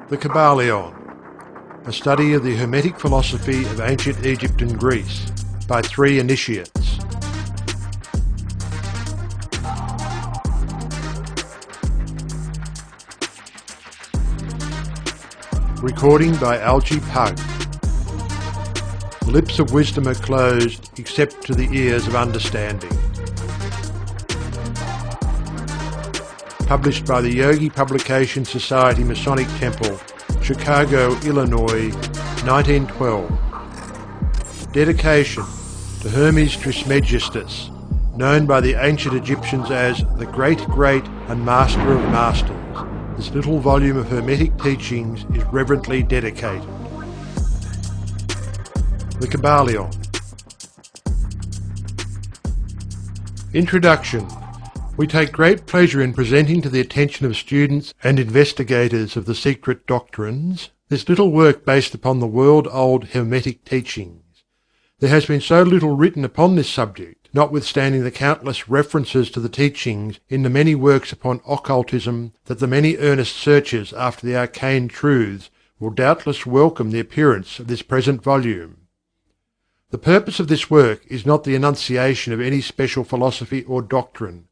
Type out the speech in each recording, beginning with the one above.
The Kybalion, a study of the Hermetic philosophy of ancient Egypt and Greece, by three initiates. Recording by Algie Pug. The lips of wisdom are closed except to the ears of understanding. Published by the Yogi Publication Society Masonic Temple, Chicago, Illinois, 1912. Dedication to Hermes Trismegistus, known by the ancient Egyptians as the Great and Master of Masters. This little volume of Hermetic teachings is reverently dedicated. The Kybalion. Introduction. We take great pleasure in presenting to the attention of students and investigators of the secret doctrines this little work based upon the world-old Hermetic teachings. There has been so little written upon this subject, notwithstanding the countless references to the teachings in the many works upon occultism, that the many earnest searchers after the arcane truths will doubtless welcome the appearance of this present volume. The purpose of this work is not the enunciation of any special philosophy or doctrine,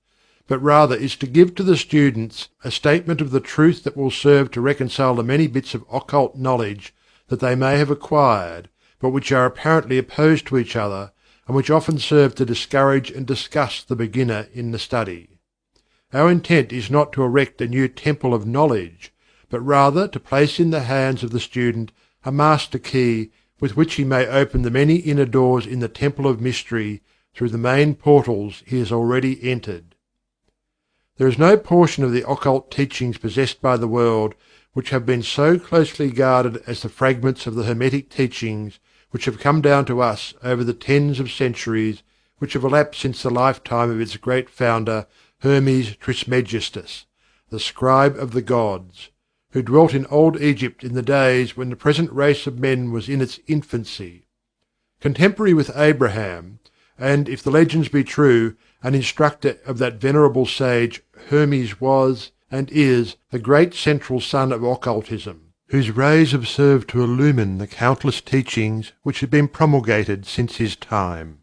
but rather is to give to the students a statement of the truth that will serve to reconcile the many bits of occult knowledge that they may have acquired, but which are apparently opposed to each other, and which often serve to discourage and disgust the beginner in the study. Our intent is not to erect a new temple of knowledge, but rather to place in the hands of the student a master key with which he may open the many inner doors in the temple of mystery through the main portals he has already entered. There is no portion of the occult teachings possessed by the world which have been so closely guarded as the fragments of the Hermetic teachings which have come down to us over the tens of centuries which have elapsed since the lifetime of its great founder, Hermes Trismegistus, the scribe of the gods, who dwelt in old Egypt in the days when the present race of men was in its infancy. Contemporary with Abraham, and, if the legends be true, an instructor of that venerable sage, Hermes was, and is, the great central sun of occultism, whose rays have served to illumine the countless teachings which have been promulgated since his time.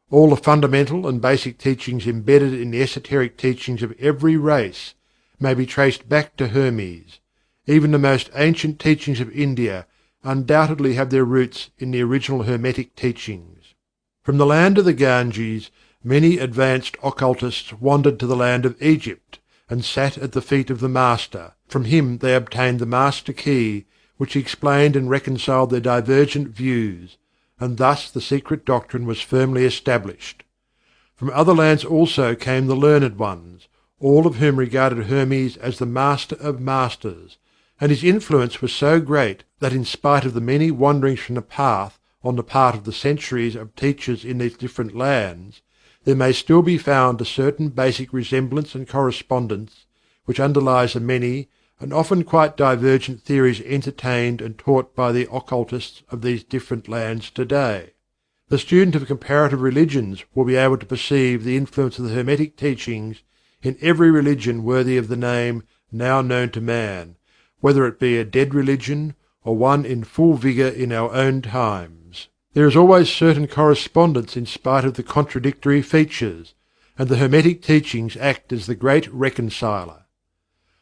All the fundamental and basic teachings embedded in the esoteric teachings of every race may be traced back to Hermes. Even the most ancient teachings of India undoubtedly have their roots in the original Hermetic teachings. From the land of the Ganges, many advanced occultists wandered to the land of Egypt, and sat at the feet of the Master. From him they obtained the Master Key, which explained and reconciled their divergent views, and thus the secret doctrine was firmly established. From other lands also came the learned ones, all of whom regarded Hermes as the Master of Masters, and his influence was so great that, in spite of the many wanderings from the path on the part of the centuries of teachers in these different lands, there may still be found a certain basic resemblance and correspondence which underlies the many and often quite divergent theories entertained and taught by the occultists of these different lands today. The student of comparative religions will be able to perceive the influence of the Hermetic teachings in every religion worthy of the name now known to man, whether it be a dead religion or one in full vigour in our own times. There is always certain correspondence in spite of the contradictory features, and the Hermetic teachings act as the great reconciler.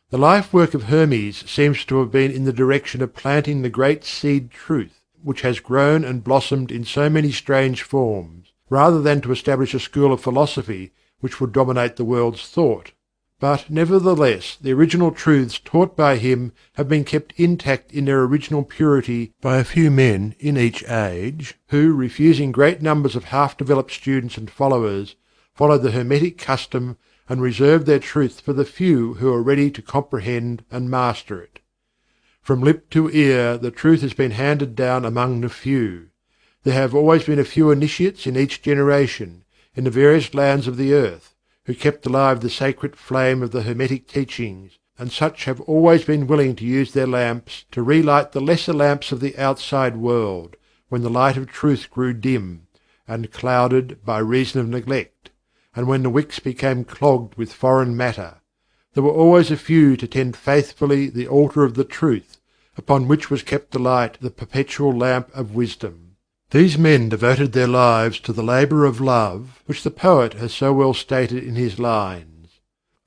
The life work of Hermes seems to have been in the direction of planting the great seed truth, which has grown and blossomed in so many strange forms, rather than to establish a school of philosophy which would dominate the world's thought. But, nevertheless, the original truths taught by him have been kept intact in their original purity by a few men in each age, who, refusing great numbers of half-developed students and followers, followed the Hermetic custom and reserved their truth for the few who are ready to comprehend and master it. From lip to ear the truth has been handed down among the few. There have always been a few initiates in each generation, in the various lands of the earth, who kept alive the sacred flame of the Hermetic teachings, and such have always been willing to use their lamps to relight the lesser lamps of the outside world, when the light of truth grew dim, and clouded by reason of neglect, and when the wicks became clogged with foreign matter, there were always a few to tend faithfully the altar of the truth, upon which was kept alight the perpetual lamp of wisdom. These men devoted their lives to the labour of love, which the poet has so well stated in his lines: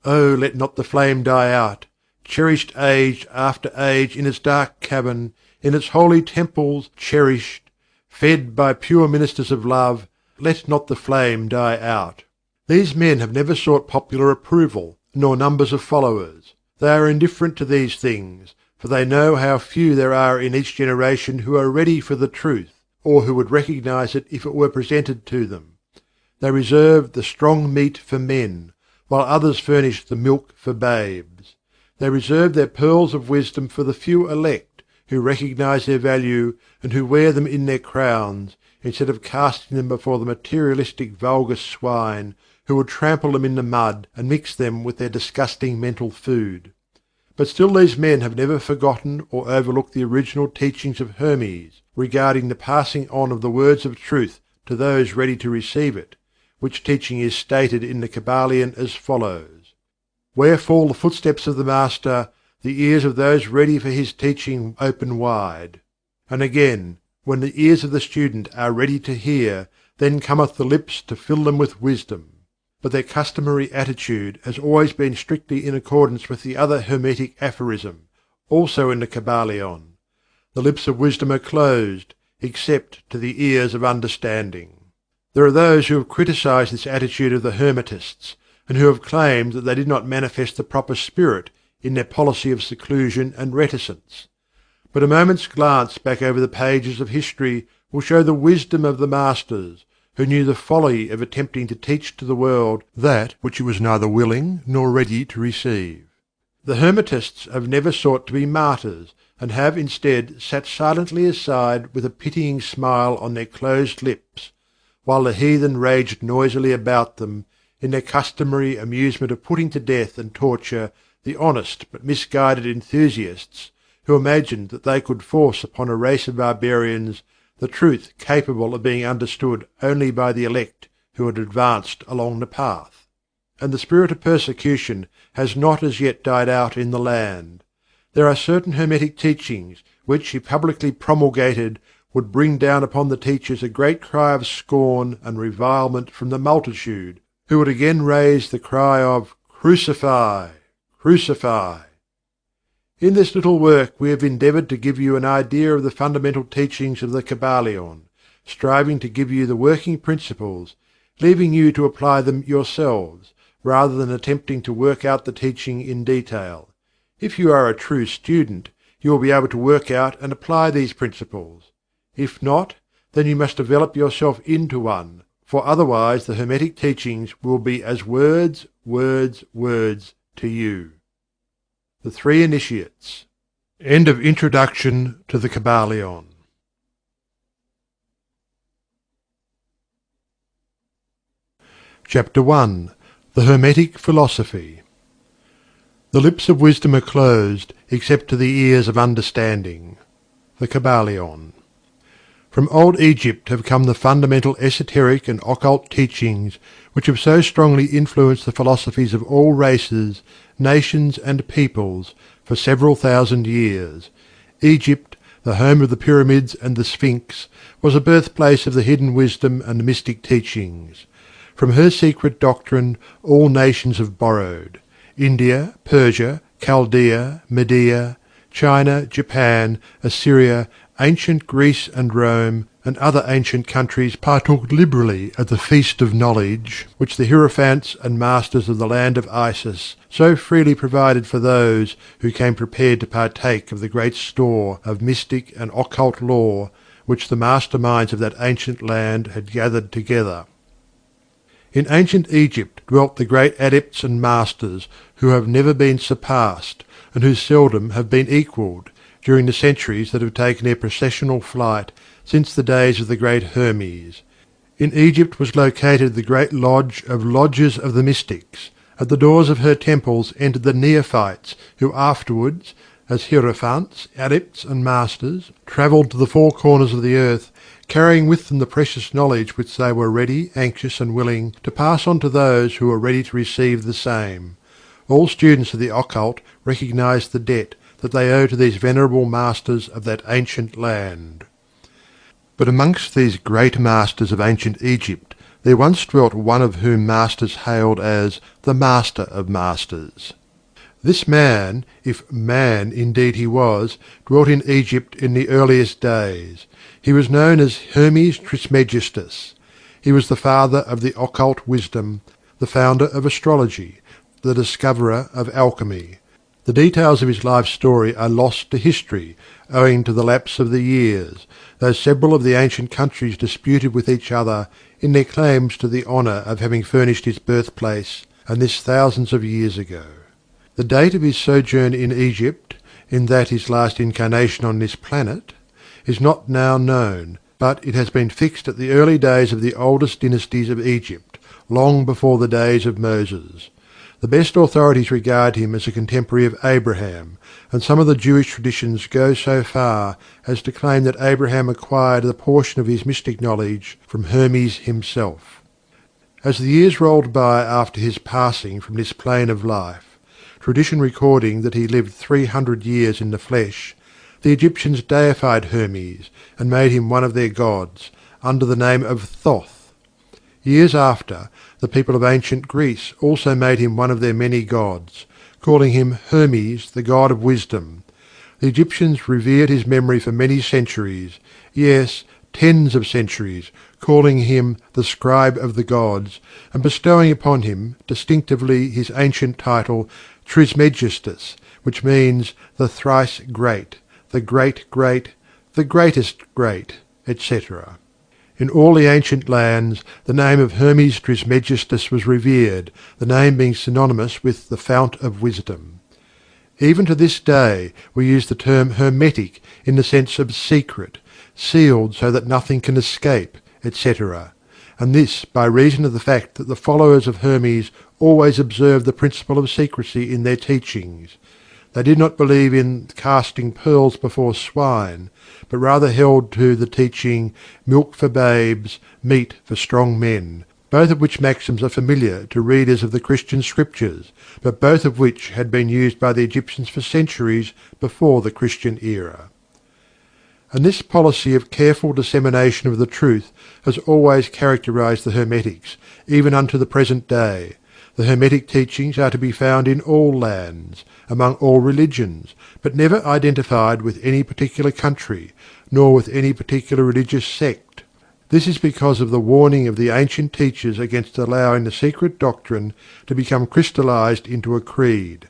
"Oh, let not the flame die out, cherished age after age in its dark cavern, in its holy temples cherished, fed by pure ministers of love, let not the flame die out." These men have never sought popular approval, nor numbers of followers. They are indifferent to these things, for they know how few there are in each generation who are ready for the truth, or who would recognize it if it were presented to them. They reserve the strong meat for men, while others furnish the milk for babes. They reserve their pearls of wisdom for the few elect, who recognize their value, and who wear them in their crowns, instead of casting them before the materialistic vulgar swine, who would trample them in the mud, and mix them with their disgusting mental food. But still these men have never forgotten or overlooked the original teachings of Hermes, regarding the passing on of the words of truth to those ready to receive it, which teaching is stated in the Kybalion as follows: "Where fall the footsteps of the Master, the ears of those ready for his teaching open wide." And again: "When the ears of the student are ready to hear, then cometh the lips to fill them with wisdom." But their customary attitude has always been strictly in accordance with the other Hermetic aphorism, also in the Kybalion: "The lips of wisdom are closed, except to the ears of understanding." There are those who have criticized this attitude of the Hermetists, and who have claimed that they did not manifest the proper spirit in their policy of seclusion and reticence. But a moment's glance back over the pages of history will show the wisdom of the Masters, who knew the folly of attempting to teach to the world that which it was neither willing nor ready to receive. The Hermetists have never sought to be martyrs, and have instead sat silently aside with a pitying smile on their closed lips, while the heathen raged noisily about them, in their customary amusement of putting to death and torture the honest but misguided enthusiasts who imagined that they could force upon a race of barbarians the truth capable of being understood only by the elect who had advanced along the path. And the spirit of persecution has not as yet died out in the land. There are certain Hermetic teachings which, if publicly promulgated, would bring down upon the teachers a great cry of scorn and revilement from the multitude, who would again raise the cry of "Crucify! Crucify!" In this little work we have endeavoured to give you an idea of the fundamental teachings of the Kybalion, striving to give you the working principles, leaving you to apply them yourselves, rather than attempting to work out the teaching in detail. If you are a true student, you will be able to work out and apply these principles. If not, then you must develop yourself into one, for otherwise the Hermetic teachings will be as words, words, words to you. The Three Initiates. End of Introduction to the Kybalion. Chapter 1. The Hermetic Philosophy. The lips of wisdom are closed, except to the ears of understanding. The Kybalion. From old Egypt have come the fundamental esoteric and occult teachings which have so strongly influenced the philosophies of all races, nations and peoples for several thousand years. Egypt, the home of the pyramids and the Sphinx, was the birthplace of the hidden wisdom and mystic teachings. From her secret doctrine all nations have borrowed. India, Persia, Chaldea, Media, China, Japan, Assyria, ancient Greece and Rome, and other ancient countries partook liberally at the feast of knowledge which the hierophants and masters of the land of Isis so freely provided for those who came prepared to partake of the great store of mystic and occult lore which the master minds of that ancient land had gathered together. In ancient Egypt dwelt the great adepts and masters who have never been surpassed, and who seldom have been equalled, during the centuries that have taken their processional flight since the days of the great Hermes. In Egypt was located the great lodge of Lodges of the Mystics. At the doors of her temples entered the neophytes who afterwards, as hierophants, adepts and masters, travelled to the four corners of the earth, carrying with them the precious knowledge which they were ready, anxious and willing to pass on to those who were ready to receive the same. All students of the occult recognize the debt that they owe to these venerable masters of that ancient land. But amongst these great masters of ancient Egypt there once dwelt one of whom masters hailed as the Master of Masters. This man, if man indeed he was, dwelt in Egypt in the earliest days. He was known as Hermes Trismegistus. He was the father of the occult wisdom, the founder of astrology, the discoverer of alchemy. The details of his life story are lost to history, owing to the lapse of the years, though several of the ancient countries disputed with each other in their claims to the honour of having furnished his birthplace, and this thousands of years ago. The date of his sojourn in Egypt, in that his last incarnation on this planet, is not now known, but it has been fixed at the early days of the oldest dynasties of Egypt, long before the days of Moses. The best authorities regard him as a contemporary of Abraham, and some of the Jewish traditions go so far as to claim that Abraham acquired a portion of his mystic knowledge from Hermes himself. As the years rolled by after his passing from this plane of life, tradition recording that he lived 300 years in the flesh, the Egyptians deified Hermes and made him one of their gods, under the name of Thoth. Years after, the people of ancient Greece also made him one of their many gods, calling him Hermes, the god of wisdom. The Egyptians revered his memory for many centuries, yes, tens of centuries, calling him the scribe of the gods, and bestowing upon him distinctively his ancient title Trismegistus, which means the thrice great, the great great, the greatest great, etc. In all the ancient lands the name of Hermes Trismegistus was revered, the name being synonymous with the fount of wisdom. Even to this day we use the term hermetic in the sense of secret, sealed so that nothing can escape, etc., and this by reason of the fact that the followers of Hermes always observed the principle of secrecy in their teachings. They did not believe in casting pearls before swine, but rather held to the teaching, milk for babes, meat for strong men, both of which maxims are familiar to readers of the Christian scriptures, but both of which had been used by the Egyptians for centuries before the Christian era. And this policy of careful dissemination of the truth has always characterized the Hermetics, even unto the present day. The Hermetic teachings are to be found in all lands, among all religions, but never identified with any particular country, nor with any particular religious sect. This is because of the warning of the ancient teachers against allowing the secret doctrine to become crystallized into a creed.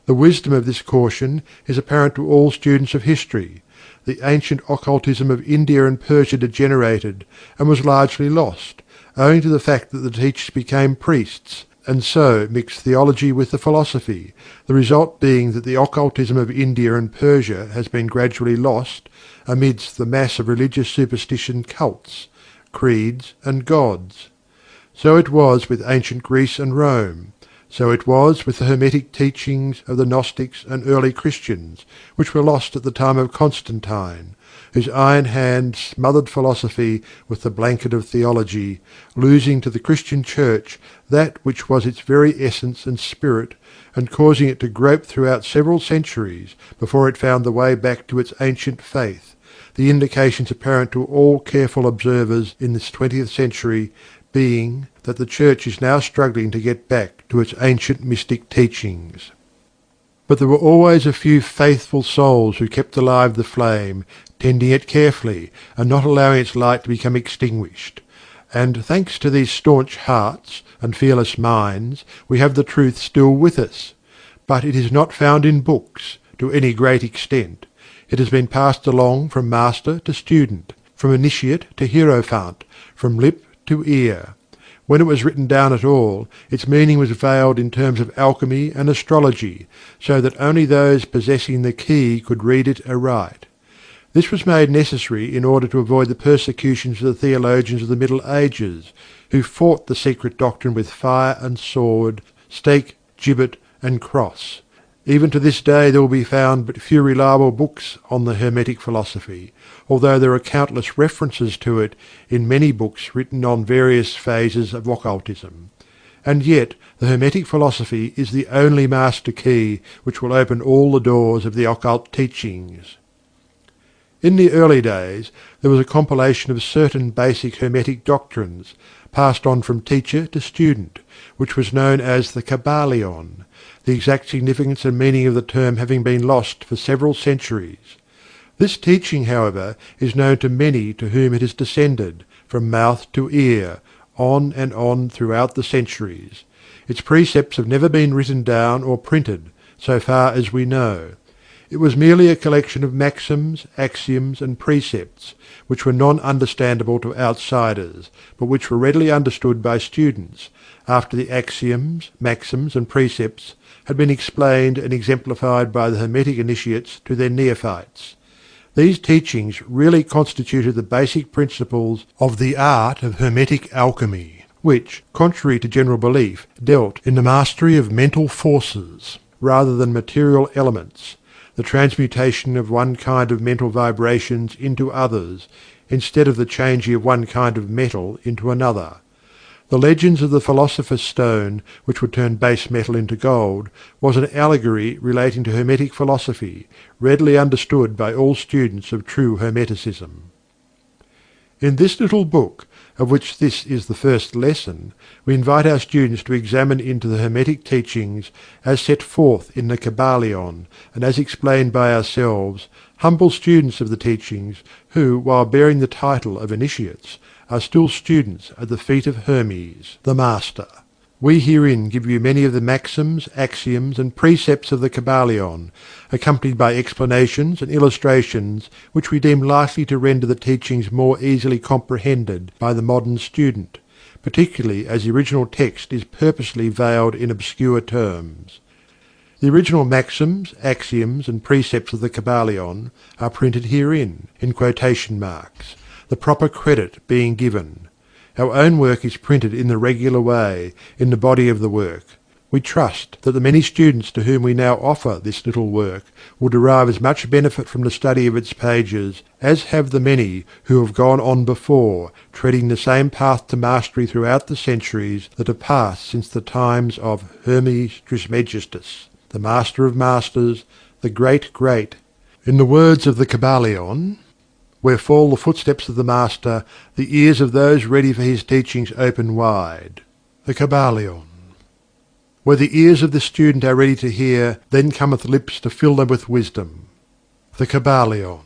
The wisdom of this caution is apparent to all students of history. The ancient occultism of India and Persia degenerated, and was largely lost, owing to the fact that the teachers became priests, and so mixed theology with the philosophy, the result being that the occultism of India and Persia has been gradually lost amidst the mass of religious superstition cults, creeds and gods. So it was with ancient Greece and Rome. So it was with the Hermetic teachings of the Gnostics and early Christians, which were lost at the time of Constantine, whose iron hand smothered philosophy with the blanket of theology, losing to the Christian Church that which was its very essence and spirit, and causing it to grope throughout several centuries before it found the way back to its ancient faith, the indications apparent to all careful observers in this 20th century being that the Church is now struggling to get back to its ancient mystic teachings. But there were always a few faithful souls who kept alive the flame, tending it carefully, and not allowing its light to become extinguished. And thanks to these staunch hearts and fearless minds, we have the truth still with us. But it is not found in books, to any great extent. It has been passed along from master to student, from initiate to hierophant, from lip to ear. When it was written down at all, its meaning was veiled in terms of alchemy and astrology, so that only those possessing the key could read it aright. This was made necessary in order to avoid the persecutions of the theologians of the Middle Ages, who fought the secret doctrine with fire and sword, stake, gibbet, and cross. Even to this day there will be found but few reliable books on the Hermetic philosophy, although there are countless references to it in many books written on various phases of occultism. And yet the Hermetic philosophy is the only master key which will open all the doors of the occult teachings. In the early days there was a compilation of certain basic Hermetic doctrines, passed on from teacher to student, which was known as the Kybalion, the exact significance and meaning of the term having been lost for several centuries. This teaching, however, is known to many to whom it has descended, from mouth to ear, on and on throughout the centuries. Its precepts have never been written down or printed, so far as we know. It was merely a collection of maxims, axioms, and precepts, which were non-understandable to outsiders, but which were readily understood by students, after the axioms, maxims, and precepts had been explained and exemplified by the Hermetic initiates to their neophytes. These teachings really constituted the basic principles of the art of Hermetic alchemy, which, contrary to general belief, dealt in the mastery of mental forces rather than material elements, the transmutation of one kind of mental vibrations into others, instead of the changing of one kind of metal into another. The legends of the Philosopher's Stone, which would turn base metal into gold, was an allegory relating to Hermetic philosophy, readily understood by all students of true Hermeticism. In this little book, of which this is the first lesson, we invite our students to examine into the Hermetic teachings as set forth in the Kybalion, and as explained by ourselves, humble students of the teachings, who, while bearing the title of initiates, are still students at the feet of Hermes, the Master. We herein give you many of the maxims, axioms, and precepts of the Kybalion, accompanied by explanations and illustrations which we deem likely to render the teachings more easily comprehended by the modern student, particularly as the original text is purposely veiled in obscure terms. The original maxims, axioms, and precepts of the Kybalion are printed herein, in quotation marks, the proper credit being given. Our own work is printed in the regular way, in the body of the work. We trust that the many students to whom we now offer this little work will derive as much benefit from the study of its pages as have the many who have gone on before, treading the same path to mastery throughout the centuries that have passed since the times of Hermes Trismegistus, the Master of Masters, the Great. In the words of the Kybalion, where fall the footsteps of the Master, the ears of those ready for his teachings open wide. The Kybalion. Where the ears of the student are ready to hear, then cometh lips to fill them with wisdom. The Kybalion.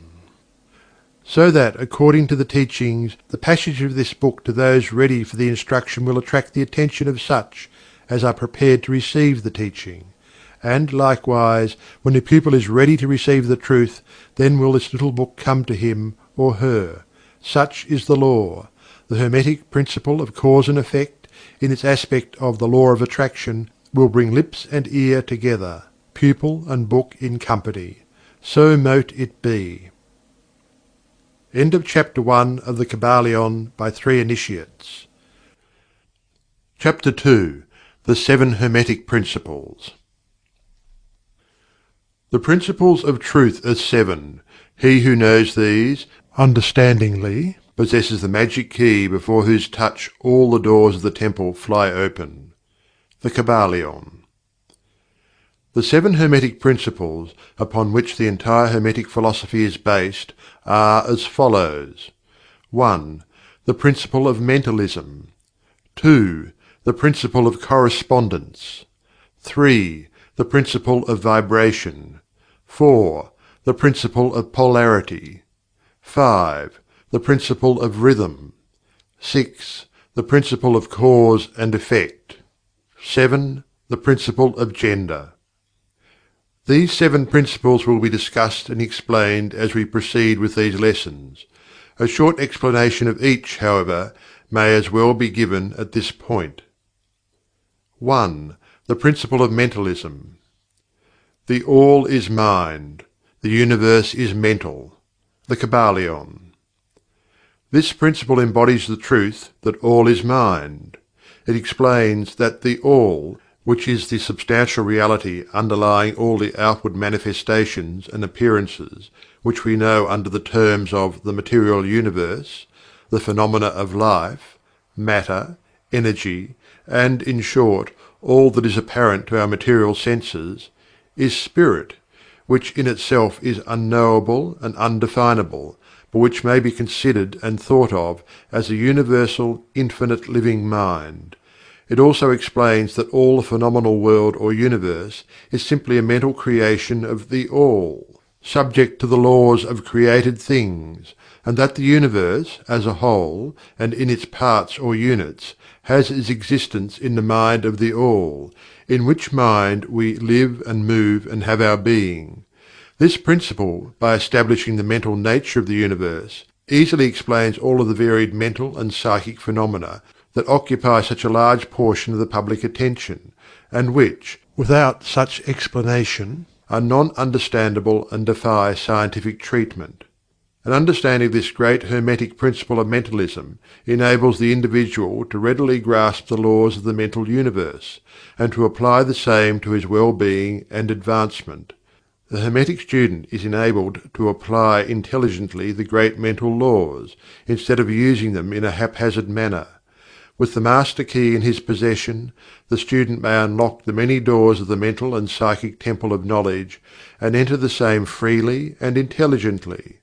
So that, according to the teachings, the passage of this book to those ready for the instruction will attract the attention of such as are prepared to receive the teaching. And, likewise, when the pupil is ready to receive the truth, then will this little book come to him or her. Such is the law. The Hermetic principle of cause and effect, in its aspect of the law of attraction, will bring lips and ear together, pupil and book in company. So mote it be. End of Chapter 1 of the Kybalion by 3 Initiates. Chapter 2. The 7 Hermetic Principles. The principles of truth are 7. He who knows these, understandingly, possesses the magic key before whose touch all the doors of the temple fly open. The Kybalion. The 7 Hermetic principles, upon which the entire Hermetic philosophy is based, are as follows. 1. The Principle of Mentalism. 2. The Principle of Correspondence. 3. The Principle of Vibration. 4. The Principle of Polarity. 5. The Principle of Rhythm. 6. The Principle of Cause and Effect. 7. The Principle of Gender. These 7 principles will be discussed and explained as we proceed with these lessons. A short explanation of each, however, may as well be given at this point. 1. The Principle of Mentalism. The All is Mind. The Universe is Mental. The Kybalion. This principle embodies the truth that all is mind. It explains that the All, which is the substantial reality underlying all the outward manifestations and appearances which we know under the terms of the material universe, the phenomena of life, matter, energy, and, in short, all that is apparent to our material senses, is Spirit, which in itself is unknowable and undefinable, but which may be considered and thought of as a universal, infinite living mind. It also explains that all the phenomenal world or universe is simply a mental creation of the All, subject to the laws of created things, and that the universe, as a whole, and in its parts or units, has its existence in the mind of the All, in which mind we live and move and have our being. This principle, by establishing the mental nature of the universe, easily explains all of the varied mental and psychic phenomena that occupy such a large portion of the public attention, and which, without such explanation, are non-understandable and defy scientific treatment. An understanding of this great Hermetic principle of mentalism enables the individual to readily grasp the laws of the mental universe, and to apply the same to his well-being and advancement. The Hermetic student is enabled to apply intelligently the great mental laws, instead of using them in a haphazard manner. With the master key in his possession, the student may unlock the many doors of the mental and psychic temple of knowledge, and enter the same freely and intelligently.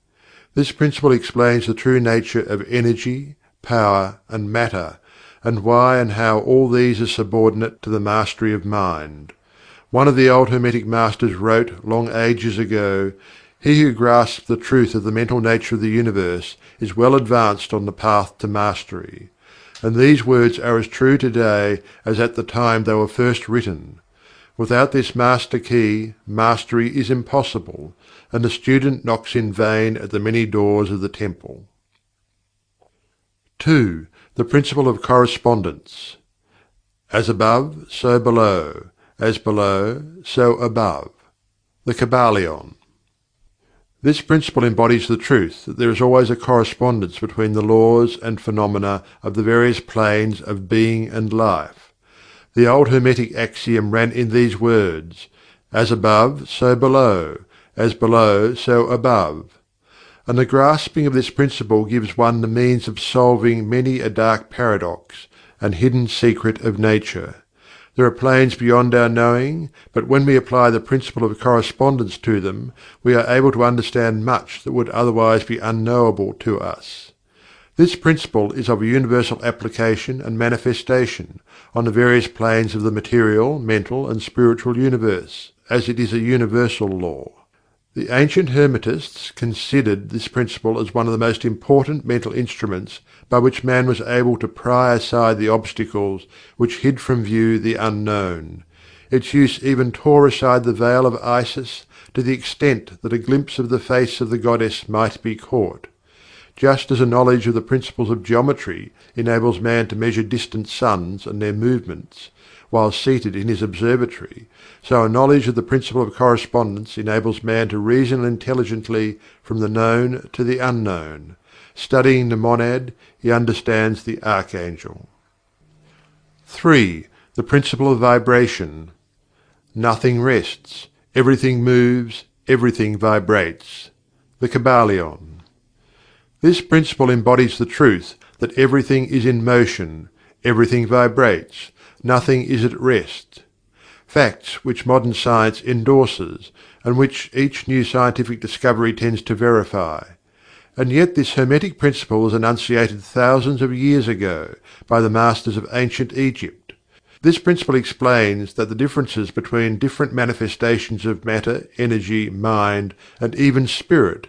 This principle explains the true nature of energy, power, and matter, and why and how all these are subordinate to the mastery of mind. One of the old Hermetic masters wrote, long ages ago, "He who grasps the truth of the mental nature of the universe is well advanced on the path to mastery." And these words are as true today as at the time they were first written. Without this master key, mastery is impossible, and the student knocks in vain at the many doors of the temple. 2. The Principle of Correspondence. As above, so below. As below, so above. The Kybalion. This principle embodies the truth that there is always a correspondence between the laws and phenomena of the various planes of being and life. The old Hermetic axiom ran in these words: "As above, so below; as below, so above." And the grasping of this principle gives one the means of solving many a dark paradox and hidden secret of nature. There are planes beyond our knowing, but when we apply the Principle of Correspondence to them, we are able to understand much that would otherwise be unknowable to us. This principle is of a universal application and manifestation on the various planes of the material, mental, and spiritual universe, as it is a universal law. The ancient Hermetists considered this principle as one of the most important mental instruments by which man was able to pry aside the obstacles which hid from view the unknown. Its use even tore aside the veil of Isis to the extent that a glimpse of the face of the goddess might be caught. Just as a knowledge of the principles of geometry enables man to measure distant suns and their movements, while seated in his observatory, so a knowledge of the Principle of Correspondence enables man to reason intelligently from the known to the unknown. Studying the monad, he understands the archangel. 3. The Principle of Vibration. Nothing rests, everything moves, everything vibrates. The Kybalion. This principle embodies the truth that everything is in motion, everything vibrates, nothing is at rest. Facts which modern science endorses, and which each new scientific discovery tends to verify. And yet this Hermetic principle was enunciated thousands of years ago by the masters of ancient Egypt. This principle explains that the differences between different manifestations of matter, energy, mind, and even spirit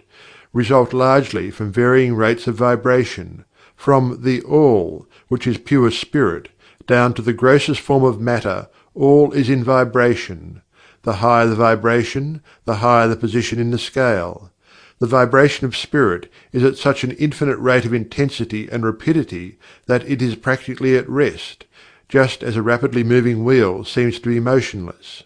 result largely from varying rates of vibration, from the All, which is pure spirit, down to the grossest form of matter. All is in vibration. The higher the vibration, the higher the position in the scale. The vibration of spirit is at such an infinite rate of intensity and rapidity that it is practically at rest, just as a rapidly moving wheel seems to be motionless.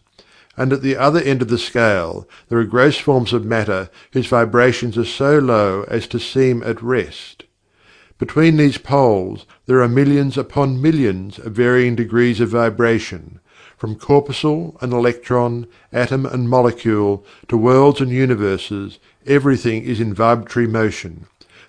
And at the other end of the scale there are gross forms of matter whose vibrations are so low as to seem at rest. Between these poles there are millions upon millions of varying degrees of vibration, from corpuscle and electron, atom and molecule, to worlds and universes. Everything is in vibratory motion.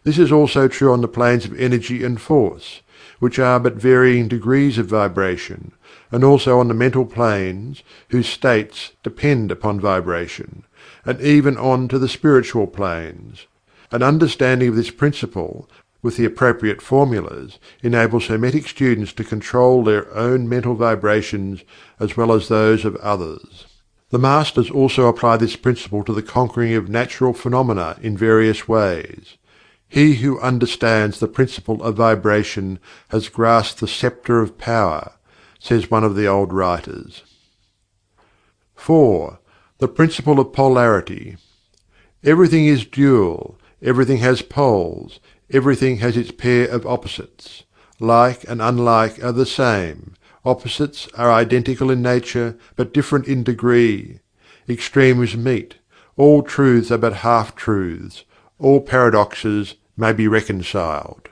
This is also true on the planes of energy and force, which are but varying degrees of vibration, and also on the mental planes, whose states depend upon vibration, and even on to the spiritual planes. An understanding of this principle, with the appropriate formulas, enables Hermetic students to control their own mental vibrations as well as those of others. The Masters also apply this principle to the conquering of natural phenomena in various ways. He who understands the principle of vibration has grasped the scepter of power, says one of the old writers. 4. The Principle of Polarity. Everything is dual, everything has poles, everything has its pair of opposites. Like and unlike are the same. Opposites are identical in nature, but different in degree. Extremes meet. All truths are but half-truths. All paradoxes may be reconciled.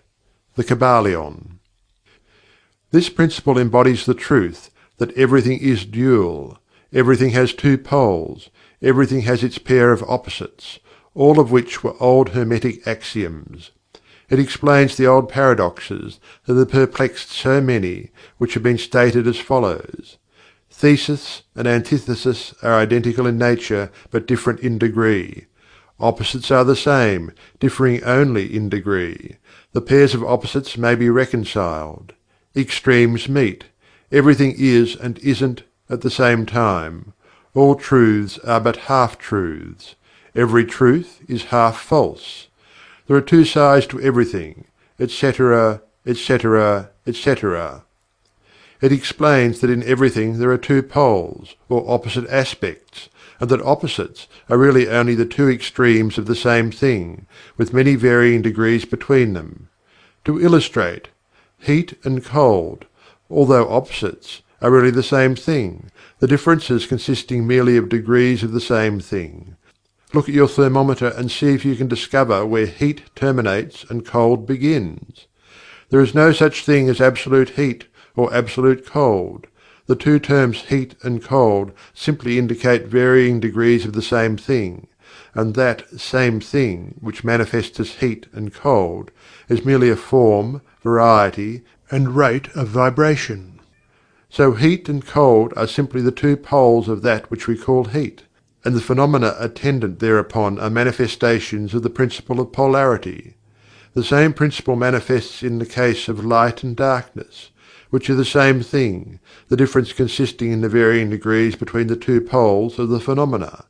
The Kybalion. This principle embodies the truth that everything is dual, everything has two poles, everything has its pair of opposites, all of which were old Hermetic axioms. It explains the old paradoxes that have perplexed so many, which have been stated as follows: thesis and antithesis are identical in nature, but different in degree. Opposites are the same, differing only in degree. The pairs of opposites may be reconciled. Extremes meet. Everything is and isn't at the same time. All truths are but half-truths. Every truth is half false. There are two sides to everything, etc., etc., etc. It explains that in everything there are two poles, or opposite aspects, and that opposites are really only the two extremes of the same thing, with many varying degrees between them. To illustrate, heat and cold, although opposites, are really the same thing, the differences consisting merely of degrees of the same thing. Look at your thermometer and see if you can discover where heat terminates and cold begins. There is no such thing as absolute heat or absolute cold. The two terms heat and cold simply indicate varying degrees of the same thing, and that same thing which manifests as heat and cold is merely a form, variety, and rate of vibration. So heat and cold are simply the two poles of that which we call heat, and the phenomena attendant thereupon are manifestations of the principle of polarity. The same principle manifests in the case of light and darkness, which are the same thing, the difference consisting in the varying degrees between the two poles of the phenomena.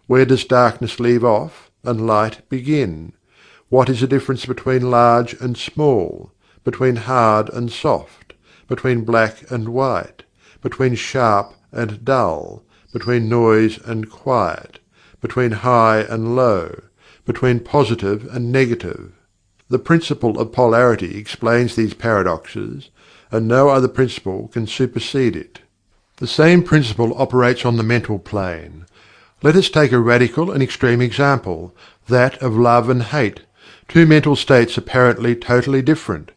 Where does darkness leave off, and light begin? What is the difference between large and small, between hard and soft, between black and white, between sharp and dull, between noise and quiet, between high and low, between positive and negative? The principle of polarity explains these paradoxes, and no other principle can supersede it. The same principle operates on the mental plane. Let us take a radical and extreme example, that of love and hate, two mental states apparently totally different.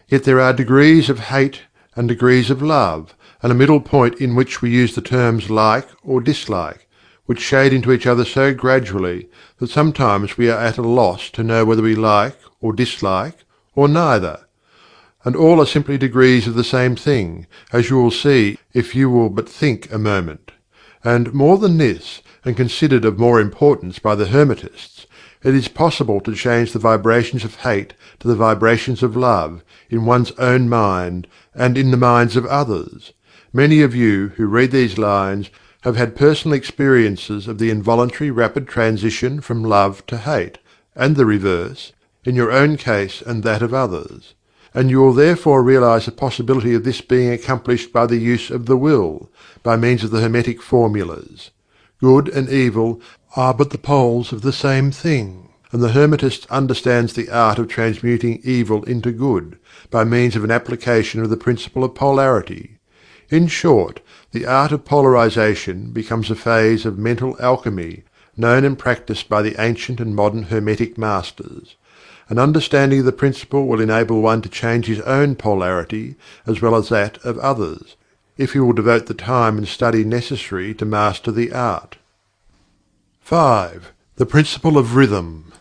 Yet there are degrees of hate and degrees of love, and a middle point in which we use the terms like or dislike, which shade into each other so gradually that sometimes we are at a loss to know whether we like or dislike, or neither. And all are simply degrees of the same thing, as you will see if you will but think a moment. And more than this, and considered of more importance by the Hermetists, it is possible to change the vibrations of hate to the vibrations of love, in one's own mind, and in the minds of others. Many of you who read these lines have had personal experiences of the involuntary rapid transition from love to hate, and the reverse, in your own case and that of others. And you will therefore realize the possibility of this being accomplished by the use of the will, by means of the Hermetic formulas. Good and evil are but the poles of the same thing, and the Hermetist understands the art of transmuting evil into good, by means of an application of the principle of polarity. In short, the art of polarization becomes a phase of mental alchemy, known and practiced by the ancient and modern Hermetic masters. An understanding of the principle will enable one to change his own polarity as well as that of others, if he will devote the time and study necessary to master the art. 5. The Principle of Rhythm.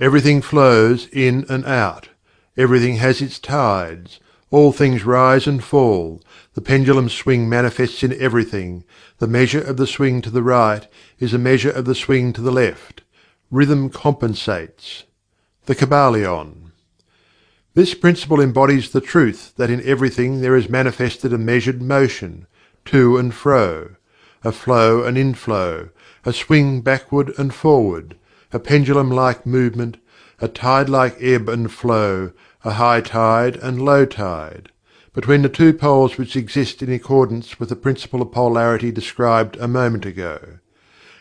Everything flows in and out. Everything has its tides. All things rise and fall. The pendulum's swing manifests in everything. The measure of the swing to the right is a measure of the swing to the left. Rhythm compensates. The Kybalion. This principle embodies the truth that in everything there is manifested a measured motion, to and fro, a flow and inflow, a swing backward and forward, a pendulum-like movement, a tide-like ebb and flow, a high tide and low tide, between the two poles which exist in accordance with the principle of polarity described a moment ago.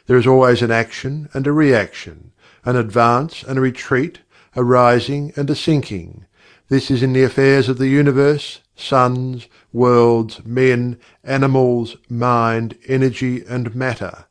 There is always an action and a reaction, an advance and a retreat, a rising and a sinking. This is in the affairs of the universe, suns, worlds, men, animals, mind, energy, and matter.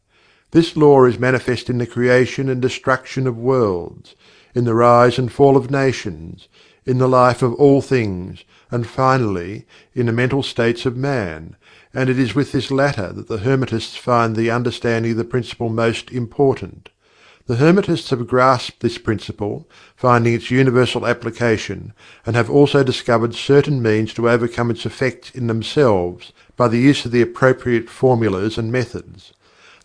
This law is manifest in the creation and destruction of worlds, in the rise and fall of nations, in the life of all things, and finally in the mental states of man, and it is with this latter that the Hermetists find the understanding of the principle most important. The Hermetists have grasped this principle, finding its universal application, and have also discovered certain means to overcome its effects in themselves by the use of the appropriate formulas and methods.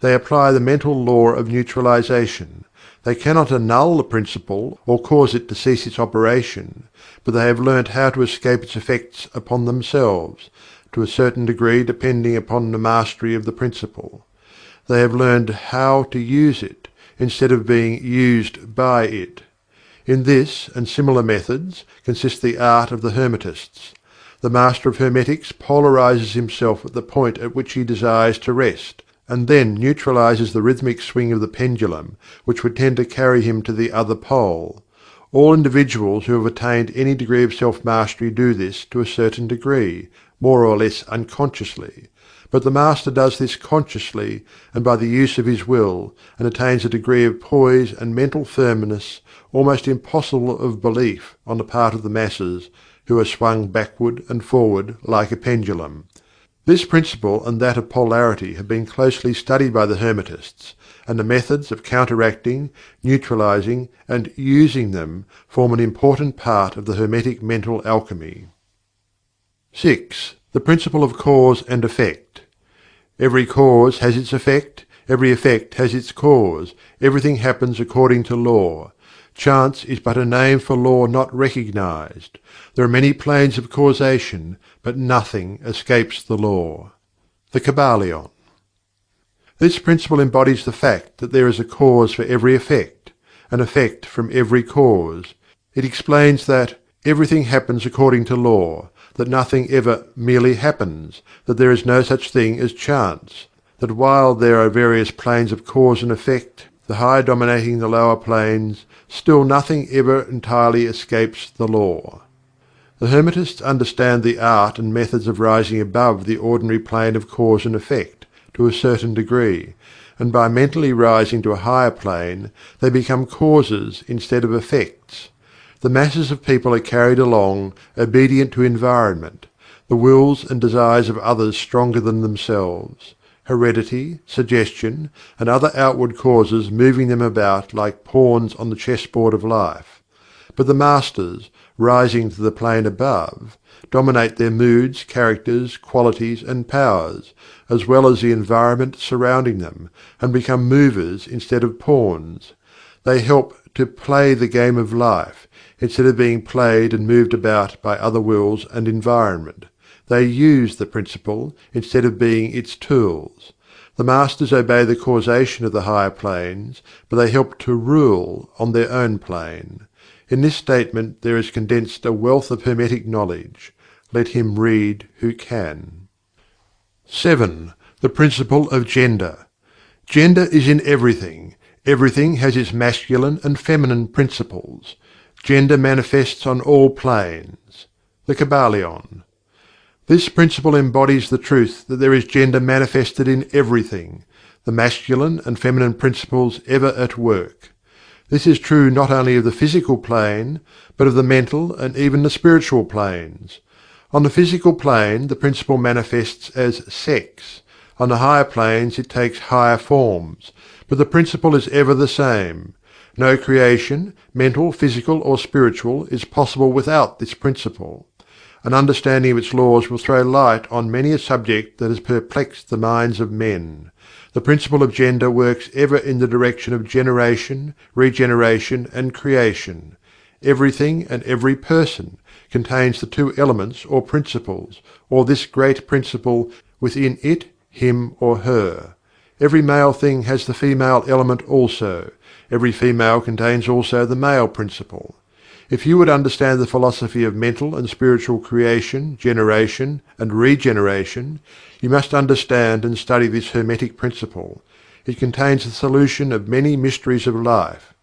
They apply the mental law of neutralization. They cannot annul the principle or cause it to cease its operation, but they have learnt how to escape its effects upon themselves, to a certain degree depending upon the mastery of the principle. They have learned how to use it, instead of being used by it. In this and similar methods consists the art of the Hermetists. The master of Hermetics polarizes himself at the point at which he desires to rest, and then neutralizes the rhythmic swing of the pendulum, which would tend to carry him to the other pole. All individuals who have attained any degree of self-mastery do this to a certain degree, more or less unconsciously, but the master does this consciously and by the use of his will, and attains a degree of poise and mental firmness almost impossible of belief on the part of the masses, who are swung backward and forward like a pendulum. This principle and that of polarity have been closely studied by the Hermetists, and the methods of counteracting, neutralizing, and using them form an important part of the Hermetic mental alchemy. 6. The Principle of Cause and Effect. Every cause has its effect, every effect has its cause, everything happens according to law. Chance is but a name for law not recognized. There are many planes of causation, but nothing escapes the law. The Kybalion. This principle embodies the fact that there is a cause for every effect, an effect from every cause. It explains that everything happens according to law, that nothing ever merely happens, that there is no such thing as chance, that while there are various planes of cause and effect, the higher dominating the lower planes, still nothing ever entirely escapes the law. The Hermetists understand the art and methods of rising above the ordinary plane of cause and effect, to a certain degree, and by mentally rising to a higher plane, they become causes instead of effects. The masses of people are carried along, obedient to environment, the wills and desires of others stronger than themselves, heredity, suggestion, and other outward causes moving them about like pawns on the chessboard of life. But the masters, rising to the plane above, dominate their moods, characters, qualities, and powers, as well as the environment surrounding them, and become movers instead of pawns. They help to play the game of life, instead of being played and moved about by other wills and environment. They use the principle, instead of being its tools. The masters obey the causation of the higher planes, but they help to rule on their own plane. In this statement there is condensed a wealth of Hermetic knowledge. Let him read who can. 7. The Principle of Gender. Gender is in everything. Everything has its masculine and feminine principles. Gender manifests on all planes. The Kybalion. This principle embodies the truth that there is gender manifested in everything, the masculine and feminine principles ever at work. This is true not only of the physical plane, but of the mental and even the spiritual planes. On the physical plane the principle manifests as sex. On the higher planes it takes higher forms, but the principle is ever the same. No creation, mental, physical, or spiritual, is possible without this principle. An understanding of its laws will throw light on many a subject that has perplexed the minds of men. The principle of gender works ever in the direction of generation, regeneration, and creation. Everything and every person contains the two elements or principles, or this great principle within it, him or her. Every male thing has the female element also. Every female contains also the male principle. If you would understand the philosophy of mental and spiritual creation, generation, and regeneration, you must understand and study this Hermetic principle. It contains the solution of many mysteries of life.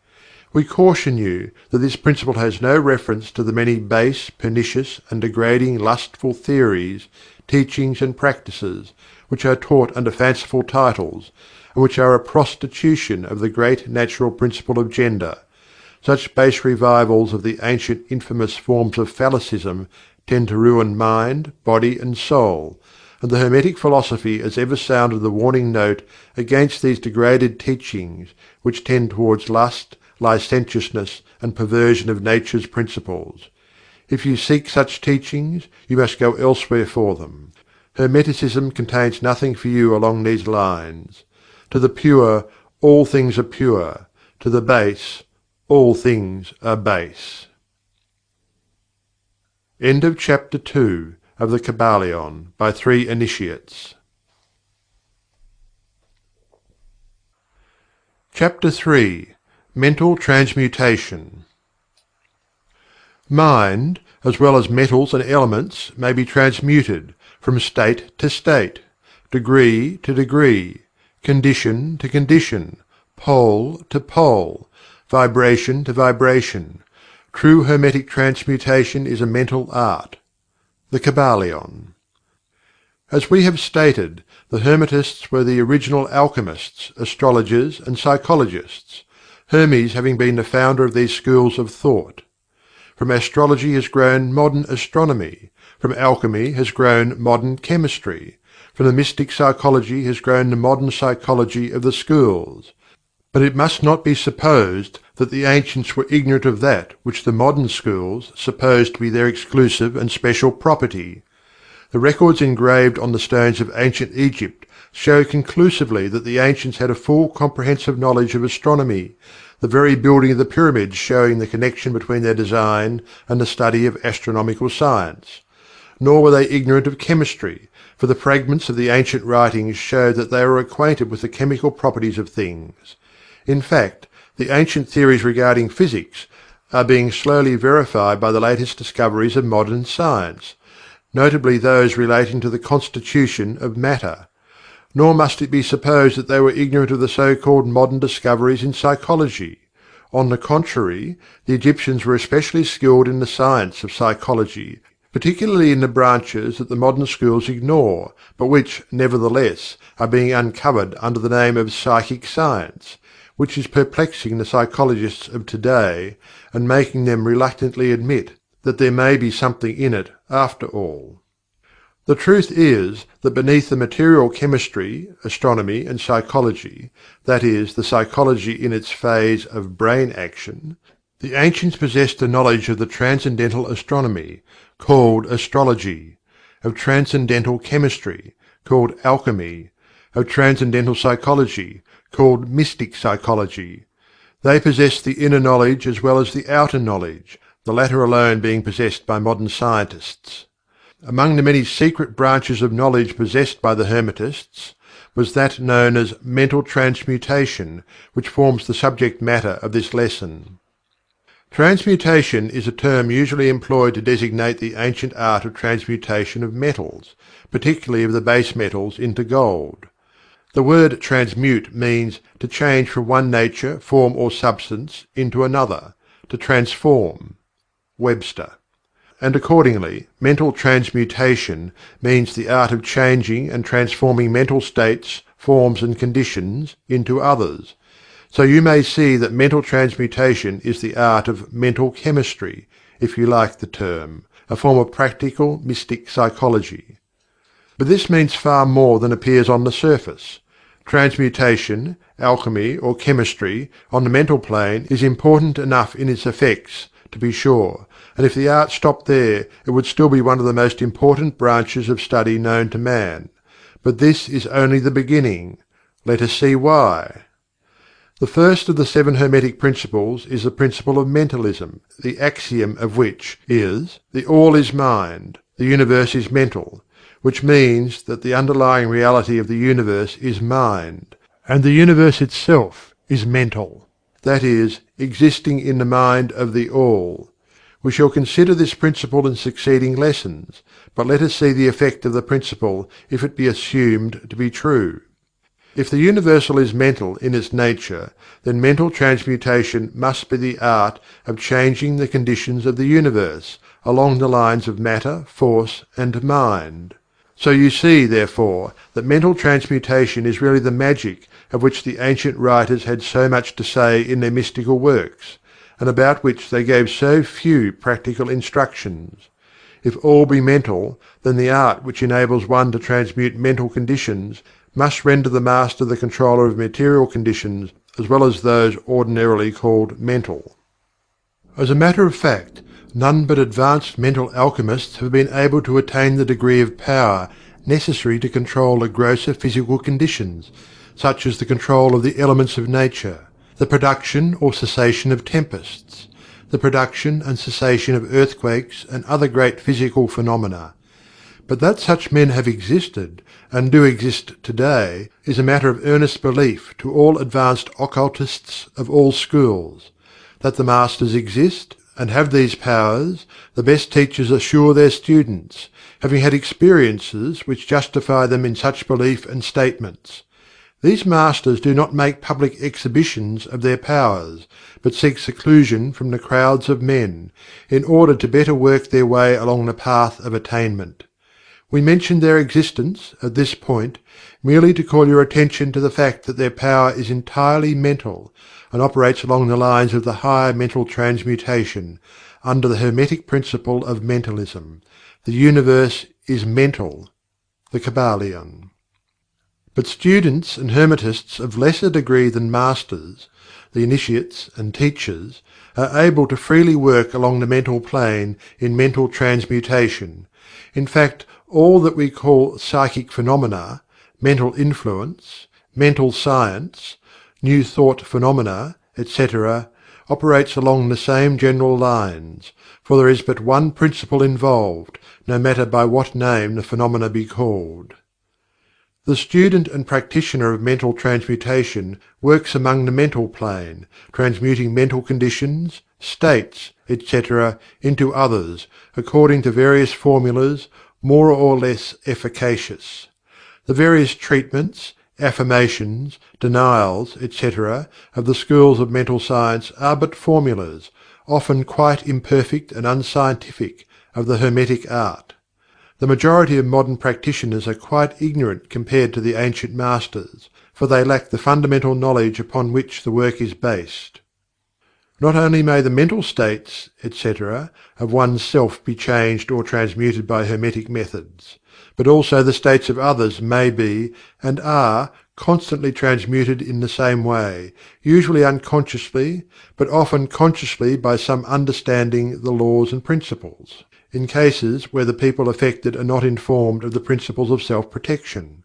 We caution you that this principle has no reference to the many base, pernicious, and degrading lustful theories, teachings, and practices, which are taught under fanciful titles, and which are a prostitution of the great natural principle of gender. Such base revivals of the ancient infamous forms of phallicism tend to ruin mind, body, and soul, and the Hermetic philosophy has ever sounded the warning note against these degraded teachings which tend towards lust, licentiousness, and perversion of nature's principles. If you seek such teachings, you must go elsewhere for them. Hermeticism contains nothing for you along these lines. To the pure, all things are pure. To the base, all things are base. End of chapter 2 of the Kybalion by 3 Initiates. Chapter 3. Mental Transmutation. Mind, as well as metals and elements, may be transmuted from state to state, degree to degree, condition to condition, pole to pole, vibration to vibration. True Hermetic transmutation is a mental art. The Kybalion. As we have stated, the Hermetists were the original alchemists, astrologers, and psychologists, Hermes having been the founder of these schools of thought. From astrology has grown modern astronomy, from alchemy has grown modern chemistry, from the mystic psychology has grown the modern psychology of the schools. But it must not be supposed that the ancients were ignorant of that which the modern schools suppose to be their exclusive and special property. The records engraved on the stones of ancient Egypt show conclusively that the ancients had a full comprehensive knowledge of astronomy, the very building of the pyramids showing the connection between their design and the study of astronomical science. Nor were they ignorant of chemistry, for the fragments of the ancient writings show that they were acquainted with the chemical properties of things. In fact, the ancient theories regarding physics are being slowly verified by the latest discoveries of modern science, notably those relating to the constitution of matter. Nor must it be supposed that they were ignorant of the so-called modern discoveries in psychology. On the contrary, the Egyptians were especially skilled in the science of psychology, particularly in the branches that the modern schools ignore, but which, nevertheless, are being uncovered under the name of psychic science, which is perplexing the psychologists of today, and making them reluctantly admit that there may be something in it after all. The truth is that beneath the material chemistry, astronomy, and psychology, that is, the psychology in its phase of brain action, the ancients possessed a knowledge of the transcendental astronomy, called astrology, of transcendental chemistry, called alchemy, of transcendental psychology, called mystic psychology. They possessed the inner knowledge as well as the outer knowledge, the latter alone being possessed by modern scientists. Among the many secret branches of knowledge possessed by the Hermetists was that known as mental transmutation, which forms the subject matter of this lesson. Transmutation is a term usually employed to designate the ancient art of transmutation of metals, particularly of the base metals, into gold. The word transmute means to change from one nature, form, or substance into another, to transform. Webster. And accordingly, mental transmutation means the art of changing and transforming mental states, forms, and conditions into others. So you may see that mental transmutation is the art of mental chemistry, if you like the term, a form of practical mystic psychology. But this means far more than appears on the surface. Transmutation, alchemy, or chemistry on the mental plane is important enough in its effects, to be sure, and if the art stopped there it would still be one of the most important branches of study known to man. But this is only the beginning. Let us see why. The first of the 7 Hermetic principles is the Principle of Mentalism, the axiom of which is: "The All is Mind, the Universe is Mental," which means that the underlying reality of the universe is mind, and the universe itself is mental, that is, existing in the mind of the All. We shall consider this principle in succeeding lessons, but let us see the effect of the principle if it be assumed to be true. If the universal is mental in its nature, then mental transmutation must be the art of changing the conditions of the universe along the lines of matter, force, and mind. So you see, therefore, that mental transmutation is really the magic of which the ancient writers had so much to say in their mystical works, and about which they gave so few practical instructions. If all be mental, then the art which enables one to transmute mental conditions must render the master the controller of material conditions as well as those ordinarily called mental. As a matter of fact, none but advanced mental alchemists have been able to attain the degree of power necessary to control the grosser physical conditions, such as the control of the elements of nature, the production or cessation of tempests, the production and cessation of earthquakes and other great physical phenomena. But that such men have existed, and do exist today, is a matter of earnest belief to all advanced occultists of all schools. That the masters exist, and have these powers, the best teachers assure their students, having had experiences which justify them in such belief and statements. These masters do not make public exhibitions of their powers, but seek seclusion from the crowds of men, in order to better work their way along the path of attainment. We mention their existence, at this point, merely to call your attention to the fact that their power is entirely mental, and operates along the lines of the higher mental transmutation, under the Hermetic Principle of Mentalism. The universe is mental. The Kybalion. But students and Hermetists of lesser degree than masters, the initiates and teachers, are able to freely work along the mental plane in mental transmutation. In fact, all that we call psychic phenomena, mental influence, mental science, new thought phenomena, etc., operates along the same general lines, for there is but one principle involved, no matter by what name the phenomena be called. The student and practitioner of mental transmutation works among the mental plane, transmuting mental conditions, states, etc., into others, according to various formulas, more or less efficacious. The various treatments, affirmations, denials, etc., of the schools of mental science are but formulas, often quite imperfect and unscientific, of the Hermetic art. The majority of modern practitioners are quite ignorant compared to the ancient masters, for they lack the fundamental knowledge upon which the work is based. Not only may the mental states, etc., of one's self be changed or transmuted by Hermetic methods, but also the states of others may be, and are, constantly transmuted in the same way, usually unconsciously, but often consciously by some understanding the laws and principles, in cases where the people affected are not informed of the principles of self-protection.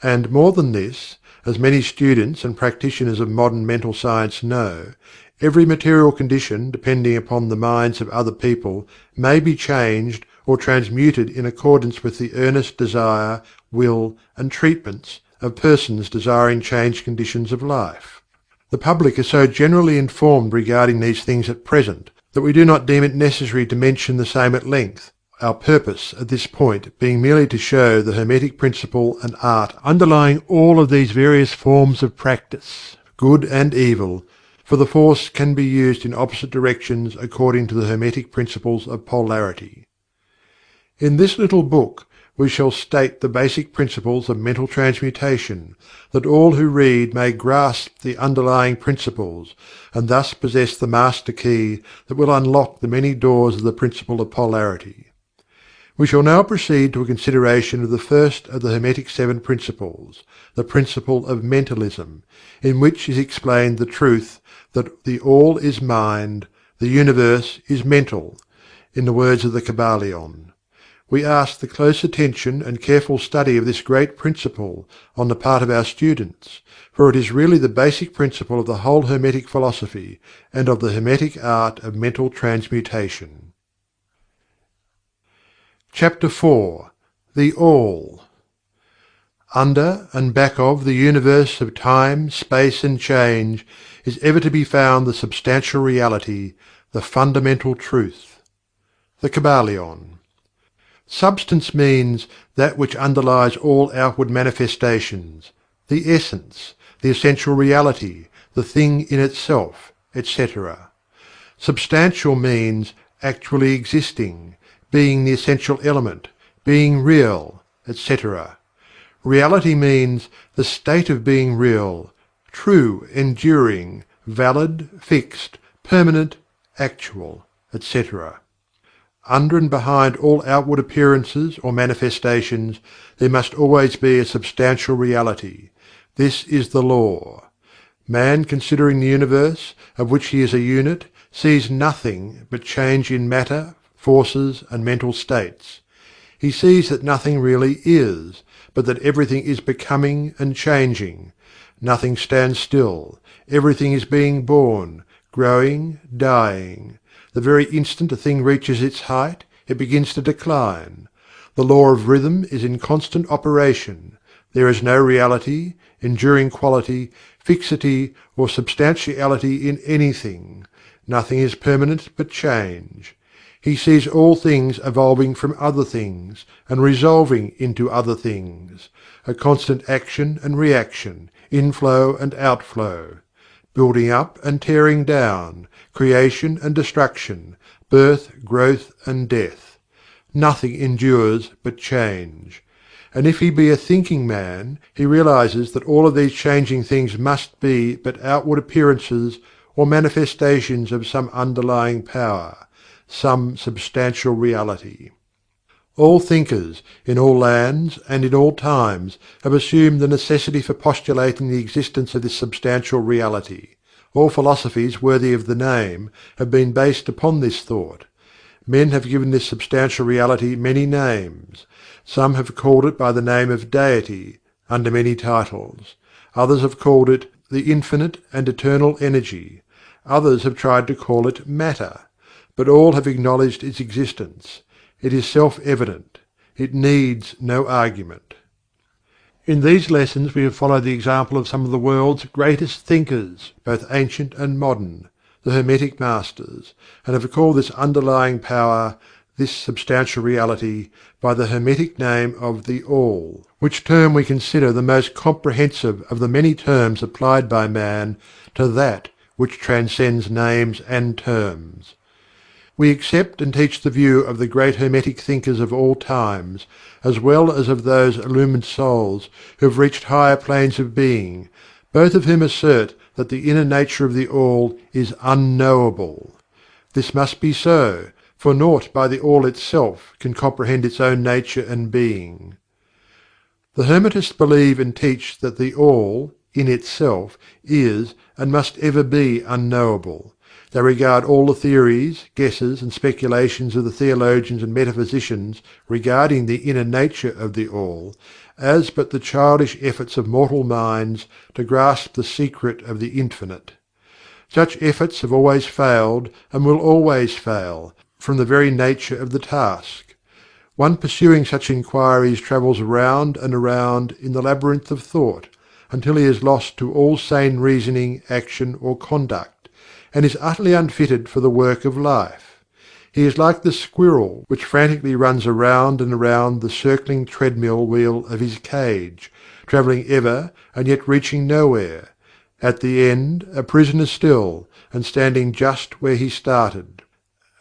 And more than this, as many students and practitioners of modern mental science know, every material condition depending upon the minds of other people may be changed or transmuted in accordance with the earnest desire, will, and treatments of persons desiring changed conditions of life. The public is so generally informed regarding these things at present that we do not deem it necessary to mention the same at length, our purpose at this point being merely to show the Hermetic principle and art underlying all of these various forms of practice, good and evil, for the force can be used in opposite directions according to the Hermetic principles of polarity. In this little book we shall state the basic principles of mental transmutation, that all who read may grasp the underlying principles, and thus possess the master key that will unlock the many doors of the Principle of Polarity. We shall now proceed to a consideration of the first of the Hermetic Seven Principles, the Principle of Mentalism, in which is explained the truth that the All is Mind, the Universe is Mental, in the words of the Kybalion. We ask the close attention and careful study of this great principle on the part of our students, for it is really the basic principle of the whole Hermetic philosophy and of the Hermetic art of mental transmutation. Chapter 4. The All. Under and back of the universe of time, space and change is ever to be found the substantial reality, the fundamental truth. The Kybalion. Substance means that which underlies all outward manifestations, the essence, the essential reality, the thing in itself, etc. Substantial means actually existing, being the essential element, being real, etc. Reality means the state of being real, true, enduring, valid, fixed, permanent, actual, etc. Under and behind all outward appearances or manifestations there must always be a substantial reality. This is the law. Man, considering the universe, of which he is a unit, sees nothing but change in matter, forces and mental states. He sees that nothing really is, but that everything is becoming and changing. Nothing stands still. Everything is being born, growing, dying. The very instant a thing reaches its height, it begins to decline. The law of rhythm is in constant operation. There is no reality, enduring quality, fixity or substantiality in anything. Nothing is permanent but change. He sees all things evolving from other things, and resolving into other things, a constant action and reaction, inflow and outflow, building up and tearing down, creation and destruction, birth, growth and death. Nothing endures but change. And if he be a thinking man, he realizes that all of these changing things must be but outward appearances or manifestations of some underlying power, some substantial reality. All thinkers, in all lands and in all times, have assumed the necessity for postulating the existence of this substantial reality. All philosophies worthy of the name have been based upon this thought. Men have given this substantial reality many names. Some have called it by the name of Deity, under many titles. Others have called it the Infinite and Eternal Energy. Others have tried to call it Matter. But all have acknowledged its existence. It is self-evident. It needs no argument. In these lessons we have followed the example of some of the world's greatest thinkers, both ancient and modern, the Hermetic Masters, and have called this underlying power, this substantial reality, by the Hermetic name of the All, which term we consider the most comprehensive of the many terms applied by man to that which transcends names and terms. We accept and teach the view of the great Hermetic thinkers of all times, as well as of those illumined souls who have reached higher planes of being, both of whom assert that the inner nature of the All is unknowable. This must be so, for naught by the All itself can comprehend its own nature and being. The Hermetists believe and teach that the All, in itself, is and must ever be unknowable. They regard all the theories, guesses and speculations of the theologians and metaphysicians regarding the inner nature of the All as but the childish efforts of mortal minds to grasp the secret of the Infinite. Such efforts have always failed and will always fail, from the very nature of the task. One pursuing such inquiries travels round and around in the labyrinth of thought until he is lost to all sane reasoning, action or conduct, and is utterly unfitted for the work of life. He is like the squirrel which frantically runs around and around the circling treadmill wheel of his cage, travelling ever and yet reaching nowhere, at the end a prisoner still, and standing just where he started.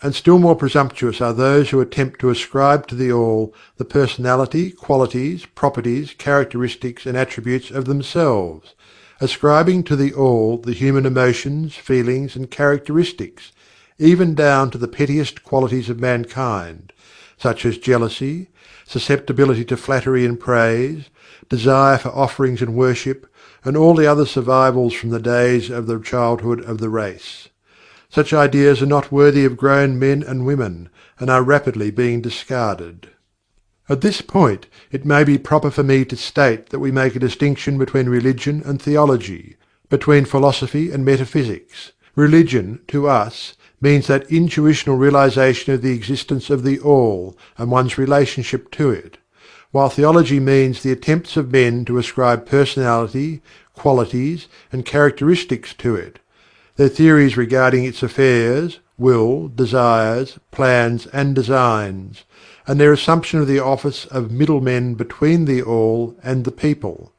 And still more presumptuous are those who attempt to ascribe to the All the personality, qualities, properties, characteristics and attributes of themselves, ascribing to the All the human emotions, feelings and characteristics, even down to the pettiest qualities of mankind, such as jealousy, susceptibility to flattery and praise, desire for offerings and worship, and all the other survivals from the days of the childhood of the race. Such ideas are not worthy of grown men and women, and are rapidly being discarded. At this point it may be proper for me to state that we make a distinction between religion and theology, between philosophy and metaphysics. Religion, to us, means that intuitional realization of the existence of the All and one's relationship to it, while theology means the attempts of men to ascribe personality, qualities, and characteristics to it, their theories regarding its affairs, will, desires, plans, and designs, and their assumption of the office of middlemen between the All and the people.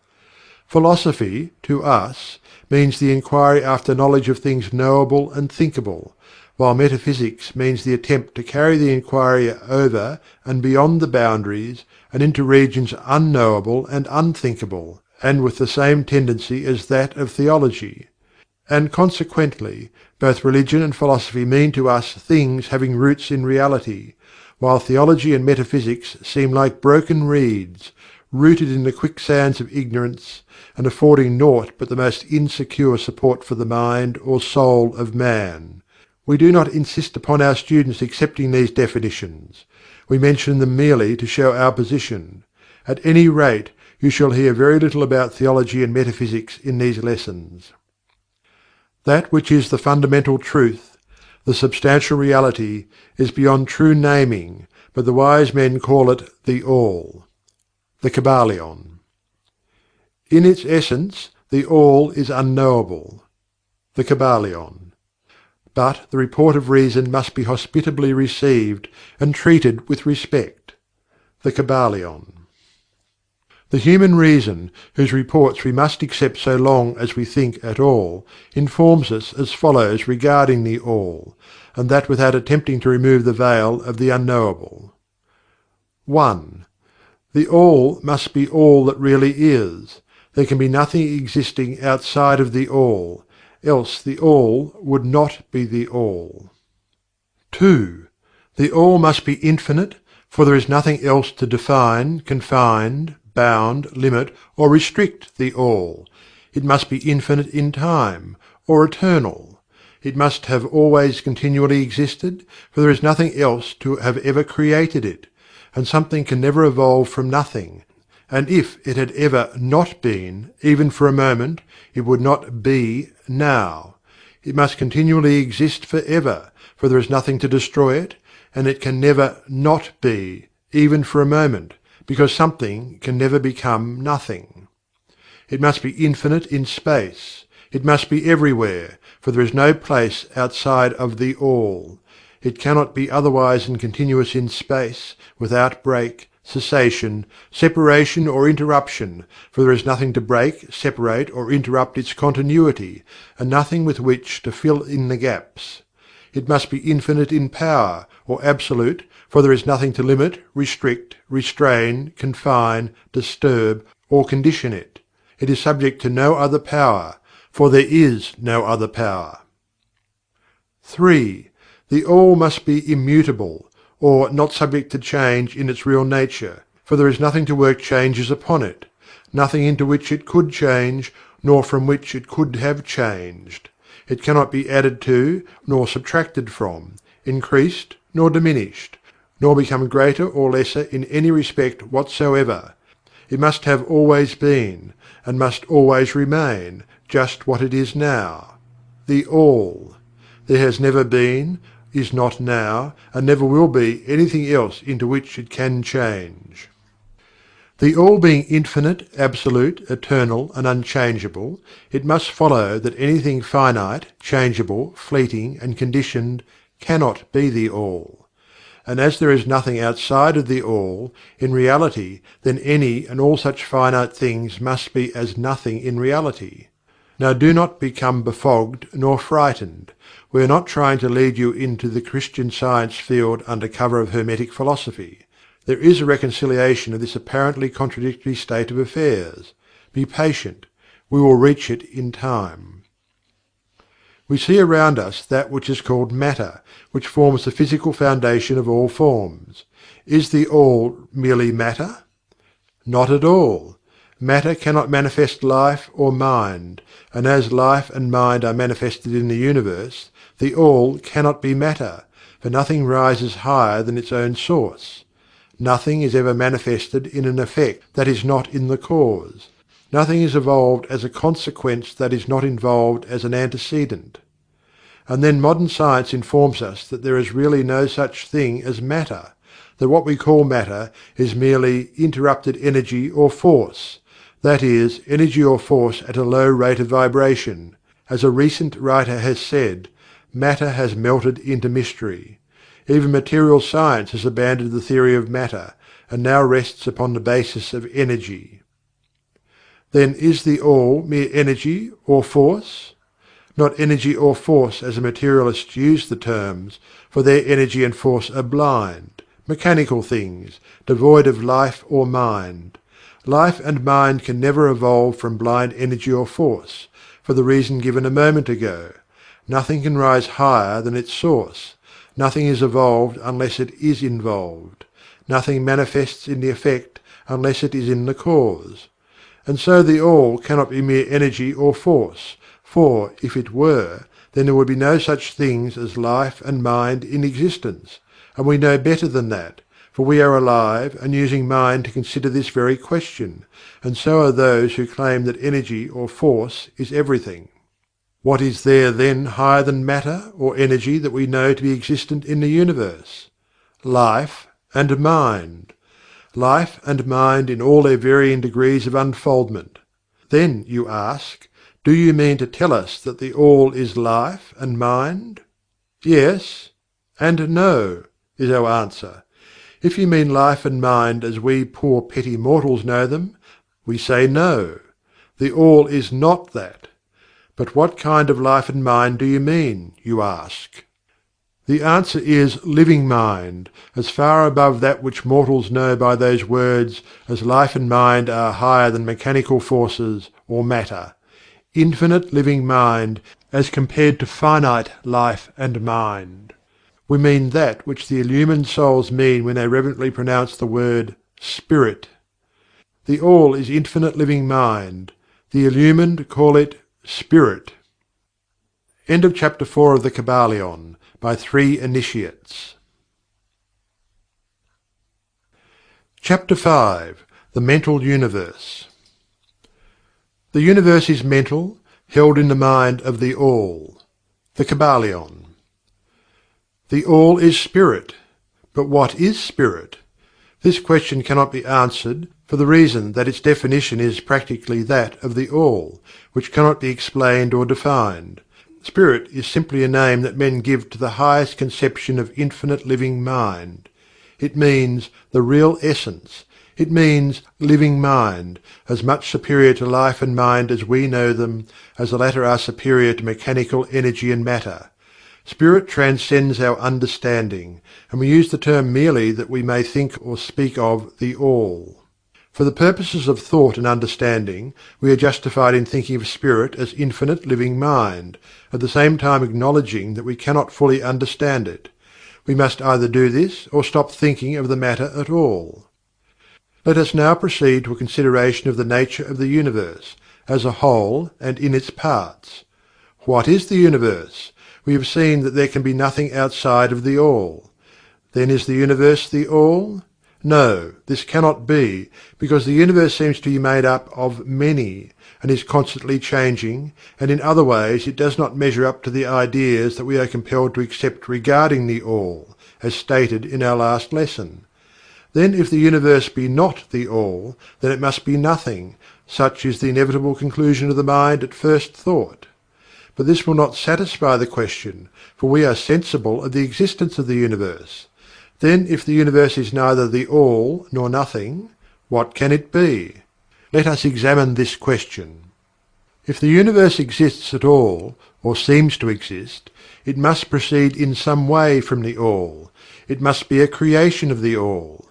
Philosophy, to us, means the inquiry after knowledge of things knowable and thinkable, while metaphysics means the attempt to carry the inquiry over and beyond the boundaries and into regions unknowable and unthinkable, and with the same tendency as that of theology. And consequently, both religion and philosophy mean to us things having roots in reality, while theology and metaphysics seem like broken reeds, rooted in the quicksands of ignorance, and affording naught but the most insecure support for the mind or soul of man. We do not insist upon our students accepting these definitions. We mention them merely to show our position. At any rate, you shall hear very little about theology and metaphysics in these lessons. That which is the fundamental truth, the substantial reality, is beyond true naming, but the wise men call it the All. The Kybalion. In its essence, the All is unknowable. The Kybalion. But the report of reason must be hospitably received and treated with respect. The Kybalion. The human reason, whose reports we must accept so long as we think at all, informs us as follows regarding the All, and that without attempting to remove the veil of the unknowable. 1. The All must be all that really is. There can be nothing existing outside of the All, else the All would not be the All. 2. The All must be infinite, for there is nothing else to define, confine, bound, limit, or restrict the All. It must be infinite in time, or eternal. It must have always continually existed, for there is nothing else to have ever created it, and something can never evolve from nothing, and if it had ever not been, even for a moment, it would not be now. It must continually exist forever, for there is nothing to destroy it, and it can never not be, even for a moment, because something can never become nothing. It must be infinite in space. It must be everywhere, for there is no place outside of the All. It cannot be otherwise than continuous in space, without break, cessation, separation or interruption, for there is nothing to break, separate or interrupt its continuity, and nothing with which to fill in the gaps. It must be infinite in power, or absolute, for there is nothing to limit, restrict, restrain, confine, disturb, or condition it. It is subject to no other power, for there is no other power. 3. The All must be immutable, or not subject to change in its real nature, for there is nothing to work changes upon it, nothing into which it could change, nor from which it could have changed. It cannot be added to, nor subtracted from, increased, nor diminished, nor become greater or lesser in any respect whatsoever. It must have always been, and must always remain, just what it is now. The All. There has never been, is not now, and never will be anything else into which it can change. The All being infinite, absolute, eternal, and unchangeable, it must follow that anything finite, changeable, fleeting, and conditioned cannot be the All. And as there is nothing outside of the All, in reality, then any and all such finite things must be as nothing in reality. Now do not become befogged nor frightened. We are not trying to lead you into the Christian Science field under cover of Hermetic Philosophy. There is a reconciliation of this apparently contradictory state of affairs. Be patient. We will reach it in time. We see around us that which is called matter, which forms the physical foundation of all forms. Is the All merely matter? Not at all. Matter cannot manifest life or mind, and as life and mind are manifested in the universe, the All cannot be matter, for nothing rises higher than its own source. Nothing is ever manifested in an effect that is not in the cause. Nothing is evolved as a consequence that is not involved as an antecedent. And then modern science informs us that there is really no such thing as matter, that what we call matter is merely interrupted energy or force, that is, energy or force at a low rate of vibration. As a recent writer has said, matter has melted into mystery. Even material science has abandoned the theory of matter, and now rests upon the basis of energy. Then is the All mere energy or force? Not energy or force as the materialists use the terms, for their energy and force are blind, mechanical things, devoid of life or mind. Life and mind can never evolve from blind energy or force, for the reason given a moment ago. Nothing can rise higher than its source. Nothing is evolved unless it is involved. Nothing manifests in the effect unless it is in the cause. And so the All cannot be mere energy or force, for, if it were, then there would be no such things as life and mind in existence, and we know better than that, for we are alive and using mind to consider this very question, and so are those who claim that energy or force is everything. What is there then higher than matter or energy that we know to be existent in the universe? Life and mind. Life and mind in all their varying degrees of unfoldment. Then, you ask, do you mean to tell us that the All is life and mind? Yes and no, is our answer. If you mean life and mind as we poor petty mortals know them, we say no. The All is not that. But what kind of life and mind do you mean, you ask? The answer is living mind, as far above that which mortals know by those words as life and mind are higher than mechanical forces or matter. Infinite living mind as compared to finite life and mind. We mean that which the illumined souls mean when they reverently pronounce the word Spirit. The All is infinite living mind. The illumined call it Spirit. End of chapter 4 of the Kybalion, by 3 initiates. Chapter 5. The Mental Universe. The universe is mental, held in the mind of the All. The Kybalion. The All is Spirit. But what is Spirit? This question cannot be answered, for the reason that its definition is practically that of the All, which cannot be explained or defined. Spirit is simply a name that men give to the highest conception of infinite living mind. It means the real essence. It means living mind, as much superior to life and mind as we know them, as the latter are superior to mechanical energy and matter. Spirit transcends our understanding, and we use the term merely that we may think or speak of the All. For the purposes of thought and understanding, we are justified in thinking of Spirit as infinite living mind, at the same time acknowledging that we cannot fully understand it. We must either do this or stop thinking of the matter at all. Let us now proceed to a consideration of the nature of the universe, as a whole and in its parts. What is the universe? We have seen that there can be nothing outside of the All. Then is the universe the All? No, this cannot be, because the universe seems to be made up of many, and is constantly changing, and in other ways it does not measure up to the ideas that we are compelled to accept regarding the All, as stated in our last lesson. Then if the universe be not the All, then it must be nothing. Such is the inevitable conclusion of the mind at first thought. But this will not satisfy the question, for we are sensible of the existence of the universe. Then if the universe is neither the All nor nothing, what can it be? Let us examine this question. If the universe exists at all, or seems to exist, it must proceed in some way from the All. It must be a creation of the All.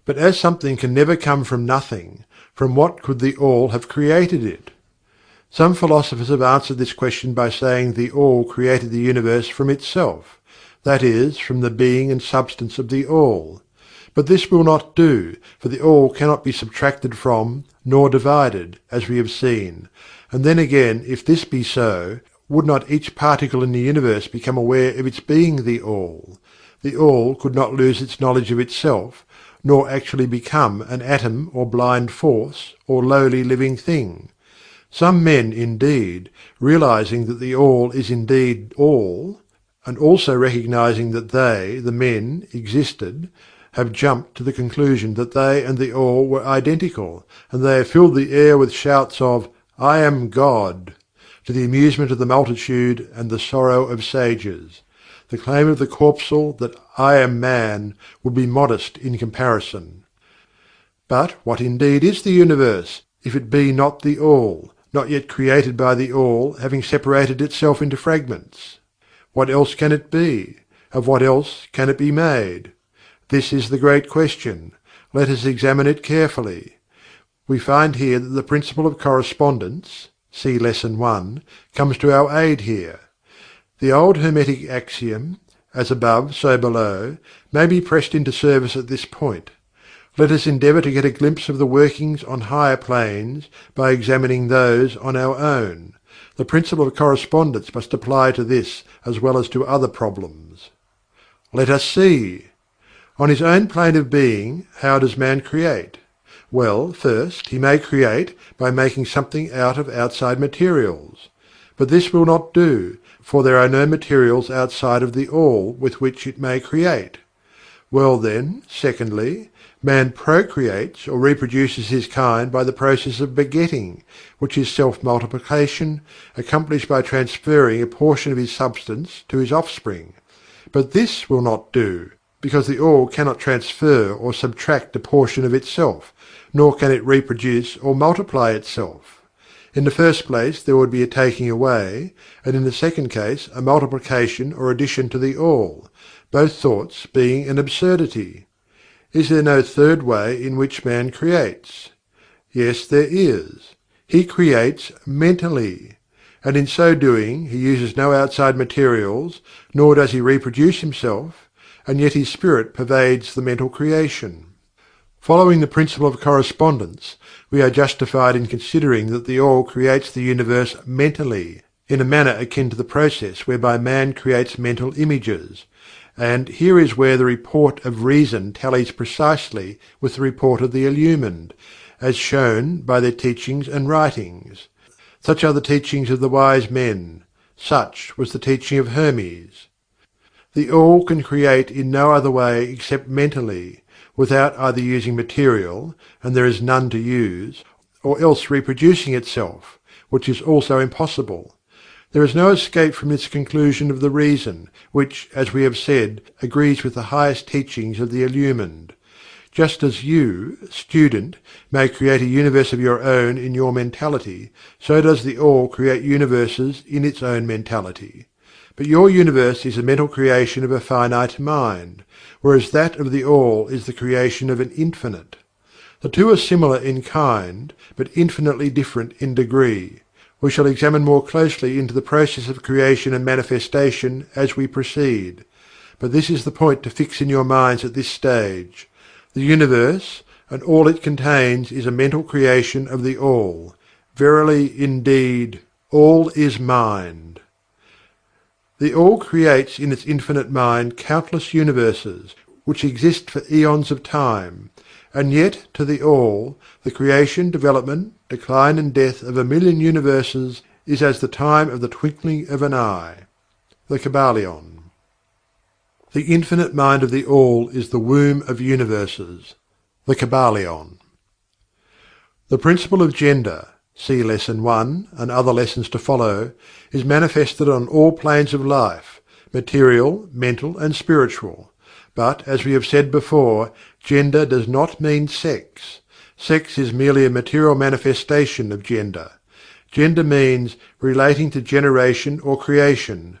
But as something can never come from nothing, from what could the All have created it? Some philosophers have answered this question by saying the All created the universe from itself, that is, from the being and substance of the All. But this will not do, for the All cannot be subtracted from, nor divided, as we have seen. And then again, if this be so, would not each particle in the universe become aware of its being the All? The All could not lose its knowledge of itself, nor actually become an atom or blind force, or lowly living thing. Some men, indeed, realizing that the All is indeed All, and also recognizing that they, the men, existed, have jumped to the conclusion that they and the All were identical, and they have filled the air with shouts of "I am God," to the amusement of the multitude and the sorrow of sages. The claim of the corpuscle that "I am man" would be modest in comparison. But what indeed is the universe, if it be not the All, not yet created by the All, having separated itself into fragments? What else can it be? Of what else can it be made? This is the great question. Let us examine it carefully. We find here that the Principle of Correspondence (see Lesson 1) comes to our aid here. The old Hermetic axiom, "as above, so below," may be pressed into service at this point. Let us endeavour to get a glimpse of the workings on higher planes by examining those on our own. The Principle of Correspondence must apply to this as well as to other problems. Let us see. On his own plane of being, how does man create? Well, first, he may create by making something out of outside materials. But this will not do, for there are no materials outside of the All with which it may create. Well then, secondly, man procreates or reproduces his kind by the process of begetting, which is self-multiplication, accomplished by transferring a portion of his substance to his offspring. But this will not do, because the All cannot transfer or subtract a portion of itself, nor can it reproduce or multiply itself. In the first place there would be a taking away, and in the second case a multiplication or addition to the All, both thoughts being an absurdity. Is there no third way in which man creates? Yes, there is. He creates mentally, and in so doing he uses no outside materials, nor does he reproduce himself, and yet his spirit pervades the mental creation. Following the Principle of Correspondence, we are justified in considering that the All creates the universe mentally, in a manner akin to the process whereby man creates mental images. And here is where the report of reason tallies precisely with the report of the illumined, as shown by their teachings and writings. Such are the teachings of the wise men. Such was the teaching of Hermes. The All can create in no other way except mentally, without either using material, and there is none to use, or else reproducing itself, which is also impossible. There is no escape from this conclusion of the reason, which, as we have said, agrees with the highest teachings of the illumined. Just as you, student, may create a universe of your own in your mentality, so does the All create universes in its own mentality. But your universe is the mental creation of a finite mind, whereas that of the All is the creation of an infinite. The two are similar in kind, but infinitely different in degree. We shall examine more closely into the process of creation and manifestation as we proceed. But this is the point to fix in your minds at this stage. The universe, and all it contains, is a mental creation of the All. Verily, indeed, all is mind. The All creates in its infinite mind countless universes, which exist for eons of time, and yet to the All, the creation, development, decline and death of 1,000,000 universes is as the time of the twinkling of an eye. The Kybalion. The infinite mind of the All is the womb of universes. The Kybalion. The principle of gender, see Lesson 1 and other lessons to follow, is manifested on all planes of life, material, mental and spiritual. But, as we have said before, gender does not mean sex. Sex is merely a material manifestation of gender. Gender means relating to generation or creation,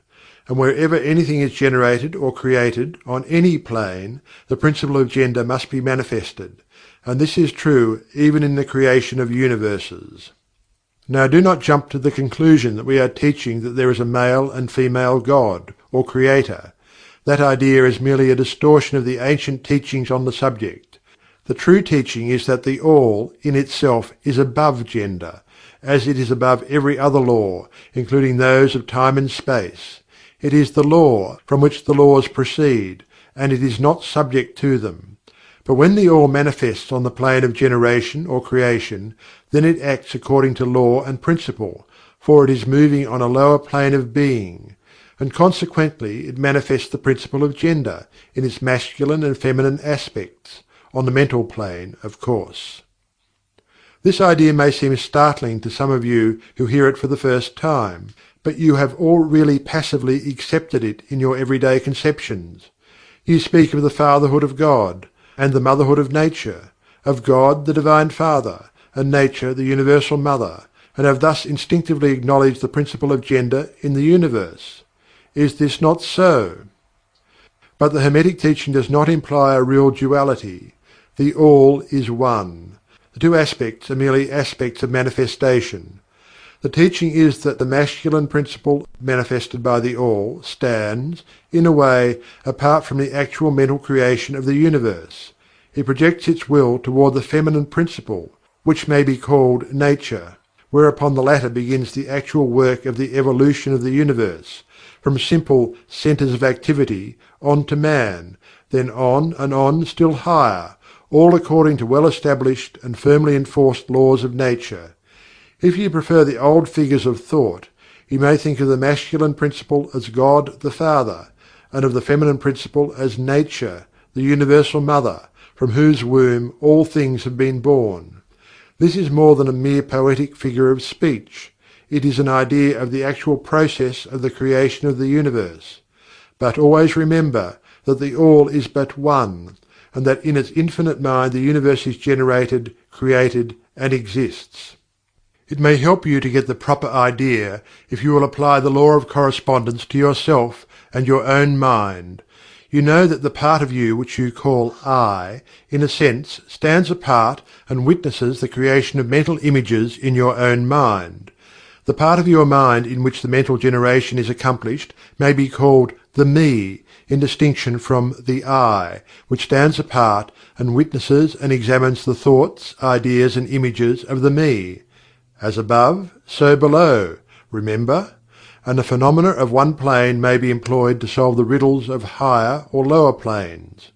and wherever anything is generated or created on any plane, the principle of gender must be manifested, and this is true even in the creation of universes. Now do not jump to the conclusion that we are teaching that there is a male and female God, or Creator. That idea is merely a distortion of the ancient teachings on the subject. The true teaching is that the All, in itself, is above gender, as it is above every other law, including those of time and space. It is the law, from which the laws proceed, and it is not subject to them. But when the All manifests on the plane of generation or creation, then it acts according to law and principle, for it is moving on a lower plane of being, and consequently it manifests the principle of gender, in its masculine and feminine aspects, on the mental plane, of course. This idea may seem startling to some of you who hear it for the first time, but you have all really passively accepted it in your everyday conceptions. You speak of the fatherhood of God, and the motherhood of nature, of God the Divine Father, and nature the Universal Mother, and have thus instinctively acknowledged the principle of gender in the universe. Is this not so? But the Hermetic teaching does not imply a real duality. The All is One. The two aspects are merely aspects of manifestation. The teaching is that the masculine principle manifested by the All stands, in a way, apart from the actual mental creation of the universe. It projects its will toward the feminine principle, which may be called Nature, whereupon the latter begins the actual work of the evolution of the universe, from simple centers of activity on to man, then on and on still higher, all according to well established and firmly enforced laws of nature. If you prefer the old figures of thought, you may think of the masculine principle as God the Father, and of the feminine principle as Nature, the Universal Mother, from whose womb all things have been born. This is more than a mere poetic figure of speech. It is an idea of the actual process of the creation of the universe. But always remember that the All is but One, and that in its infinite mind the universe is generated, created, and exists. It may help you to get the proper idea if you will apply the law of correspondence to yourself and your own mind. You know that the part of you which you call I, in a sense, stands apart and witnesses the creation of mental images in your own mind. The part of your mind in which the mental generation is accomplished may be called the Me, in distinction from the I, which stands apart and witnesses and examines the thoughts, ideas and images of the Me. As above, so below, remember? And the phenomena of one plane may be employed to solve the riddles of higher or lower planes.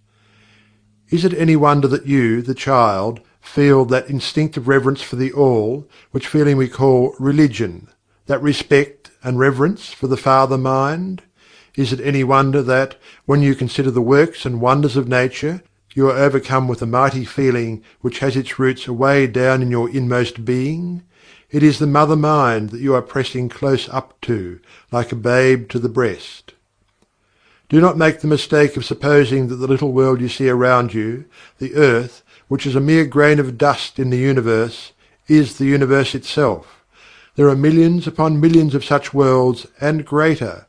Is it any wonder that you, the child, feel that instinctive reverence for the All, which feeling we call religion, that respect and reverence for the Father Mind? Is it any wonder that, when you consider the works and wonders of nature, you are overcome with a mighty feeling which has its roots away down in your inmost being? It is the Mother Mind that you are pressing close up to, like a babe to the breast. Do not make the mistake of supposing that the little world you see around you, the earth, which is a mere grain of dust in the universe, is the universe itself. There are millions upon millions of such worlds, and greater,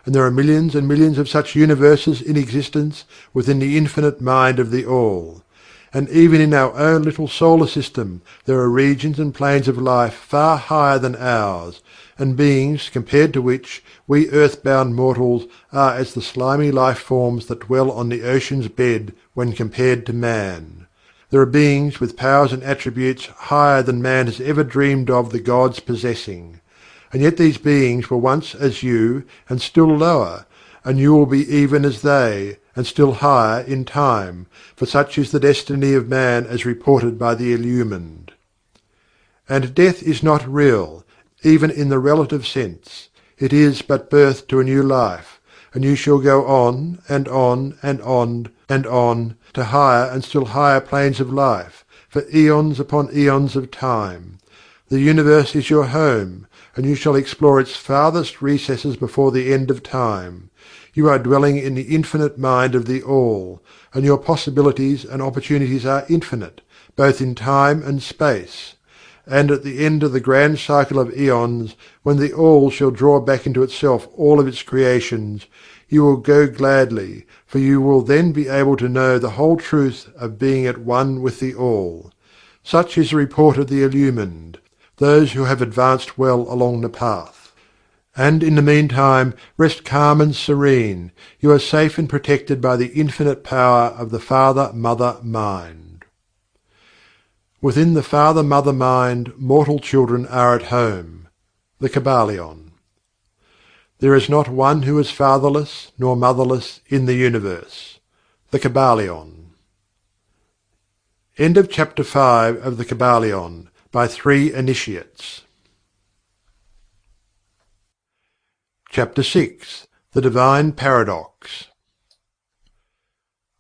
and there are millions and millions of such universes in existence within the infinite mind of the All. And even in our own little solar system there are regions and planes of life far higher than ours, and beings compared to which we earth-bound mortals are as the slimy life forms that dwell on the ocean's bed when compared to man. There are beings with powers and attributes higher than man has ever dreamed of the gods possessing. And yet these beings were once as you, and still lower, and you will be even as they, and still higher in time, for such is the destiny of man as reported by the illumined. And death is not real, even in the relative sense. It is but birth to a new life, and you shall go on, and on, and on, and on, to higher and still higher planes of life, for eons upon eons of time. The universe is your home, and you shall explore its farthest recesses before the end of time. You are dwelling in the infinite mind of the All, and your possibilities and opportunities are infinite, both in time and space. And at the end of the grand cycle of eons, when the All shall draw back into itself all of its creations, you will go gladly, for you will then be able to know the whole truth of being at one with the All. Such is the report of the illumined. those who have advanced well along the path. And in the meantime, rest calm and serene, you are safe and protected by the infinite power of the Father-Mother Mind. Within the Father-Mother Mind, mortal children are at home. The Kybalion. There is not one who is fatherless nor motherless in the universe. The Kybalion. End of Chapter 5 of the Kybalion, by 3 Initiates. Chapter 6. The Divine Paradox.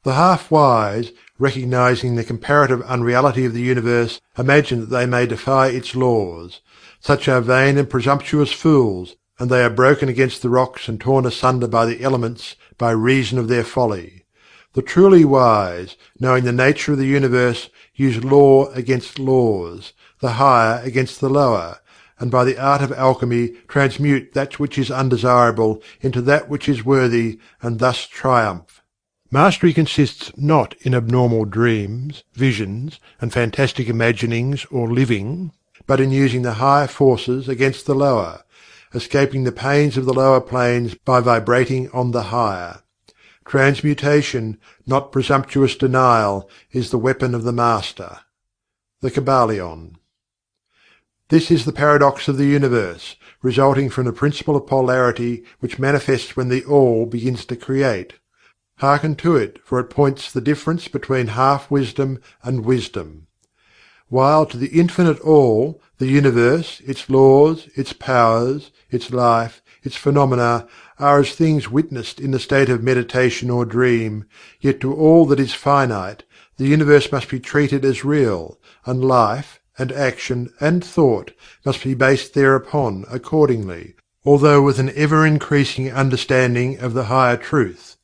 The half-wise, recognizing the comparative unreality of the universe, imagine that they may defy its laws. Such are vain and presumptuous fools, and they are broken against the rocks and torn asunder by the elements by reason of their folly. The truly wise, knowing the nature of the universe, use law against laws, the higher against the lower, and by the art of alchemy transmute that which is undesirable into that which is worthy, and thus triumph. Mastery consists not in abnormal dreams, visions, and fantastic imaginings or living, but in using the higher forces against the lower, escaping the pains of the lower planes by vibrating on the higher. Transmutation, not presumptuous denial, is the weapon of the Master. The Kybalion. This is the paradox of the universe, resulting from the Principle of Polarity which manifests when the All begins to create. Hearken to it, for it points the difference between half-wisdom and wisdom. While to the infinite All, the universe, its laws, its powers, its life, its phenomena, are as things witnessed in the state of meditation or dream, yet to all that is finite, the universe must be treated as real, and life, and action, and thought must be based thereupon accordingly, although with an ever-increasing understanding of the higher truth,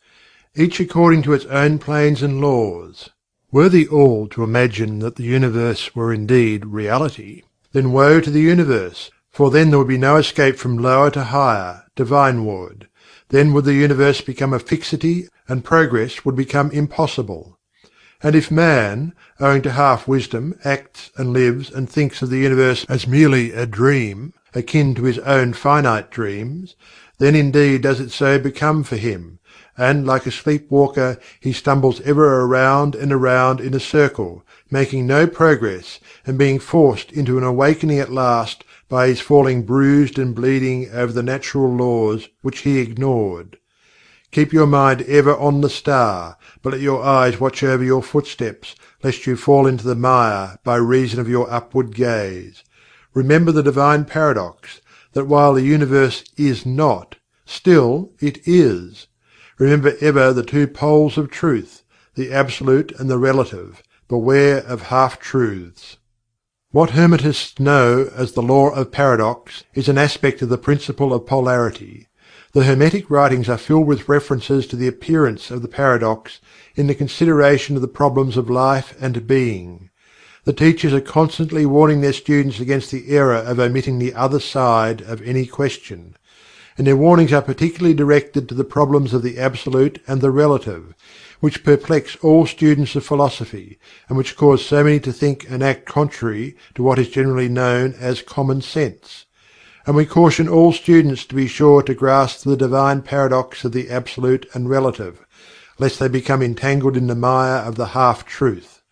each according to its own planes and laws. Were the All to imagine that the universe were indeed reality, then woe to the universe, for then there would be no escape from lower to higher, divineward. Then would the universe become a fixity, and progress would become impossible. And if man, owing to half-wisdom, acts and lives and thinks of the universe as merely a dream, akin to his own finite dreams, then indeed does it so become for him, and like a sleep-walker he stumbles ever around and around in a circle, making no progress, and being forced into an awakening at last by his falling bruised and bleeding over the natural laws which he ignored. Keep your mind ever on the star, but let your eyes watch over your footsteps, lest you fall into the mire by reason of your upward gaze. Remember the divine paradox, that while the universe is not, still it is. Remember ever the two poles of truth, the absolute and the relative. Beware of half-truths. What Hermetists know as the law of paradox is an aspect of the principle of polarity. The Hermetic writings are filled with references to the appearance of the paradox in the consideration of the problems of life and being. The teachers are constantly warning their students against the error of omitting the other side of any question, and their warnings are particularly directed to the problems of the absolute and the relative, which perplex all students of philosophy, and which cause so many to think and act contrary to what is generally known as common sense. And we caution all students to be sure to grasp the divine paradox of the absolute and relative, lest they become entangled in the mire of the half-truth.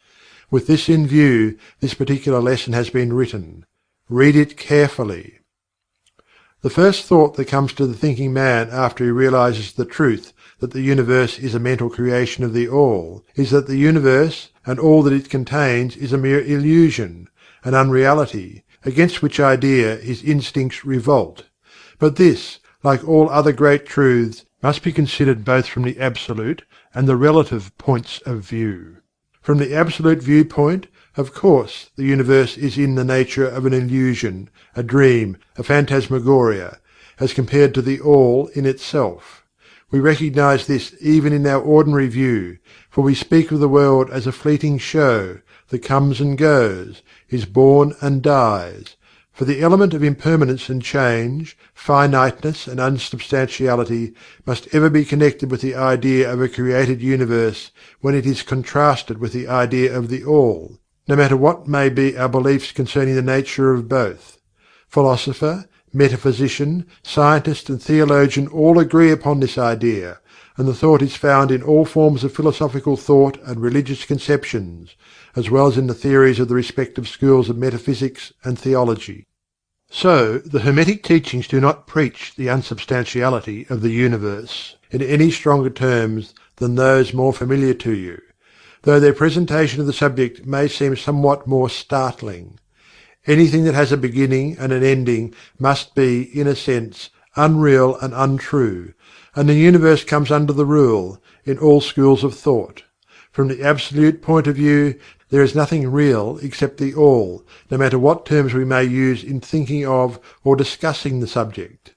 With this in view, this particular lesson has been written. Read it carefully. The first thought that comes to the thinking man after he realizes the truth that the universe is a mental creation of the All, is that the universe and all that it contains is a mere illusion, an unreality, against which idea his instincts revolt. But this, like all other great truths, must be considered both from the absolute and the relative points of view. From the absolute viewpoint, of course, the universe is in the nature of an illusion, a dream, a phantasmagoria, as compared to the All in itself. We recognize this even in our ordinary view, for we speak of the world as a fleeting show, that comes and goes, is born and dies. For the element of impermanence and change, finiteness and unsubstantiality, must ever be connected with the idea of a created universe when it is contrasted with the idea of the All. no matter what may be our beliefs concerning the nature of both. Philosopher, metaphysician, scientist and theologian all agree upon this idea, and the thought is found in all forms of philosophical thought and religious conceptions, as well as in the theories of the respective schools of metaphysics and theology. So, the Hermetic teachings do not preach the unsubstantiality of the universe in any stronger terms than those more familiar to you, though their presentation of the subject may seem somewhat more startling. Anything that has a beginning and an ending must be, in a sense, unreal and untrue, and the universe comes under the rule, in all schools of thought. From the absolute point of view, there is nothing real except the All, no matter what terms we may use in thinking of or discussing the subject.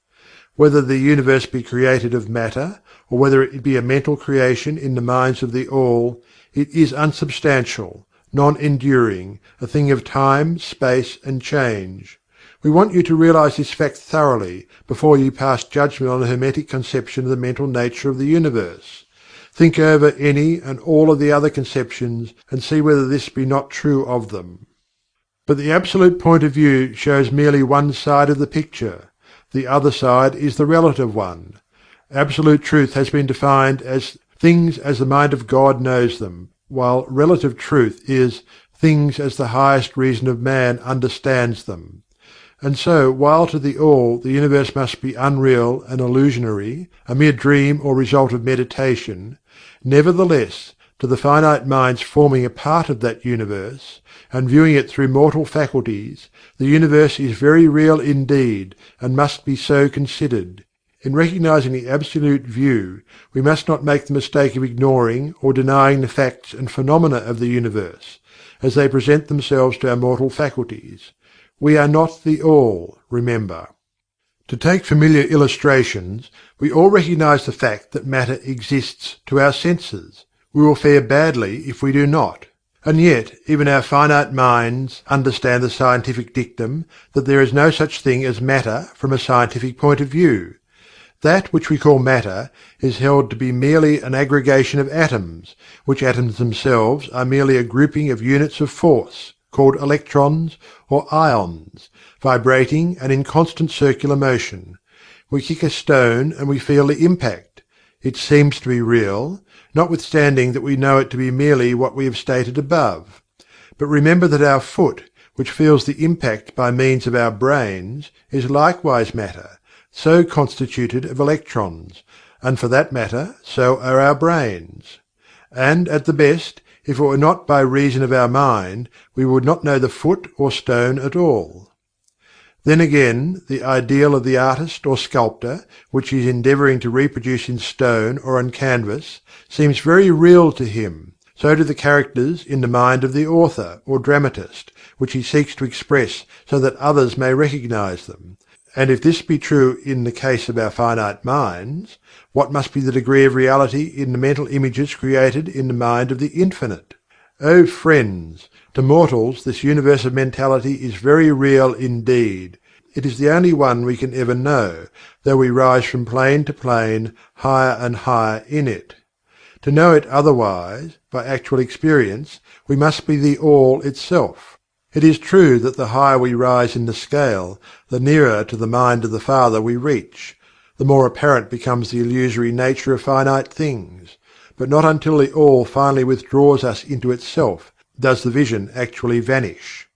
Whether the universe be created of matter, or whether it be a mental creation in the minds of the All, it is unsubstantial, non-enduring, a thing of time, space and change. We want you to realize this fact thoroughly before you pass judgment on a Hermetic conception of the mental nature of the universe. Think over any and all of the other conceptions and see whether this be not true of them. But the absolute point of view shows merely one side of the picture. The other side is the relative one. Absolute truth has been defined as things as the mind of God knows them, while relative truth is things as the highest reason of man understands them. And so, while to the All the universe must be unreal and illusionary, a mere dream or result of meditation, nevertheless, to the finite minds forming a part of that universe, and viewing it through mortal faculties, the universe is very real indeed, and must be so considered. In recognizing the absolute view, we must not make the mistake of ignoring or denying the facts and phenomena of the universe, as they present themselves to our mortal faculties. We are not the All, remember. To take familiar illustrations, we all recognize the fact that matter exists to our senses. We will fare badly if we do not. And yet, even our finite minds understand the scientific dictum that there is no such thing as matter from a scientific point of view. That which we call matter is held to be merely an aggregation of atoms, which atoms themselves are merely a grouping of units of force, called electrons or ions, vibrating and in constant circular motion. We kick a stone and we feel the impact. It seems to be real, notwithstanding that we know it to be merely what we have stated above. But remember that our foot, which feels the impact by means of our brains, is likewise matter, so constituted of electrons, and for that matter, so are our brains. And, at the best, if it were not by reason of our mind, we would not know the foot or stone at all. Then again, the ideal of the artist or sculptor, which he is endeavouring to reproduce in stone or on canvas, seems very real to him. So do the characters in the mind of the author or dramatist, which he seeks to express so that others may recognize them. And if this be true in the case of our finite minds, what must be the degree of reality in the mental images created in the mind of the Infinite? Oh friends, to mortals this universe of mentality is very real indeed. It is the only one we can ever know, though we rise from plane to plane, higher and higher in it. To know it otherwise, by actual experience, we must be the All itself. It is true that the higher we rise in the scale, the nearer to the mind of the Father we reach, the more apparent becomes the illusory nature of finite things, but not until the All finally withdraws us into itself does the vision actually vanish.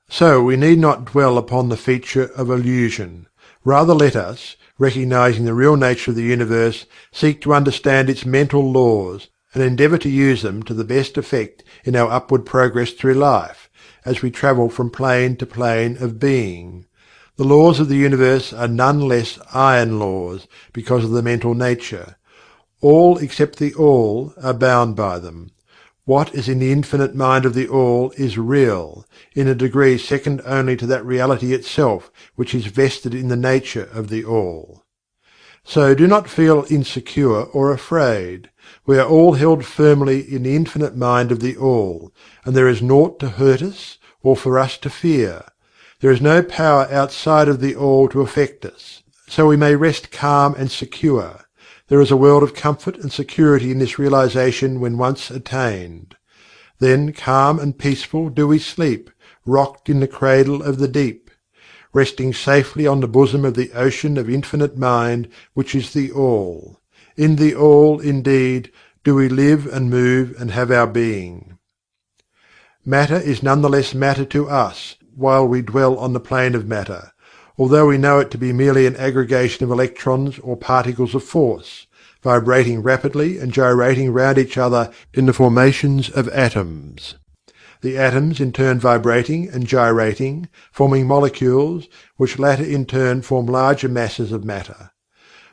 So we need not dwell upon the feature of illusion. Rather let us, recognizing the real nature of the universe, seek to understand its mental laws, and endeavor to use them to the best effect in our upward progress through life, as we travel from plane to plane of being. The laws of the universe are none less iron laws because of the mental nature. All except the All are bound by them. What is in the infinite mind of the All is real, in a degree second only to that reality itself which is vested in the nature of the All. So do not feel insecure or afraid. We are all held firmly in the infinite mind of the All, and there is naught to hurt us or for us to fear. There is no power outside of the All to affect us, so we may rest calm and secure. There is a world of comfort and security in this realization when once attained. Then calm and peaceful do we sleep, rocked in the cradle of the deep, resting safely on the bosom of the ocean of infinite mind, which is the All. In the All, indeed, do we live and move and have our being. Matter is none the less matter to us, while we dwell on the plane of matter, although we know it to be merely an aggregation of electrons or particles of force, vibrating rapidly and gyrating round each other in the formations of atoms. The atoms in turn vibrating and gyrating, forming molecules, which latter in turn form larger masses of matter.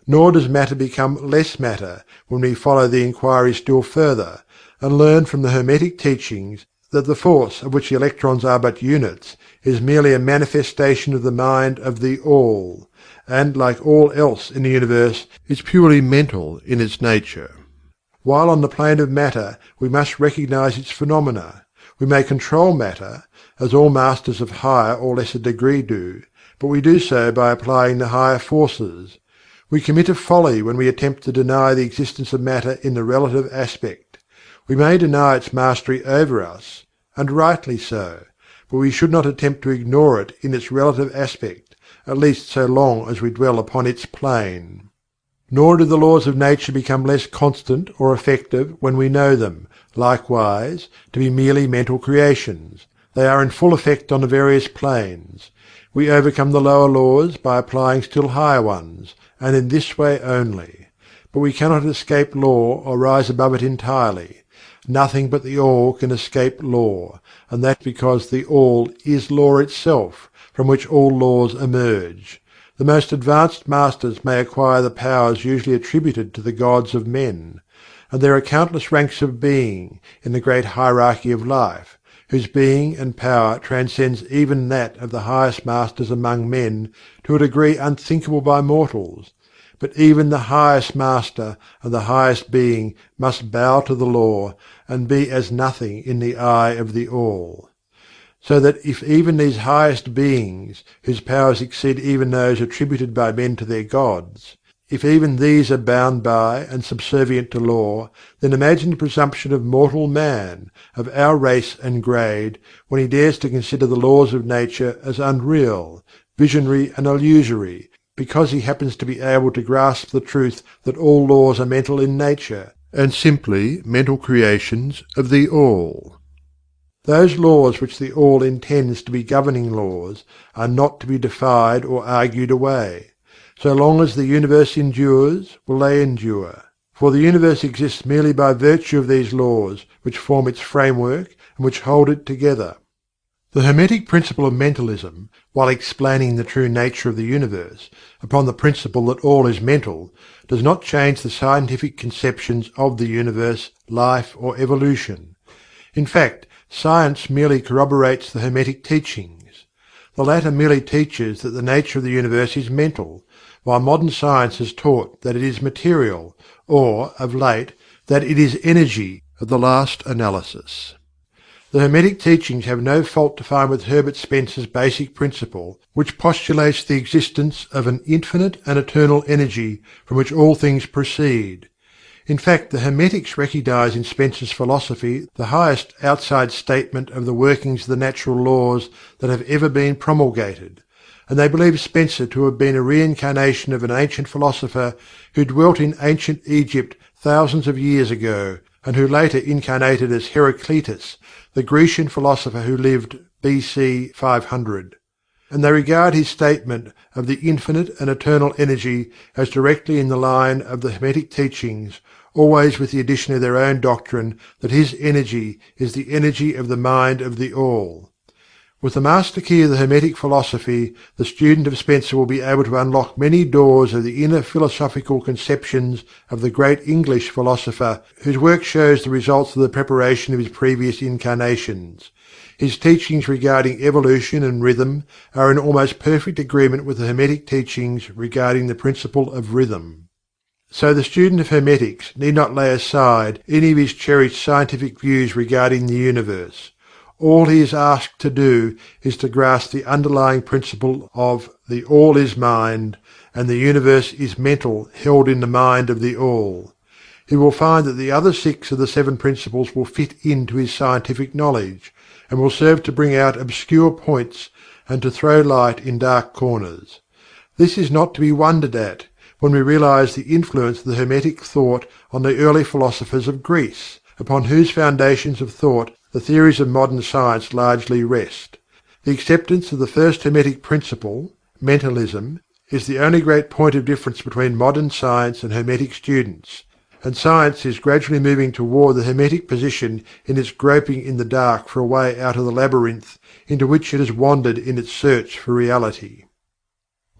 Nor does matter become less matter when we follow the inquiry still further, and learn from the Hermetic teachings that the force of which the electrons are but units is merely a manifestation of the mind of the All, and like all else in the universe is purely mental in its nature. While on the plane of matter we must recognize its phenomena, we may control matter, as all masters of higher or lesser degree do, but we do so by applying the higher forces. We commit a folly when we attempt to deny the existence of matter in the relative aspect. We may deny its mastery over us, and rightly so, but we should not attempt to ignore it in its relative aspect, at least so long as we dwell upon its plane. Nor do the laws of nature become less constant or effective when we know them, likewise, to be merely mental creations. They are in full effect on the various planes. We overcome the lower laws by applying still higher ones, and in this way only. But we cannot escape law or rise above it entirely. Nothing but the All can escape law, and that because the All is law itself, from which all laws emerge. The most advanced masters may acquire the powers usually attributed to the gods of men, and there are countless ranks of being, in the great hierarchy of life, whose being and power transcends even that of the highest masters among men to a degree unthinkable by mortals. But even the highest master and the highest being must bow to the law, and be as nothing in the eye of the All. So that if even these highest beings, whose powers exceed even those attributed by men to their gods, if even these are bound by and subservient to law, then imagine the presumption of mortal man, of our race and grade, when he dares to consider the laws of nature as unreal, visionary and illusory, because he happens to be able to grasp the truth that all laws are mental in nature, and simply mental creations of the All. Those laws which the All intends to be governing laws are not to be defied or argued away. So long as the universe endures, will they endure. For the universe exists merely by virtue of these laws, which form its framework and which hold it together. The Hermetic Principle of Mentalism, while explaining the true nature of the universe, upon the principle that all is mental, does not change the scientific conceptions of the universe, life, or evolution. In fact, science merely corroborates the Hermetic teachings. The latter merely teaches that the nature of the universe is mental, while modern science has taught that it is material, or, of late, that it is energy at the last analysis. The Hermetic teachings have no fault to find with Herbert Spencer's basic principle, which postulates the existence of an infinite and eternal energy from which all things proceed. In fact, the Hermetics recognize in Spencer's philosophy the highest outside statement of the workings of the natural laws that have ever been promulgated, and they believe Spencer to have been a reincarnation of an ancient philosopher who dwelt in ancient Egypt thousands of years ago, and who later incarnated as Heraclitus, the Grecian philosopher who lived BC 500. And they regard his statement of the infinite and eternal energy as directly in the line of the Hermetic teachings, always with the addition of their own doctrine that his energy is the energy of the mind of the All. With the master key of the Hermetic philosophy, the student of Spencer will be able to unlock many doors of the inner philosophical conceptions of the great English philosopher, whose work shows the results of the preparation of his previous incarnations. His teachings regarding evolution and rhythm are in almost perfect agreement with the Hermetic teachings regarding the principle of rhythm. So the student of Hermetics need not lay aside any of his cherished scientific views regarding the universe. All he is asked to do is to grasp the underlying principle of the All is mind, and the universe is mental held in the mind of the All. he will find that the other 6 of the 7 principles will fit into his scientific knowledge, and will serve to bring out obscure points and to throw light in dark corners. This is not to be wondered at, when we realize the influence of the Hermetic thought on the early philosophers of Greece, upon whose foundations of thought the theories of modern science largely rest. The acceptance of the first Hermetic principle, mentalism, is the only great point of difference between modern science and Hermetic students, and science is gradually moving toward the Hermetic position in its groping in the dark for a way out of the labyrinth into which it has wandered in its search for reality.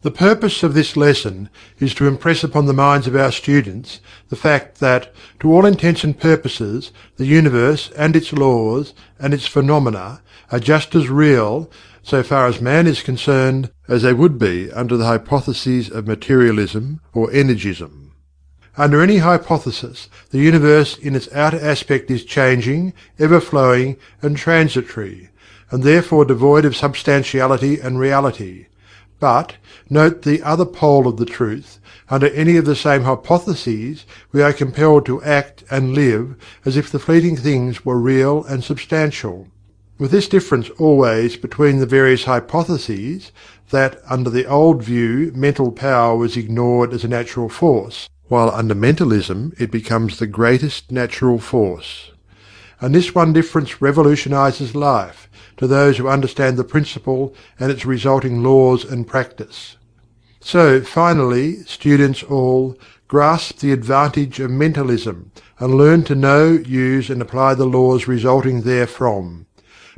The purpose of this lesson is to impress upon the minds of our students the fact that, to all intents and purposes, the universe and its laws and its phenomena are just as real, so far as man is concerned, as they would be under the hypotheses of materialism or energism. Under any hypothesis, the universe in its outer aspect is changing, ever-flowing, and transitory, and therefore devoid of substantiality and reality. But, note the other pole of the truth, under any of the same hypotheses we are compelled to act and live as if the fleeting things were real and substantial. With this difference always between the various hypotheses, that under the old view mental power was ignored as a natural force, while under mentalism it becomes the greatest natural force. And this one difference revolutionizes life, to those who understand the principle and its resulting laws and practice. So, finally, students all, grasp the advantage of mentalism, and learn to know, use and apply the laws resulting therefrom.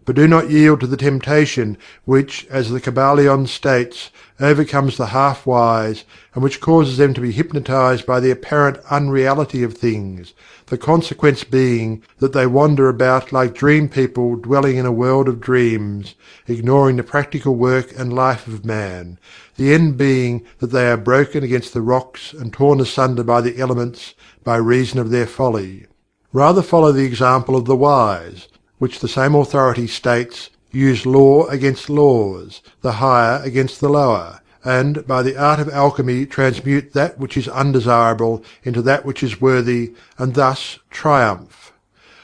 But do not yield to the temptation which, as the Kybalion states, overcomes the half-wise, and which causes them to be hypnotized by the apparent unreality of things, the consequence being that they wander about like dream people dwelling in a world of dreams, ignoring the practical work and life of man, the end being that they are broken against the rocks and torn asunder by the elements by reason of their folly. Rather follow the example of the wise, which the same authority states use law against laws, the higher against the lower, and by the art of alchemy transmute that which is undesirable into that which is worthy, and thus triumph.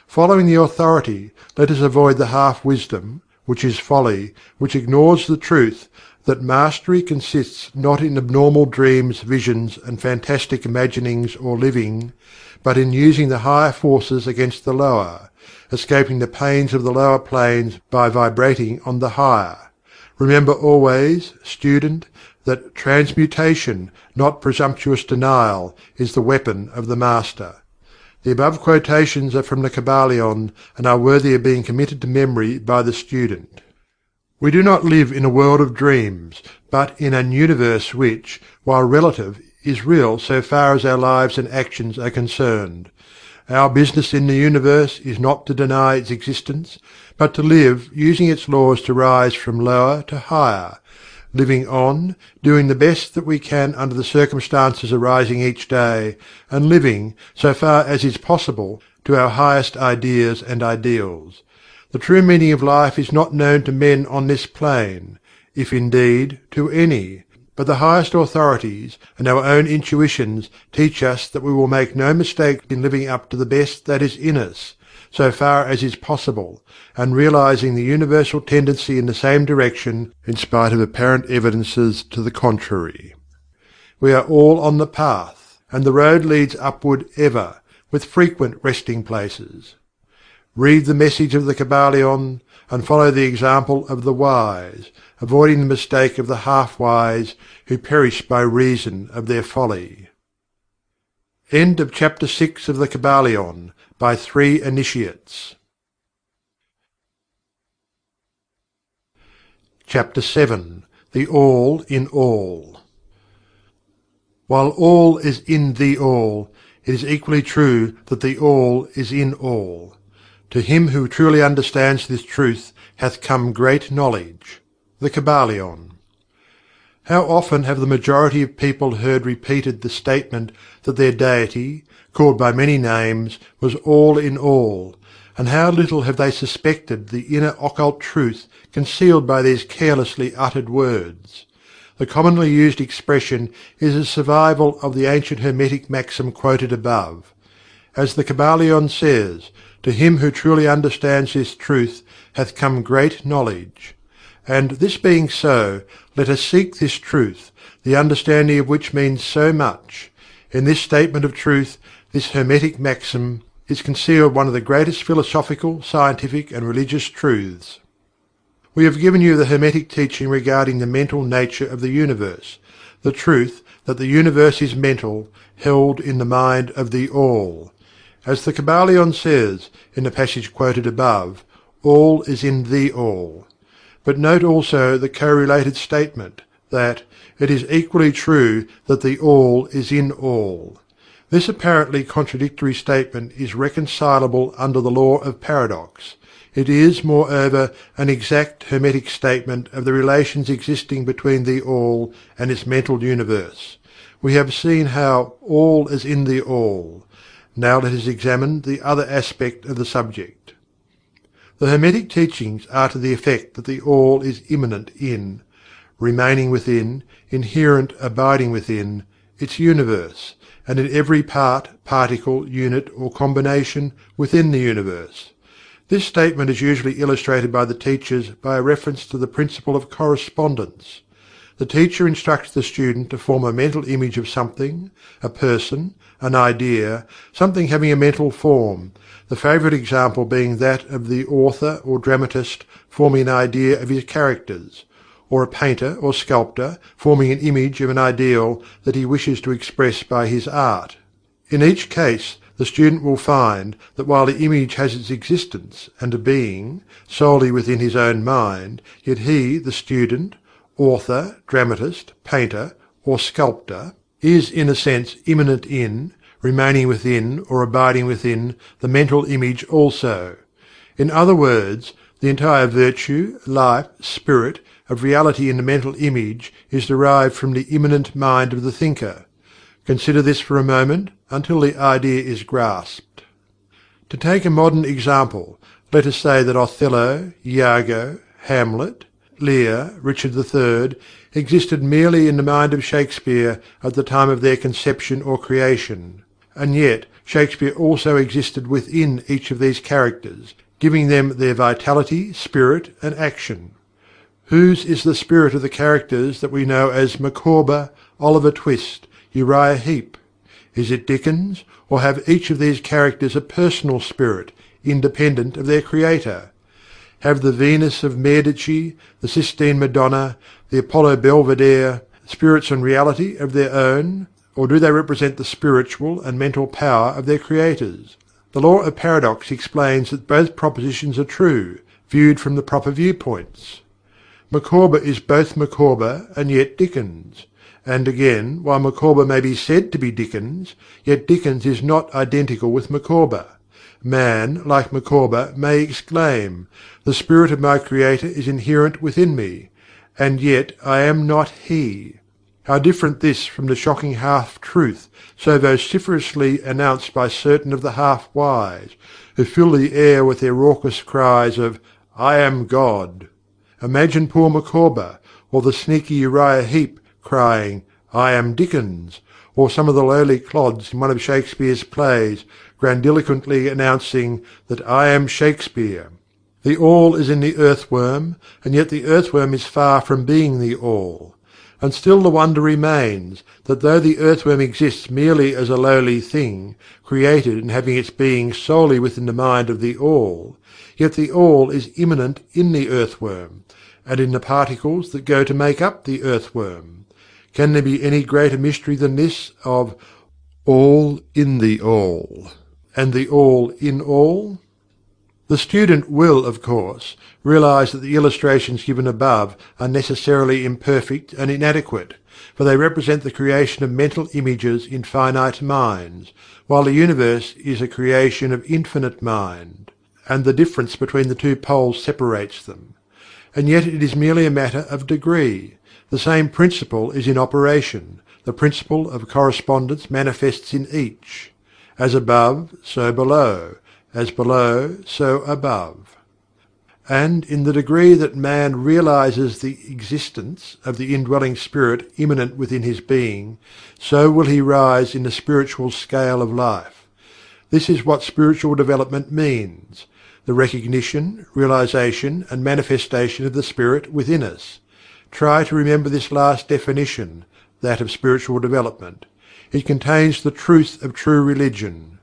Following the authority, let us avoid the half-wisdom, which is folly, which ignores the truth that mastery consists not in abnormal dreams, visions, and fantastic imaginings or living, but in using the higher forces against the lower, escaping the pains of the lower planes by vibrating on the higher. Remember always, student, that transmutation, not presumptuous denial, is the weapon of the Master. The above quotations are from the Kybalion, and are worthy of being committed to memory by the student. We do not live in a world of dreams, but in an universe which, while relative, is real so far as our lives and actions are concerned. Our business in the universe is not to deny its existence, but to live using its laws to rise from lower to higher, living on, doing the best that we can under the circumstances arising each day, and living, so far as is possible, to our highest ideas and ideals. The true meaning of life is not known to men on this plane, if indeed to any, but the highest authorities and our own intuitions teach us that we will make no mistake in living up to the best that is in us, so far as is possible, and realizing the universal tendency in the same direction in spite of apparent evidences to the contrary. We are all on the path, and the road leads upward ever, with frequent resting places. Read the message of the Kybalion, and follow the example of the wise, avoiding the mistake of the half-wise, who perish by reason of their folly. End of Chapter 6 of the Kybalion, by 3 Initiates. Chapter 7. The All in All. While all is in the All, it is equally true that the All is in all. To him who truly understands this truth hath come great knowledge. The Kybalion. How often have the majority of people heard repeated the statement that their deity, called by many names, was all in all, and how little have they suspected the inner occult truth concealed by these carelessly uttered words. The commonly used expression is a survival of the ancient Hermetic maxim quoted above. As the Kybalion says, "To him who truly understands this truth hath come great knowledge." And this being so, let us seek this truth, the understanding of which means so much. In this statement of truth, this Hermetic maxim, is concealed one of the greatest philosophical, scientific, and religious truths. We have given you the Hermetic teaching regarding the mental nature of the universe, the truth that the universe is mental, held in the mind of the All. As the Kybalion says, in the passage quoted above, "All is in the All." But note also the correlated statement, that "it is equally true that the All is in all." This apparently contradictory statement is reconcilable under the law of paradox. It is, moreover, an exact Hermetic statement of the relations existing between the All and its mental universe. We have seen how "all is in the All." Now let us examine the other aspect of the subject. The Hermetic teachings are to the effect that the All is immanent in, remaining within, inherent abiding within, its universe, and in every part, particle, unit, or combination within the universe. This statement is usually illustrated by the teachers by a reference to the Principle of Correspondence. The teacher instructs the student to form a mental image of something, a person, an idea, something having a mental form, the favourite example being that of the author or dramatist forming an idea of his characters, or a painter or sculptor forming an image of an ideal that he wishes to express by his art. In each case, the student will find that while the image has its existence and a being solely within his own mind, yet he, the student, author, dramatist, painter, or sculptor, is in a sense immanent in, remaining within, or abiding within, the mental image also. In other words, the entire virtue, life, spirit, of reality in the mental image is derived from the immanent mind of the thinker. Consider this for a moment, until the idea is grasped. To take a modern example, let us say that Othello, Iago, Hamlet, Lear, Richard III existed merely in the mind of Shakespeare at the time of their conception or creation, and yet Shakespeare also existed within each of these characters, giving them their vitality, spirit, and action. Whose is the spirit of the characters that we know as Micawber, Oliver Twist, Uriah Heep? Is it Dickens, or have each of these characters a personal spirit, independent of their creator? Have the Venus of Medici, the Sistine Madonna, the Apollo Belvedere, spirits and reality of their own, or do they represent the spiritual and mental power of their creators? The law of paradox explains that both propositions are true, viewed from the proper viewpoints. Micawber is both Micawber and yet Dickens. And again, while Micawber may be said to be Dickens, yet Dickens is not identical with Micawber. Man, like Micawber, may exclaim, "The spirit of my Creator is inherent within me, and yet I am not He." How different this from the shocking half-truth so vociferously announced by certain of the half-wise, who fill the air with their raucous cries of "I am God." Imagine poor Micawber, or the sneaky Uriah Heep, crying, "I am Dickens," or some of the lowly clods in one of Shakespeare's plays grandiloquently announcing that "I am Shakespeare." The All is in the earthworm, and yet the earthworm is far from being the All. And still the wonder remains, that though the earthworm exists merely as a lowly thing, created and having its being solely within the mind of the All, yet the All is immanent in the earthworm, and in the particles that go to make up the earthworm. Can there be any greater mystery than this of "all in the All," and the All in all? The student will, of course, realize that the illustrations given above are necessarily imperfect and inadequate, for they represent the creation of mental images in finite minds, while the universe is a creation of infinite mind, and the difference between the two poles separates them. And yet it is merely a matter of degree. The same principle is in operation. The principle of correspondence manifests in each. As above, so below. As below, so above. And in the degree that man realizes the existence of the indwelling spirit immanent within his being, so will he rise in the spiritual scale of life. This is what spiritual development means: the recognition, realization, and manifestation of the Spirit within us. Try to remember this last definition, that of spiritual development. It contains the truth of true religion.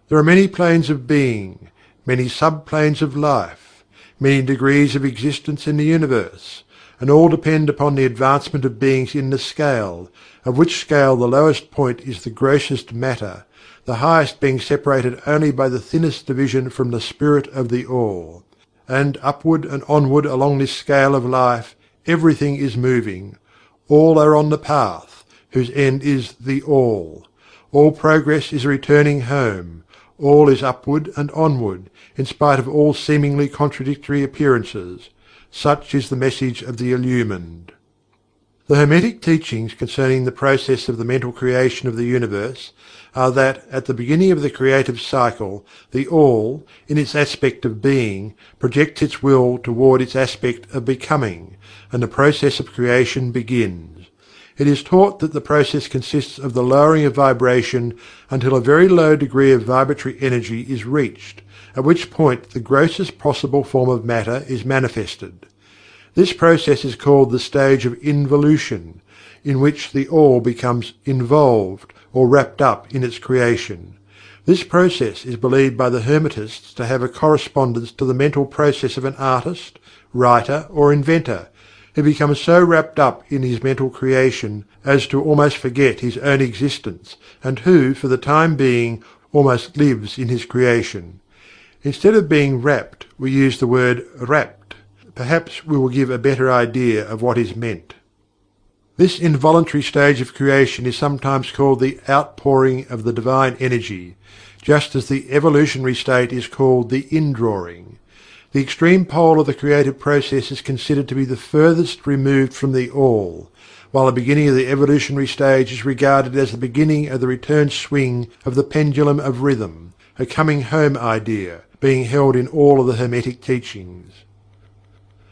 There are many planes of being, many sub-planes of life, many degrees of existence in the universe, and all depend upon the advancement of beings in the scale, of which scale the lowest point is the grossest matter, the highest being separated only by the thinnest division from the Spirit of the All. And upward and onward along this scale of life, everything is moving. All are on the path, whose end is the All. All progress is returning home. All is upward and onward, in spite of all seemingly contradictory appearances. Such is the message of the Illumined. The Hermetic teachings concerning the process of the mental creation of the universe are that at the beginning of the creative cycle the All, in its aspect of being, projects its will toward its aspect of becoming, and the process of creation begins. It is taught that the process consists of the lowering of vibration until a very low degree of vibratory energy is reached, at which point the grossest possible form of matter is manifested. This process is called the stage of involution, in which the All becomes involved or wrapped up in its creation. This process is believed by the Hermetists to have a correspondence to the mental process of an artist, writer, or inventor, who becomes so wrapped up in his mental creation as to almost forget his own existence, and who, for the time being, almost lives in his creation. Instead of being wrapped, we use the word wrapped. Perhaps we will give a better idea of what is meant. This involuntary stage of creation is sometimes called the outpouring of the divine energy, just as the evolutionary state is called the indrawing. The extreme pole of the creative process is considered to be the furthest removed from the All, while the beginning of the evolutionary stage is regarded as the beginning of the return swing of the pendulum of rhythm, a coming home idea, being held in all of the Hermetic teachings.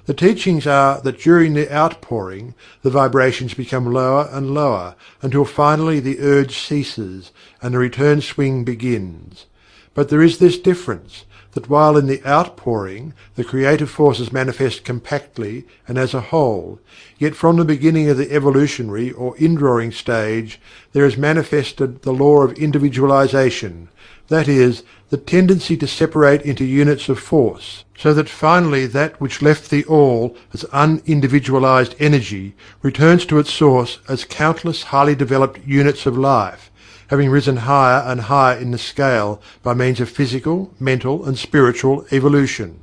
The teachings are that during the outpouring the vibrations become lower and lower until finally the urge ceases and the return swing begins. But there is this difference, that while in the outpouring the creative forces manifest compactly and as a whole, yet from the beginning of the evolutionary or indrawing stage there is manifested the law of individualization, that is, the tendency to separate into units of force, so that finally that which left the All as unindividualized energy returns to its source as countless highly developed units of life, having risen higher and higher in the scale by means of physical, mental, and spiritual evolution.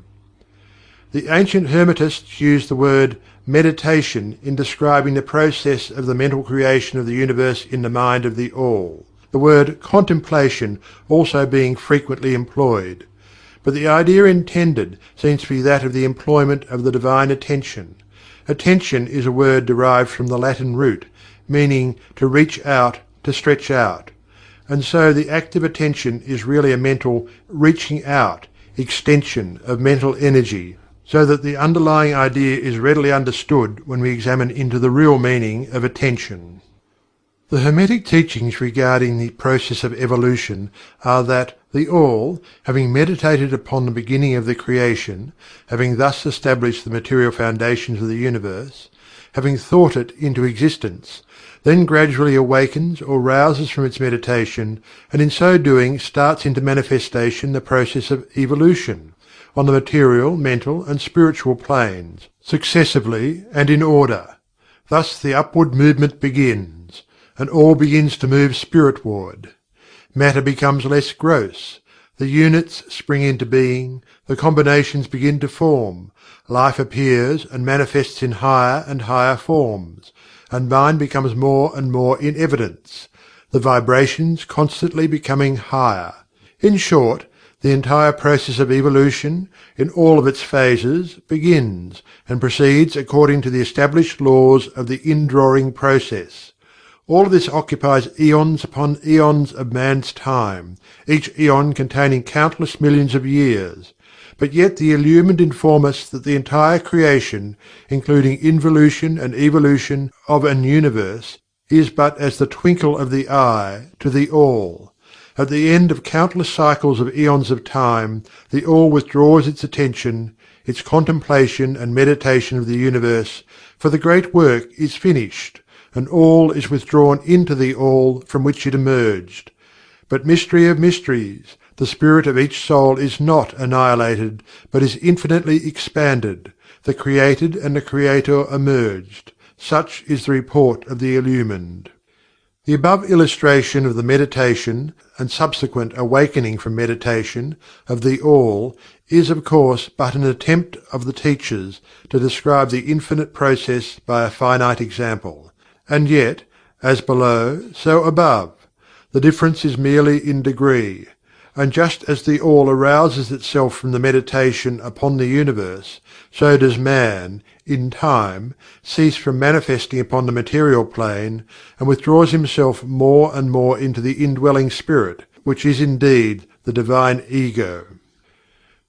The ancient Hermetists used the word meditation in describing the process of the mental creation of the universe in the mind of the All, the word contemplation also being frequently employed, but the idea intended seems to be that of the employment of the divine attention. Attention is a word derived from the Latin root, meaning to reach out, to stretch out, and so the act of attention is really a mental reaching out, extension of mental energy, so that the underlying idea is readily understood when we examine into the real meaning of attention. The Hermetic teachings regarding the process of evolution are that the All, having meditated upon the beginning of the creation, having thus established the material foundations of the universe, having thought it into existence, then gradually awakens or rouses from its meditation, and in so doing starts into manifestation the process of evolution, on the material, mental, and spiritual planes, successively and in order. Thus the upward movement begins, and all begins to move spiritward. Matter becomes less gross, the units spring into being, the combinations begin to form, life appears and manifests in higher and higher forms, and mind becomes more and more in evidence, the vibrations constantly becoming higher. In short, the entire process of evolution, in all of its phases, begins, and proceeds according to the established laws of the indrawing process. All of this occupies eons upon eons of man's time, each eon containing countless millions of years. But yet the Illumined inform us that the entire creation, including involution and evolution of an universe, is but as the twinkle of the eye to the All, At the end of countless cycles of eons of time, the All withdraws its attention, its contemplation and meditation of the universe, for the great work is finished, and all is withdrawn into the All from which it emerged. But mystery of mysteries, the spirit of each soul is not annihilated, but is infinitely expanded. The created and the creator are merged. Such is the report of the illumined. The above illustration of the meditation, and subsequent awakening from meditation, of the All is of course but an attempt of the teachers to describe the infinite process by a finite example. And yet, as below, so above. The difference is merely in degree. And just as the All arouses itself from the meditation upon the universe, so does man, in time, cease from manifesting upon the material plane, and withdraws himself more and more into the indwelling spirit, which is indeed the divine ego.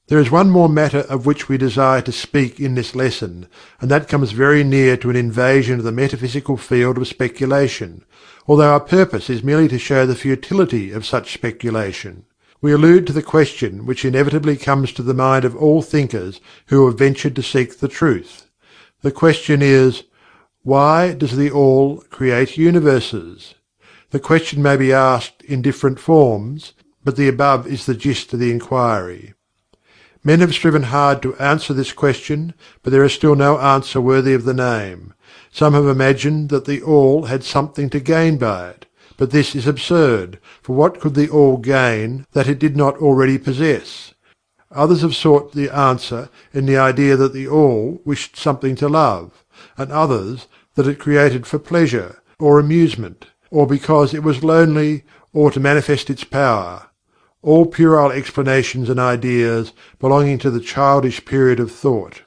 There is one more matter of which we desire to speak in this lesson, and that comes very near to an invasion of the metaphysical field of speculation, although our purpose is merely to show the futility of such speculation. We allude to the question which inevitably comes to the mind of all thinkers who have ventured to seek the truth. The question is, why does the All create universes? The question may be asked in different forms, but the above is the gist of the inquiry. Men have striven hard to answer this question, but there is still no answer worthy of the name. Some have imagined that the All had something to gain by it. But this is absurd, for what could the All gain that it did not already possess? Others have sought the answer in the idea that the All wished something to love, and others that it created for pleasure, or amusement, or because it was lonely, or to manifest its power. All puerile explanations and ideas belonging to the childish period of thought.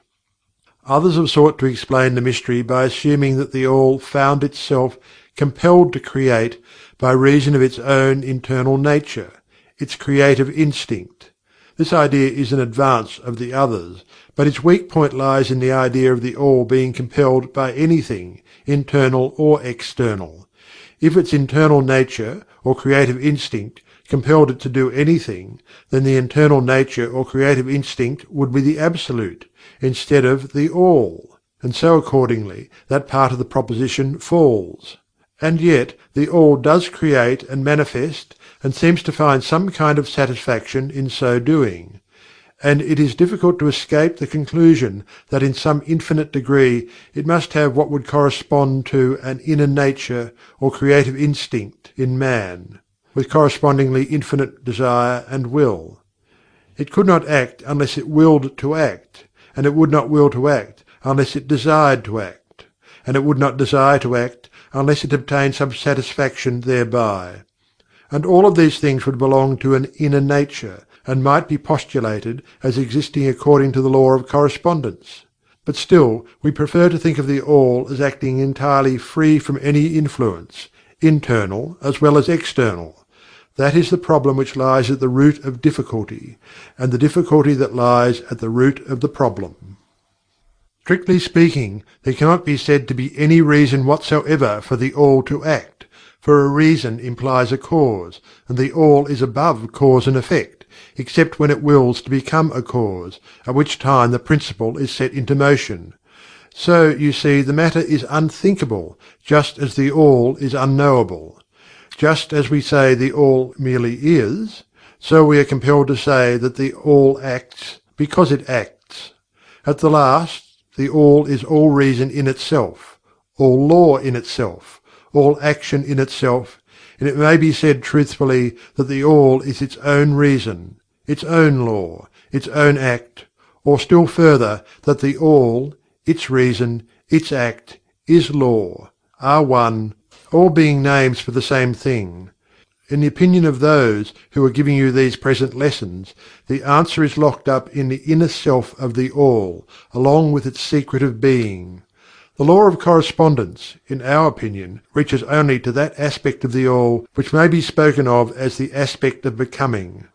Others have sought to explain the mystery by assuming that the All found itself compelled to create by reason of its own internal nature, its creative instinct. This idea is an advance of the others, but its weak point lies in the idea of the All being compelled by anything, internal or external. If its internal nature, or creative instinct, compelled it to do anything, then the internal nature or creative instinct would be the Absolute, instead of the All, and so accordingly that part of the proposition falls. And yet the All does create and manifest, and seems to find some kind of satisfaction in so doing. And it is difficult to escape the conclusion that in some infinite degree it must have what would correspond to an inner nature or creative instinct in man, with correspondingly infinite desire and will. It could not act unless it willed to act, and it would not will to act unless it desired to act, and it would not desire to act unless it obtained some satisfaction thereby. And all of these things would belong to an inner nature, and might be postulated as existing according to the law of correspondence. But still, we prefer to think of the All as acting entirely free from any influence, internal as well as external. That is the problem which lies at the root of difficulty, and the difficulty that lies at the root of the problem. Strictly speaking, there cannot be said to be any reason whatsoever for the All to act, for a reason implies a cause, and the All is above cause and effect, except when it wills to become a cause, at which time the principle is set into motion. So, you see, the matter is unthinkable, just as the All is unknowable. Just as we say the All merely is, so we are compelled to say that the All acts because it acts. At the last, the All is all reason in itself, all law in itself, all action in itself, and it may be said truthfully that the All is its own reason, its own law, its own act, or still further, that the All, its reason, its act, is law, are one, all being names for the same thing. In the opinion of those who are giving you these present lessons, the answer is locked up in the inner self of the All, along with its secret of being. The law of correspondence, in our opinion, reaches only to that aspect of the All which may be spoken of as the aspect of becoming.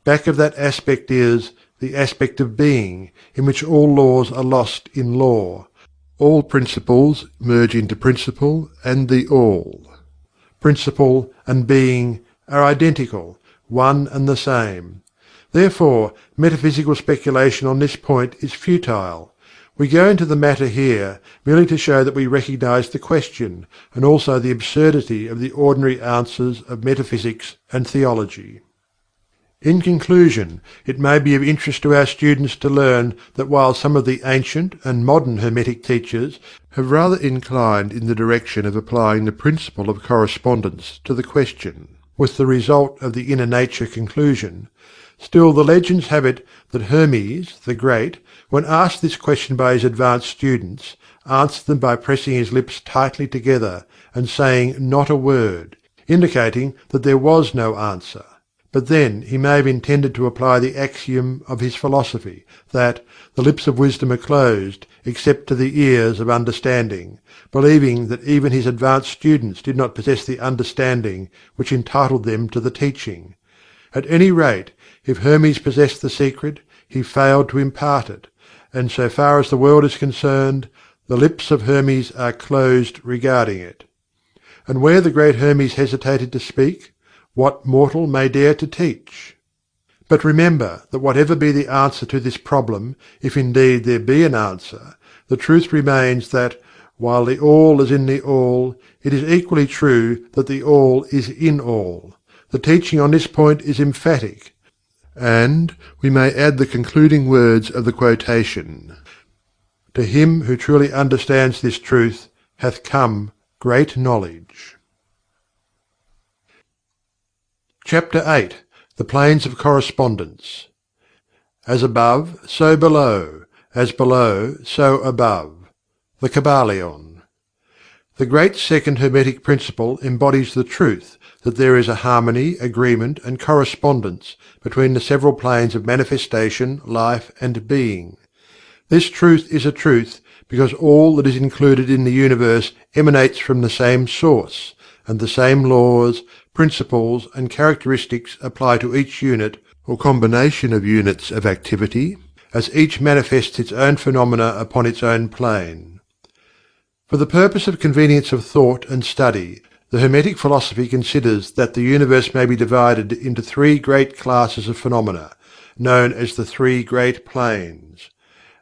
Back of that aspect is the aspect of being, in which all laws are lost in law. All principles merge into principle and the All. Principle and being are identical, one and the same. Therefore, metaphysical speculation on this point is futile. We go into the matter here merely to show that we recognize the question, and also the absurdity of the ordinary answers of metaphysics and theology. In conclusion, it may be of interest to our students to learn that while some of the ancient and modern Hermetic teachers have rather inclined in the direction of applying the principle of correspondence to the question, with the result of the inner nature conclusion, still the legends have it that Hermes, the Great, when asked this question by his advanced students, answered them by pressing his lips tightly together and saying not a word, indicating that there was no answer. But then he may have intended to apply the axiom of his philosophy, that the lips of wisdom are closed, except to the ears of understanding, believing that even his advanced students did not possess the understanding which entitled them to the teaching. At any rate, if Hermes possessed the secret, he failed to impart it, and so far as the world is concerned, the lips of Hermes are closed regarding it. And where the great Hermes hesitated to speak, what mortal may dare to teach? But remember that whatever be the answer to this problem, if indeed there be an answer, the truth remains that, while the All is in the All, it is equally true that the All is in all. The teaching on this point is emphatic, and we may add the concluding words of the quotation: "To him who truly understands this truth hath come great knowledge." Chapter VIII. The Planes of Correspondence. As above, so below; as below, so above. The Kybalion. The great second Hermetic principle embodies the truth that there is a harmony, agreement, and correspondence between the several planes of manifestation, life, and being. This truth is a truth because all that is included in the universe emanates from the same source, and the same laws, principles, and characteristics apply to each unit, or combination of units of activity, as each manifests its own phenomena upon its own plane. For the purpose of convenience of thought and study, the Hermetic philosophy considers that the universe may be divided into three great classes of phenomena, known as the three great planes,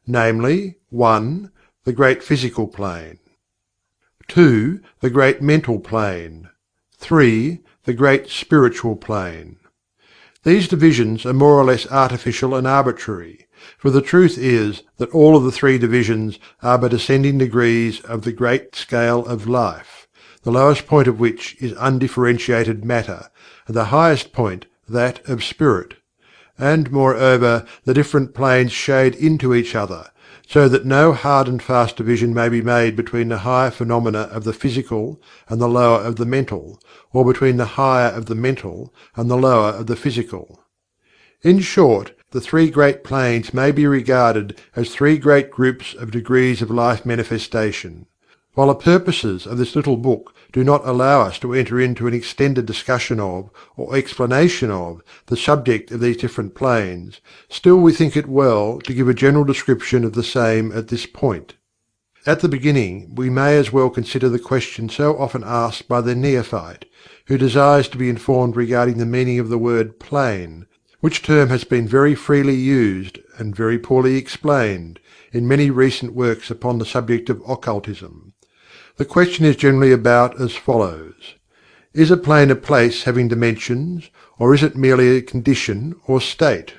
namely, 1. The great physical plane; 2. The great mental plane; 3. The great spiritual plane. These divisions are more or less artificial and arbitrary, for the truth is that all of the three divisions are but ascending degrees of the great scale of life, the lowest point of which is undifferentiated matter, and the highest point that of spirit; and moreover the different planes shade into each other, so that no hard and fast division may be made between the higher phenomena of the physical and the lower of the mental, or between the higher of the mental and the lower of the physical. In short, the three great planes may be regarded as three great groups of degrees of life manifestation. While the purposes of this little book do not allow us to enter into an extended discussion of, or explanation of, the subject of these different planes, still we think it well to give a general description of the same at this point. At the beginning we may as well consider the question so often asked by the neophyte, who desires to be informed regarding the meaning of the word "plane," which term has been very freely used, and very poorly explained, in many recent works upon the subject of occultism. The question is generally about as follows: Is a plane a place having dimensions, or is it merely a condition or state?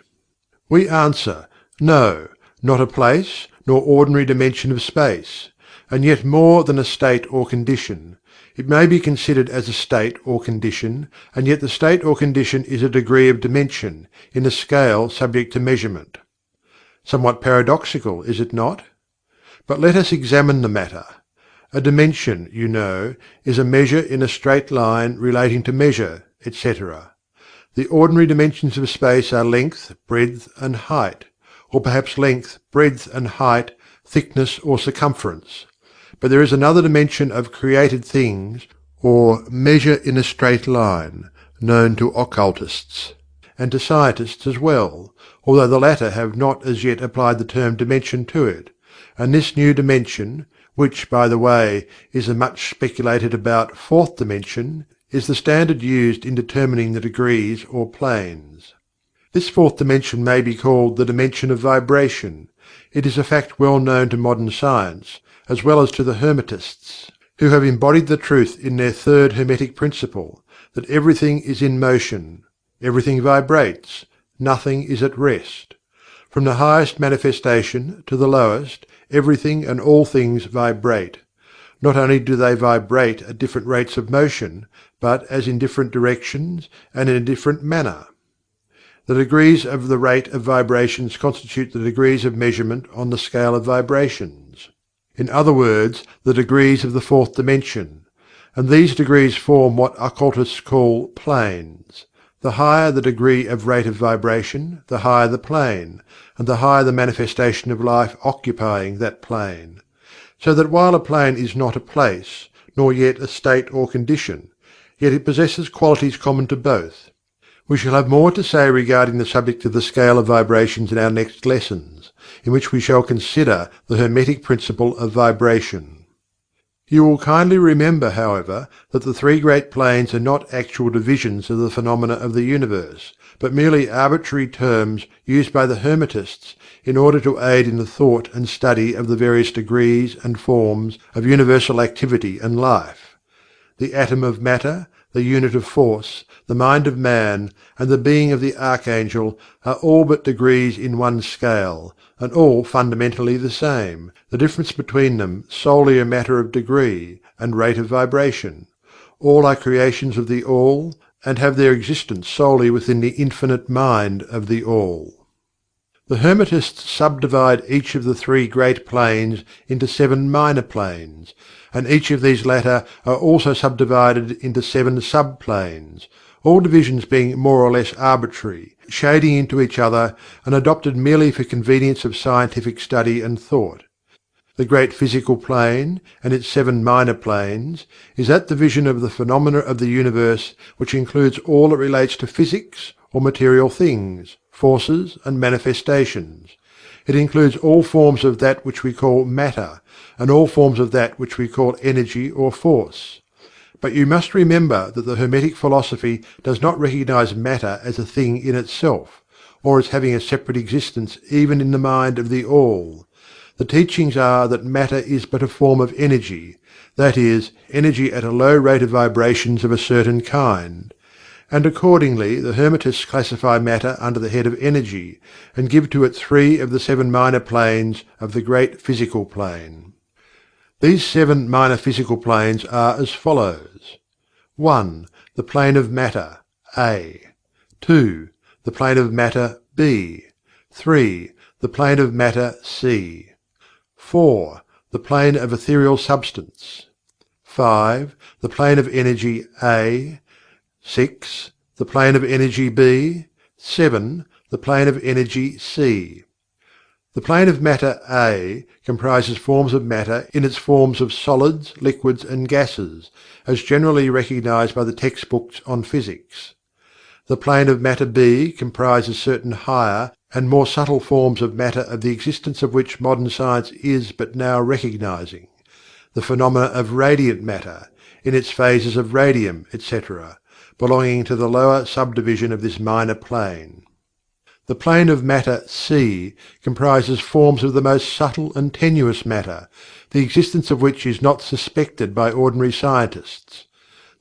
We answer, no, not a place, nor ordinary dimension of space, and yet more than a state or condition. It may be considered as a state or condition, and yet the state or condition is a degree of dimension, in a scale subject to measurement. Somewhat paradoxical, is it not? But let us examine the matter. A dimension, you know, is a measure in a straight line relating to measure, etc. The ordinary dimensions of space are length, breadth, and height, or perhaps length, breadth, and height, thickness or circumference. But there is another dimension of created things, or measure in a straight line, known to occultists, and to scientists as well, although the latter have not as yet applied the term dimension to it, and this new dimension, which, by the way, is the much speculated about fourth dimension, is the standard used in determining the degrees or planes. This fourth dimension may be called the dimension of vibration. It is a fact well known to modern science, as well as to the Hermetists, who have embodied the truth in their third Hermetic principle, that everything is in motion, everything vibrates, nothing is at rest. From the highest manifestation to the lowest, everything and all things vibrate. Not only do they vibrate at different rates of motion, but as in different directions and in a different manner. The degrees of the rate of vibrations constitute the degrees of measurement on the scale of vibrations. In other words, the degrees of the fourth dimension. And these degrees form what occultists call planes. The higher the degree of rate of vibration, the higher the plane, and the higher the manifestation of life occupying that plane. So that while a plane is not a place, nor yet a state or condition, yet it possesses qualities common to both. We shall have more to say regarding the subject of the scale of vibrations in our next lessons, in which we shall consider the Hermetic principle of vibration. You will kindly remember, however, that the three great planes are not actual divisions of the phenomena of the universe, but merely arbitrary terms used by the Hermetists in order to aid in the thought and study of the various degrees and forms of universal activity and life. The atom of matter, the unit of force, the mind of man, and the being of the archangel are all but degrees in one scale, and all fundamentally the same, the difference between them solely a matter of degree and rate of vibration. All are creations of the All, and have their existence solely within the infinite mind of the All. The Hermetists subdivide each of the three great planes into 7 minor planes, and each of these latter are also subdivided into 7 subplanes, all divisions being more or less arbitrary, shading into each other, and adopted merely for convenience of scientific study and thought. The great physical plane, and its 7 minor planes, is that division of the phenomena of the universe which includes all that relates to physics, or material things, forces, and manifestations. It includes all forms of that which we call matter, and all forms of that which we call energy or force. But you must remember that the Hermetic philosophy does not recognize matter as a thing in itself, or as having a separate existence even in the mind of the All. The teachings are that matter is but a form of energy, that is, energy at a low rate of vibrations of a certain kind. And accordingly the Hermetists classify matter under the head of energy, and give to it 3 of the 7 minor planes of the great physical plane. These 7 minor physical planes are as follows: 1. The plane of matter, A. 2. The plane of matter, B. 3. The plane of matter, C. 4. The plane of ethereal substance. 5. The plane of energy, A. 6. The plane of energy, B. 7. The plane of energy, C. The plane of matter, A, comprises forms of matter in its forms of solids, liquids, and gases, as generally recognized by the textbooks on physics. The plane of matter, B, comprises certain higher and more subtle forms of matter of the existence of which modern science is but now recognizing, the phenomena of radiant matter, in its phases of radium, etc., belonging to the lower subdivision of this minor plane. The plane of matter, C, comprises forms of the most subtle and tenuous matter, the existence of which is not suspected by ordinary scientists.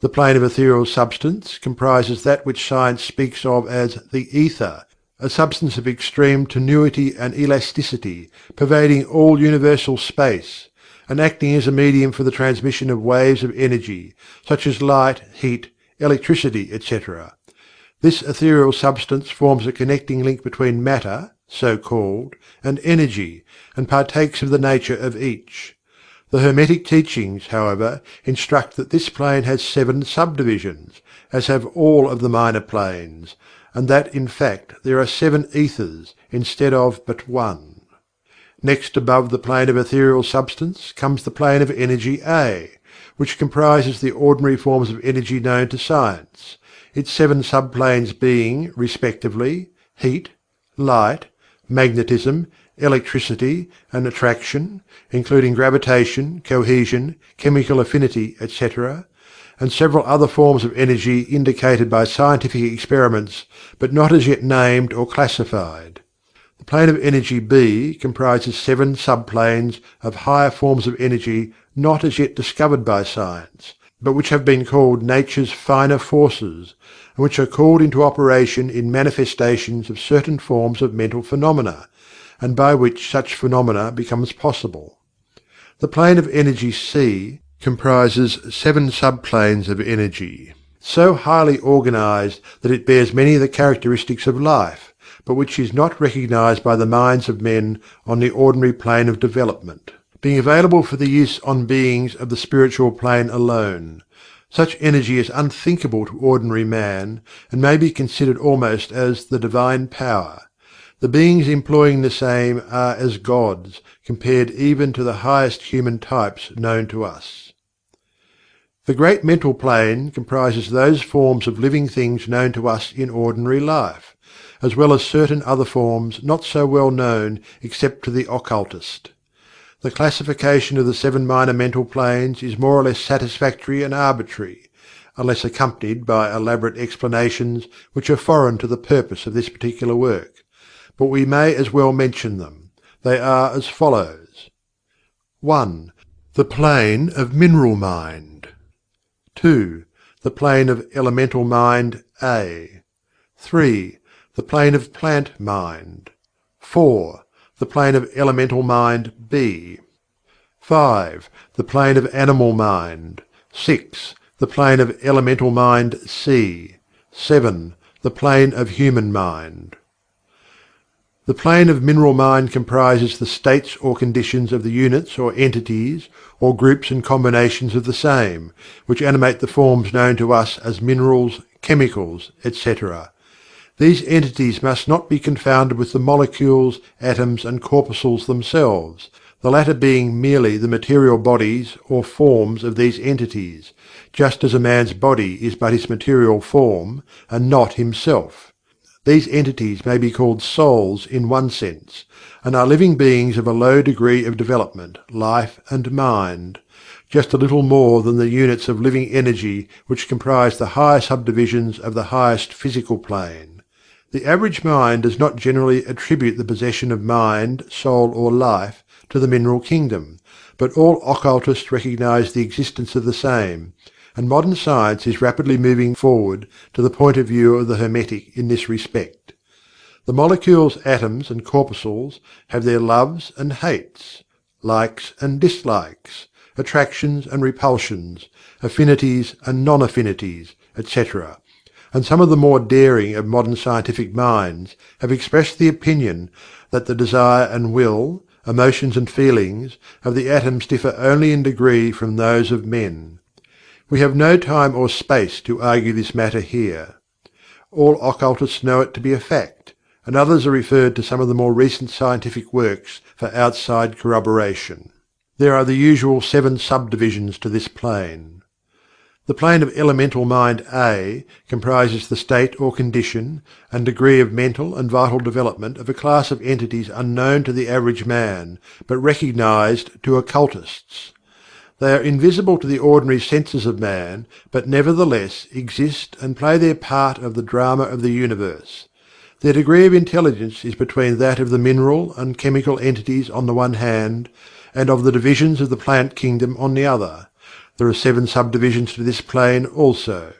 The plane of ethereal substance comprises that which science speaks of as the ether, a substance of extreme tenuity and elasticity, pervading all universal space, and acting as a medium for the transmission of waves of energy, such as light, heat, electricity, etc. This ethereal substance forms a connecting link between matter, so called, and energy, and partakes of the nature of each. The Hermetic teachings, however, instruct that this plane has 7 subdivisions, as have all of the minor planes, and that in fact there are 7 ethers, instead of but 1. Next above the plane of ethereal substance comes the plane of energy, A, which comprises the ordinary forms of energy known to science, its 7 subplanes being, respectively, heat, light, magnetism, electricity, and attraction, including gravitation, cohesion, chemical affinity, etc., and several other forms of energy indicated by scientific experiments but not as yet named or classified. The plane of energy B comprises 7 subplanes of higher forms of energy not as yet discovered by science, but which have been called nature's finer forces, and which are called into operation in manifestations of certain forms of mental phenomena, and by which such phenomena becomes possible. The plane of energy C comprises 7 subplanes of energy, so highly organized that it bears many of the characteristics of life, but which is not recognized by the minds of men on the ordinary plane of development, being available for the use on beings of the spiritual plane alone. Such energy is unthinkable to ordinary man, and may be considered almost as the divine power. The beings employing the same are as gods, compared even to the highest human types known to us. The great mental plane comprises those forms of living things known to us in ordinary life, as well as certain other forms not so well known except to the occultist. The classification of the 7 minor mental planes is more or less satisfactory and arbitrary, unless accompanied by elaborate explanations which are foreign to the purpose of this particular work, but we may as well mention them. They are as follows: 1. The plane of mineral mind. 2. The plane of elemental mind A. 3. The plane of plant mind. 4. The plane of elemental mind B. 5. The plane of animal mind. 6. The plane of elemental mind C. 7. The plane of human mind. The plane of mineral mind comprises the states or conditions of the units or entities, or groups and combinations of the same, which animate the forms known to us as minerals, chemicals, etc. These entities must not be confounded with the molecules, atoms, and corpuscles themselves, the latter being merely the material bodies or forms of these entities, just as a man's body is but his material form, and not himself. These entities may be called souls in one sense, and are living beings of a low degree of development, life, and mind, just a little more than the units of living energy which comprise the higher subdivisions of the highest physical plane. The average mind does not generally attribute the possession of mind, soul, or life to the mineral kingdom, but all occultists recognize the existence of the same, and modern science is rapidly moving forward to the point of view of the Hermetic in this respect. The molecules, atoms, and corpuscles have their loves and hates, likes and dislikes, attractions and repulsions, affinities and non-affinities, etc., and some of the more daring of modern scientific minds have expressed the opinion that the desire and will, emotions and feelings, of the atoms differ only in degree from those of men. We have no time or space to argue this matter here. All occultists know it to be a fact, and others are referred to some of the more recent scientific works for outside corroboration. There are the usual 7 subdivisions to this plane. The plane of elemental mind A comprises the state or condition and degree of mental and vital development of a class of entities unknown to the average man, but recognized to occultists. They are invisible to the ordinary senses of man, but nevertheless exist and play their part of the drama of the universe. Their degree of intelligence is between that of the mineral and chemical entities on the one hand, and of the divisions of the plant kingdom on the other. There are 7 subdivisions to this plane also.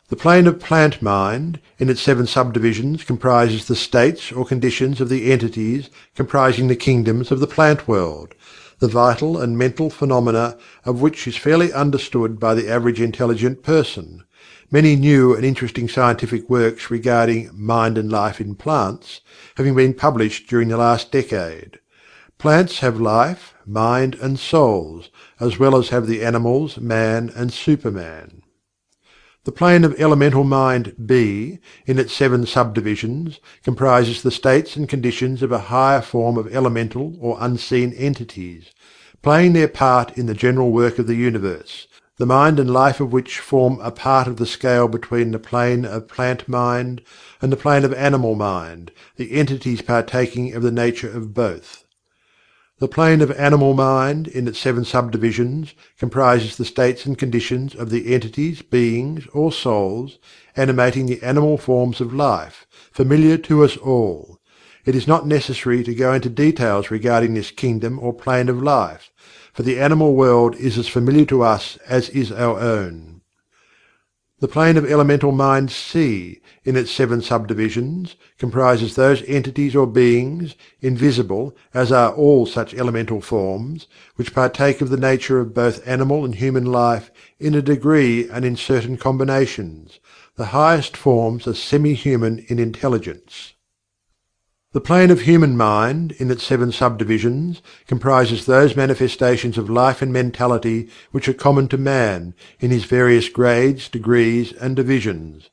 The plane of plant mind, in its 7 subdivisions, comprises the states or conditions of the entities comprising the kingdoms of the plant world, the vital and mental phenomena of which is fairly understood by the average intelligent person. Many new and interesting scientific works regarding mind and life in plants having been published during the last decade. Plants have life, mind, and souls, as well as have the animals, man, and Superman. The plane of elemental mind B, in its 7 subdivisions, comprises the states and conditions of a higher form of elemental or unseen entities, playing their part in the general work of the universe, the mind and life of which form a part of the scale between the plane of plant mind and the plane of animal mind, the entities partaking of the nature of both. The plane of animal mind, in its 7 subdivisions, comprises the states and conditions of the entities, beings, or souls animating the animal forms of life, familiar to us all. It is not necessary to go into details regarding this kingdom or plane of life, for the animal world is as familiar to us as is our own. The plane of elemental mind C, in its 7 subdivisions, comprises those entities or beings, invisible as are all such elemental forms, which partake of the nature of both animal and human life in a degree and in certain combinations. The highest forms are semi-human in intelligence. The plane of human mind, in its 7 subdivisions, comprises those manifestations of life and mentality which are common to man, in his various grades, degrees, and divisions.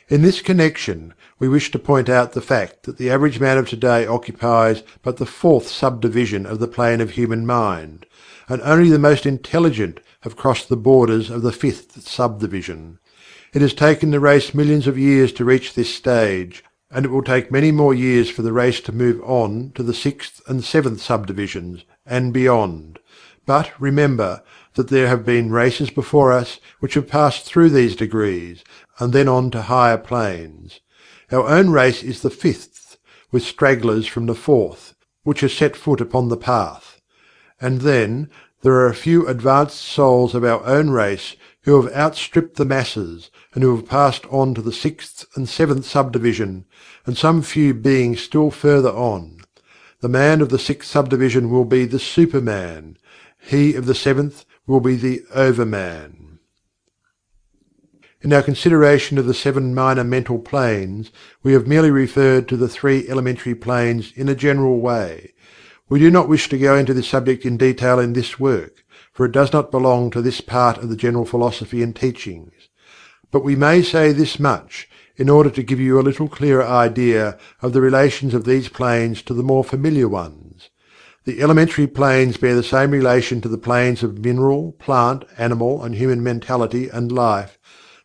In this connection, we wish to point out the fact that the average man of today occupies but the 4th subdivision of the plane of human mind, and only the most intelligent have crossed the borders of the 5th subdivision. It has taken the race millions of years to reach this stage, and it will take many more years for the race to move on to the 6th and 7th subdivisions, and beyond. But remember that there have been races before us which have passed through these degrees, and then on to higher planes. Our own race is the 5th, with stragglers from the 4th, which has set foot upon the path. And then, there are a few advanced souls of our own race who have outstripped the masses, and who have passed on to the 6th and 7th subdivision, and some few beings still further on. The man of the 6th subdivision will be the Superman. He of the 7th will be the Overman. In our consideration of the 7 minor mental planes, we have merely referred to the 3 elementary planes in a general way. We do not wish to go into this subject in detail in this work, for it does not belong to this part of the general philosophy and teachings. But we may say this much, in order to give you a little clearer idea of the relations of these planes to the more familiar ones. The elementary planes bear the same relation to the planes of mineral, plant, animal, and human mentality and life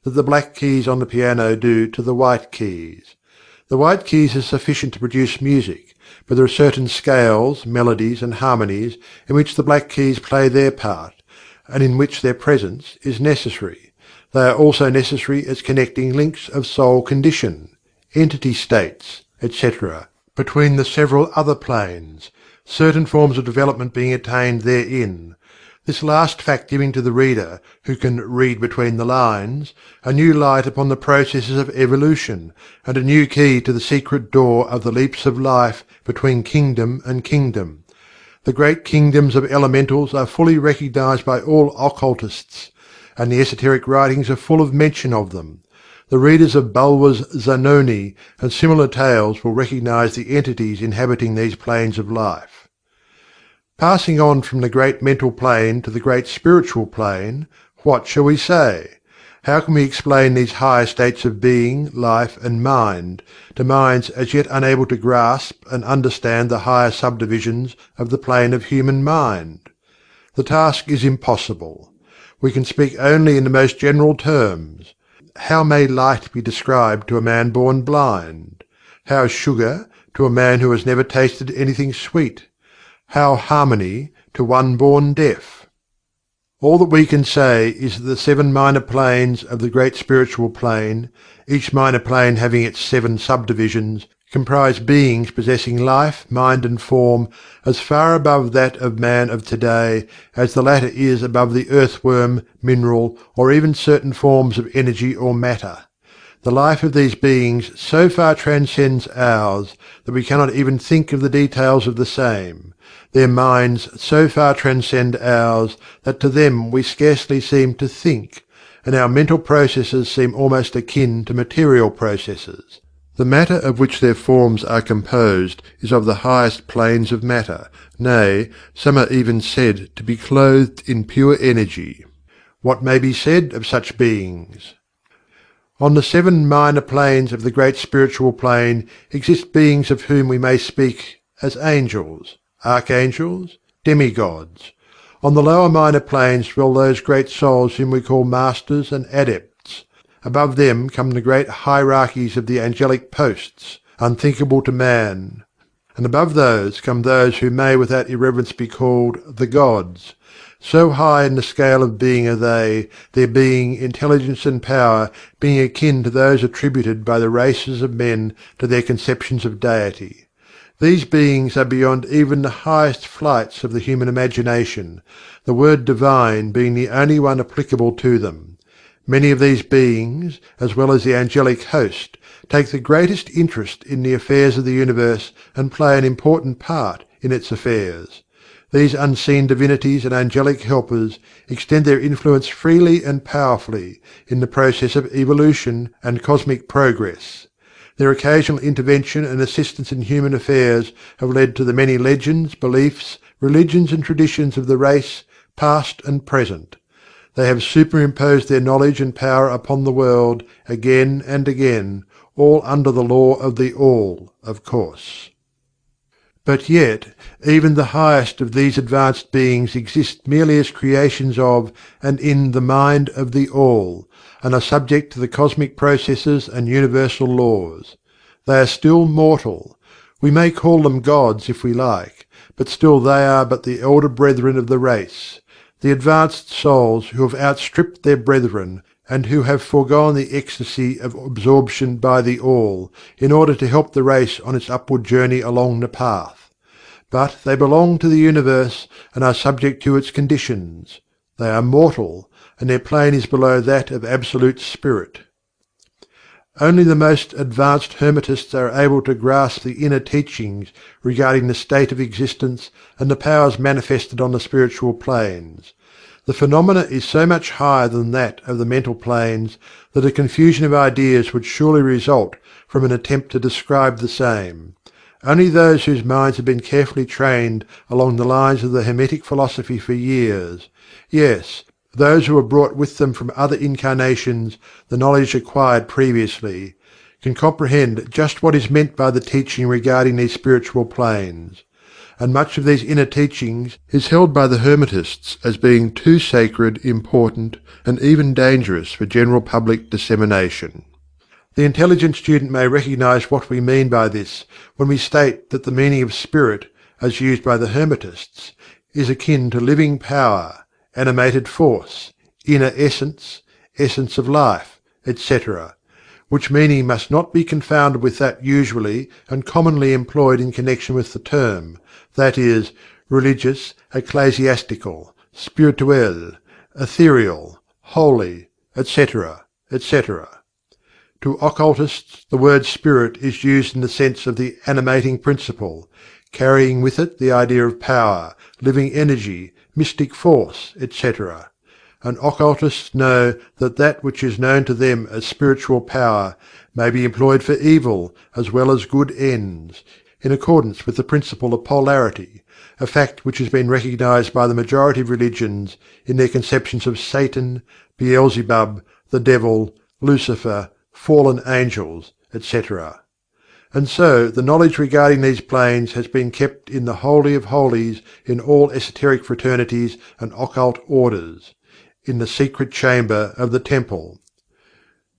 that the black keys on the piano do to the white keys. The white keys are sufficient to produce music, but there are certain scales, melodies, and harmonies in which the black keys play their part, and in which their presence is necessary. They are also necessary as connecting links of soul condition, entity states, etc., between the several other planes, certain forms of development being attained therein. This last fact giving to the reader, who can read between the lines, a new light upon the processes of evolution, and a new key to the secret door of the leaps of life between kingdom and kingdom. The great kingdoms of elementals are fully recognized by all occultists, and the esoteric writings are full of mention of them. The readers of Bulwer's Zanoni and similar tales will recognize the entities inhabiting these planes of life. Passing on from the great mental plane to the great spiritual plane, what shall we say? How can we explain these higher states of being, life, and mind, to minds as yet unable to grasp and understand the higher subdivisions of the plane of human mind? The task is impossible. We can speak only in the most general terms. How may light be described to a man born blind? How sugar to a man who has never tasted anything sweet? How harmony to one born deaf? All that we can say is that the 7 minor planes of the great spiritual plane, each minor plane having its 7 subdivisions, comprise beings possessing life, mind, and form as far above that of man of today as the latter is above the earthworm, mineral, or even certain forms of energy or matter. The life of these beings so far transcends ours that we cannot even think of the details of the same. Their minds so far transcend ours that to them we scarcely seem to think, and our mental processes seem almost akin to material processes. The matter of which their forms are composed is of the highest planes of matter, nay, some are even said to be clothed in pure energy. What may be said of such beings? On the 7 minor planes of the great spiritual plane exist beings of whom we may speak as angels, archangels, demigods. On the lower minor planes dwell those great souls whom we call masters and adepts. Above them come the great hierarchies of the angelic posts, unthinkable to man. and above those come those who may without irreverence be called the gods. So high in the scale of being are they, their being, intelligence and power being akin to those attributed by the races of men to their conceptions of deity. These beings are beyond even the highest flights of the human imagination, the word divine being the only one applicable to them. Many of these beings, as well as the angelic host, take the greatest interest in the affairs of the universe and play an important part in its affairs. These unseen divinities and angelic helpers extend their influence freely and powerfully in the process of evolution and cosmic progress. Their occasional intervention and assistance in human affairs have led to the many legends, beliefs, religions and traditions of the race, past and present. They have superimposed their knowledge and power upon the world, again and again, all under the law of the All, of course. But yet, even the highest of these advanced beings exist merely as creations of, and in the mind of the All, and are subject to the cosmic processes and universal laws. They are still mortal. We may call them gods if we like, but still they are but the elder brethren of the race, the advanced souls who have outstripped their brethren, and who have foregone the ecstasy of absorption by the All, in order to help the race on its upward journey along the path. But they belong to the universe, and are subject to its conditions. They are mortal, and their plane is below that of absolute spirit. Only the most advanced Hermetists are able to grasp the inner teachings regarding the state of existence and the powers manifested on the spiritual planes. The phenomena is so much higher than that of the mental planes that a confusion of ideas would surely result from an attempt to describe the same. Only those whose minds have been carefully trained along the lines of the Hermetic Philosophy for years, yes, those who have brought with them from other incarnations the knowledge acquired previously, can comprehend just what is meant by the teaching regarding these spiritual planes. And much of these inner teachings is held by the Hermetists as being too sacred, important, and even dangerous for general public dissemination. The intelligent student may recognize what we mean by this when we state that the meaning of spirit, as used by the Hermetists, is akin to living power, animated force, inner essence, essence of life, etc., which meaning must not be confounded with that usually and commonly employed in connection with the term, that is, religious, ecclesiastical, spirituel, ethereal, holy, etc., etc. To occultists the word spirit is used in the sense of the animating principle, carrying with it the idea of power, living energy, mystic force, etc. And occultists know that that which is known to them as spiritual power may be employed for evil as well as good ends, in accordance with the Principle of Polarity, a fact which has been recognized by the majority of religions in their conceptions of Satan, Beelzebub, the Devil, Lucifer, fallen angels, etc. And so the knowledge regarding these planes has been kept in the Holy of Holies in all esoteric fraternities and occult orders, in the secret chamber of the temple.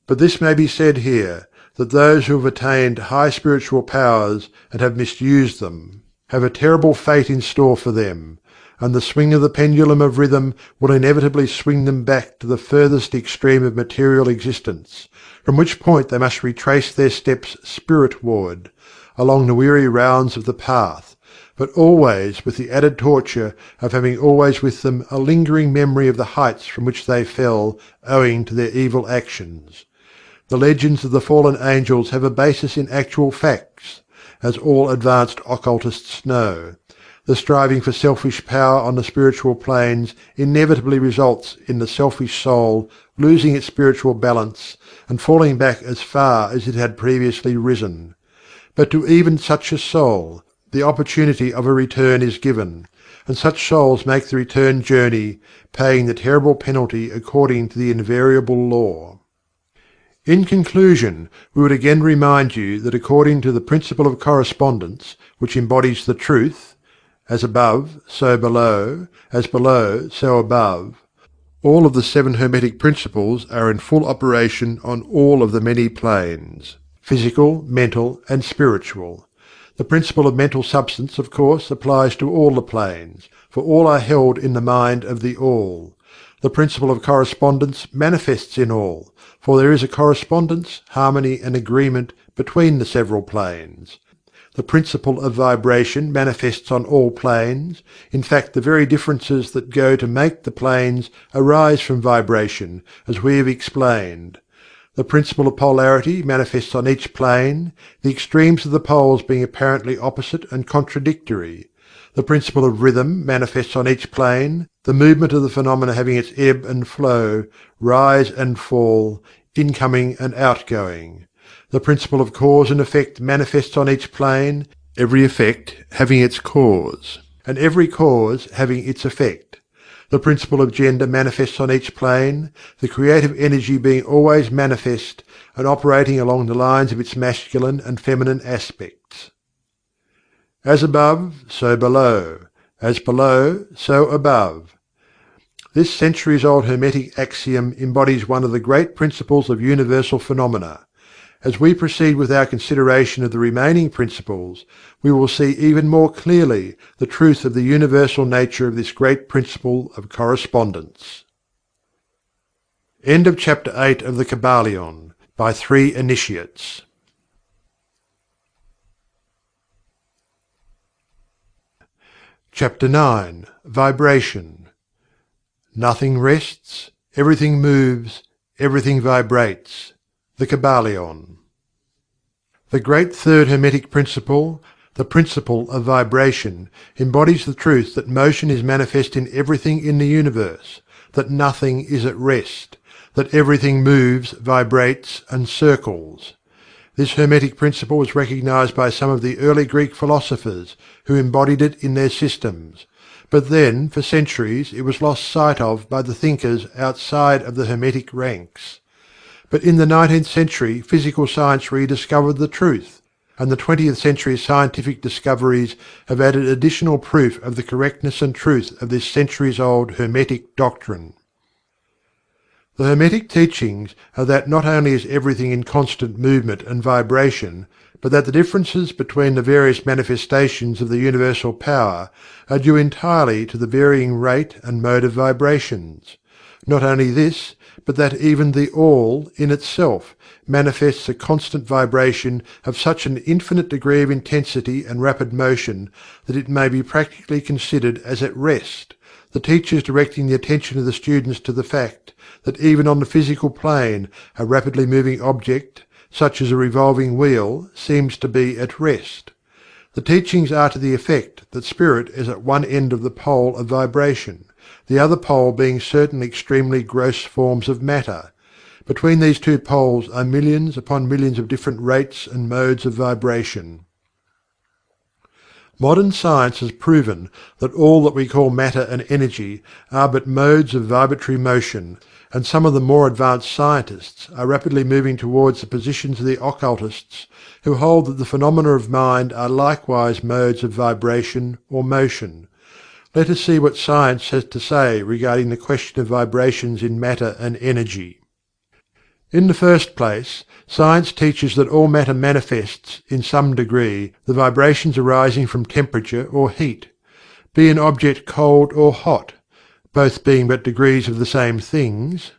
But this may be said here, that those who have attained high spiritual powers and have misused them have a terrible fate in store for them, and the swing of the pendulum of rhythm will inevitably swing them back to the furthest extreme of material existence, from which point they must retrace their steps spiritward, along the weary rounds of the path, but always with the added torture of having always with them a lingering memory of the heights from which they fell owing to their evil actions. The legends of the fallen angels have a basis in actual facts, as all advanced occultists know. The striving for selfish power on the spiritual planes inevitably results in the selfish soul losing its spiritual balance and falling back as far as it had previously risen. But to even such a soul, the opportunity of a return is given, and such souls make the return journey, paying the terrible penalty according to the invariable law. In conclusion, we would again remind you that according to the Principle of Correspondence, which embodies the truth, as above, so below, as below, so above, all of the 7 Hermetic principles are in full operation on all of the many planes, physical, mental, and spiritual. The principle of mental substance, of course, applies to all the planes, for all are held in the mind of the All. The principle of correspondence manifests in all, for there is a correspondence, harmony and agreement between the several planes. The principle of vibration manifests on all planes. In fact, the very differences that go to make the planes arise from vibration, as we have explained. The principle of polarity manifests on each plane, the extremes of the poles being apparently opposite and contradictory. The principle of rhythm manifests on each plane, the movement of the phenomena having its ebb and flow, rise and fall, incoming and outgoing. The principle of cause and effect manifests on each plane, every effect having its cause, and every cause having its effect. The principle of gender manifests on each plane, the creative energy being always manifest and operating along the lines of its masculine and feminine aspects. As above, so below. As below, so above. This centuries-old Hermetic axiom embodies one of the great principles of universal phenomena. As we proceed with our consideration of the remaining principles, we will see even more clearly the truth of the universal nature of this great principle of correspondence. End of Chapter 8 of the Kybalion, by 3 Initiates. Chapter 9. Vibration. Nothing rests, everything moves, everything vibrates. The Kybalion. The great third Hermetic principle, the Principle of Vibration, embodies the truth that motion is manifest in everything in the universe, that nothing is at rest, that everything moves, vibrates, and circles. This Hermetic principle was recognized by some of the early Greek philosophers, who embodied it in their systems. But then, for centuries, it was lost sight of by the thinkers outside of the Hermetic ranks. But in the 19th century, physical science rediscovered the truth, and the 20th century scientific discoveries have added additional proof of the correctness and truth of this centuries-old Hermetic doctrine. The Hermetic teachings are that not only is everything in constant movement and vibration, but that the differences between the various manifestations of the universal power are due entirely to the varying rate and mode of vibrations. Not only this, but that even the All, in itself, manifests a constant vibration of such an infinite degree of intensity and rapid motion that it may be practically considered as at rest, the teachers directing the attention of the students to the fact that even on the physical plane a rapidly moving object, such as a revolving wheel, seems to be at rest. The teachings are to the effect that spirit is at one end of the pole of vibration, the other pole being certain extremely gross forms of matter. Between these two poles are millions upon millions of different rates and modes of vibration. Modern science has proven that all that we call matter and energy are but modes of vibratory motion, and some of the more advanced scientists are rapidly moving towards the positions of the occultists, who hold that the phenomena of mind are likewise modes of vibration or motion. Let us see what science has to say regarding the question of vibrations in matter and energy. In the first place, science teaches that all matter manifests, in some degree, the vibrations arising from temperature or heat. Be an object cold or hot, both being but degrees of the same things,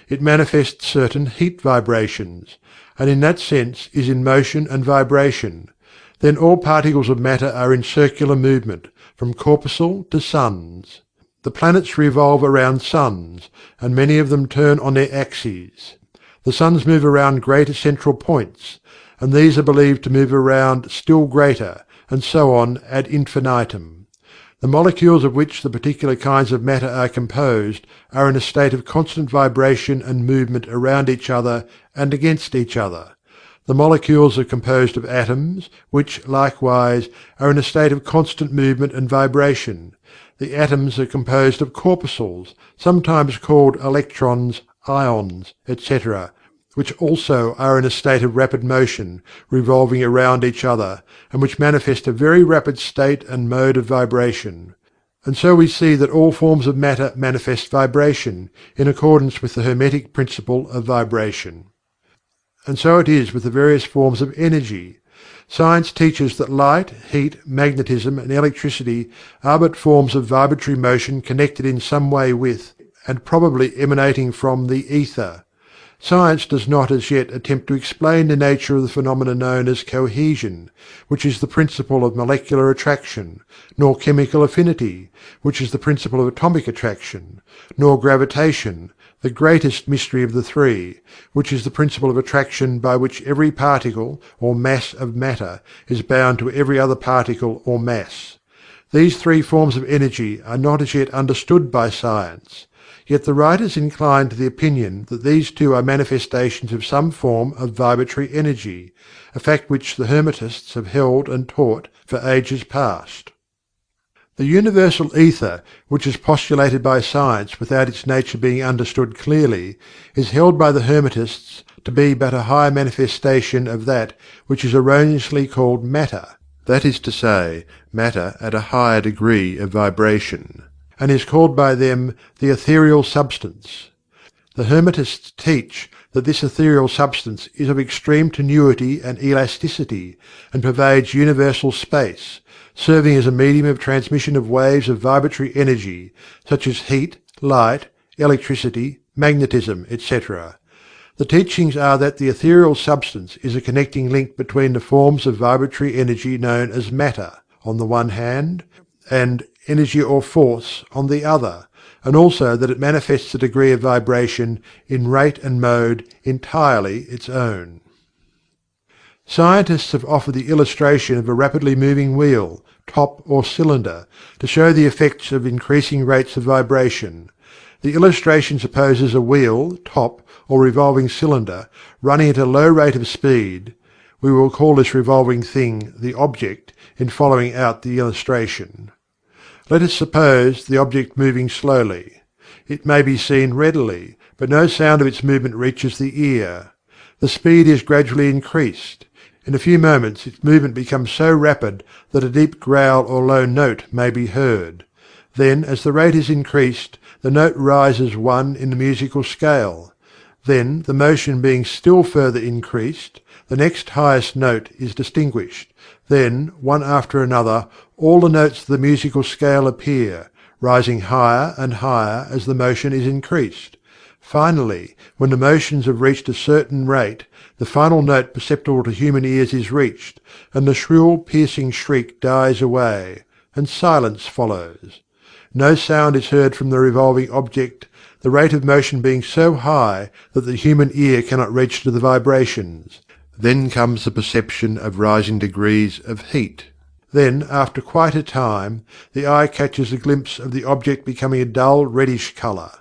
it manifests certain heat vibrations, and in that sense is in motion and vibration. Then all particles of matter are in circular movement, from corpuscle to suns. The planets revolve around suns, and many of them turn on their axes. The suns move around greater central points, and these are believed to move around still greater, and so on ad infinitum. The molecules of which the particular kinds of matter are composed are in a state of constant vibration and movement around each other and against each other. The molecules are composed of atoms, which, likewise, are in a state of constant movement and vibration. The atoms are composed of corpuscles, sometimes called electrons, ions, etc., which also are in a state of rapid motion, revolving around each other, and which manifest a very rapid state and mode of vibration. And so we see that all forms of matter manifest vibration, in accordance with the Hermetic principle of vibration. And so it is with the various forms of energy. Science teaches that light, heat, magnetism, and electricity are but forms of vibratory motion connected in some way with, and probably emanating from, the ether. Science does not as yet attempt to explain the nature of the phenomena known as cohesion, which is the principle of molecular attraction, nor chemical affinity, which is the principle of atomic attraction, nor gravitation, the greatest mystery of the three, which is the principle of attraction by which every particle or mass of matter is bound to every other particle or mass. These three forms of energy are not as yet understood by science. Yet the writers incline to the opinion that these two are manifestations of some form of vibratory energy, a fact which the Hermetists have held and taught for ages past. The universal ether, which is postulated by science without its nature being understood clearly, is held by the Hermetists to be but a higher manifestation of that which is erroneously called matter, that is to say, matter at a higher degree of vibration, and is called by them the ethereal substance. The Hermetists teach that this ethereal substance is of extreme tenuity and elasticity, and pervades universal space, serving as a medium of transmission of waves of vibratory energy, such as heat, light, electricity, magnetism, etc. The teachings are that the ethereal substance is a connecting link between the forms of vibratory energy known as matter, on the one hand, and energy or force on the other, and also that it manifests a degree of vibration in rate and mode entirely its own. Scientists have offered the illustration of a rapidly moving wheel, top or cylinder, to show the effects of increasing rates of vibration. The illustration supposes a wheel, top, or revolving cylinder running at a low rate of speed. We will call this revolving thing the object in following out the illustration. Let us suppose the object moving slowly. It may be seen readily, but no sound of its movement reaches the ear. The speed is gradually increased. In a few moments its movement becomes so rapid that a deep growl or low note may be heard. Then, as the rate is increased, the note rises one in the musical scale. Then, the motion being still further increased, the next highest note is distinguished. Then, one after another, all the notes of the musical scale appear, rising higher and higher as the motion is increased. Finally, when the motions have reached a certain rate, the final note perceptible to human ears is reached, and the shrill, piercing shriek dies away, and silence follows. No sound is heard from the revolving object, the rate of motion being so high that the human ear cannot reach to the vibrations. Then comes the perception of rising degrees of heat. Then, after quite a time, the eye catches a glimpse of the object becoming a dull reddish colour.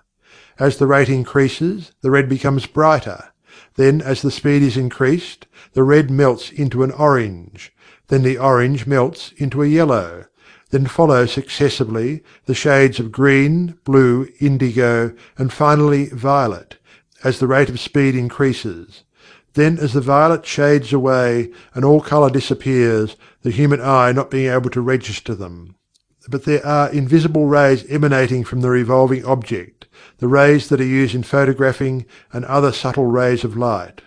As the rate increases, the red becomes brighter. Then, as the speed is increased, the red melts into an orange. Then the orange melts into a yellow. Then follow successively the shades of green, blue, indigo, and finally violet, as the rate of speed increases. Then, as the violet shades away and all colour disappears, the human eye not being able to register them. But there are invisible rays emanating from the revolving object, the rays that are used in photographing and other subtle rays of light.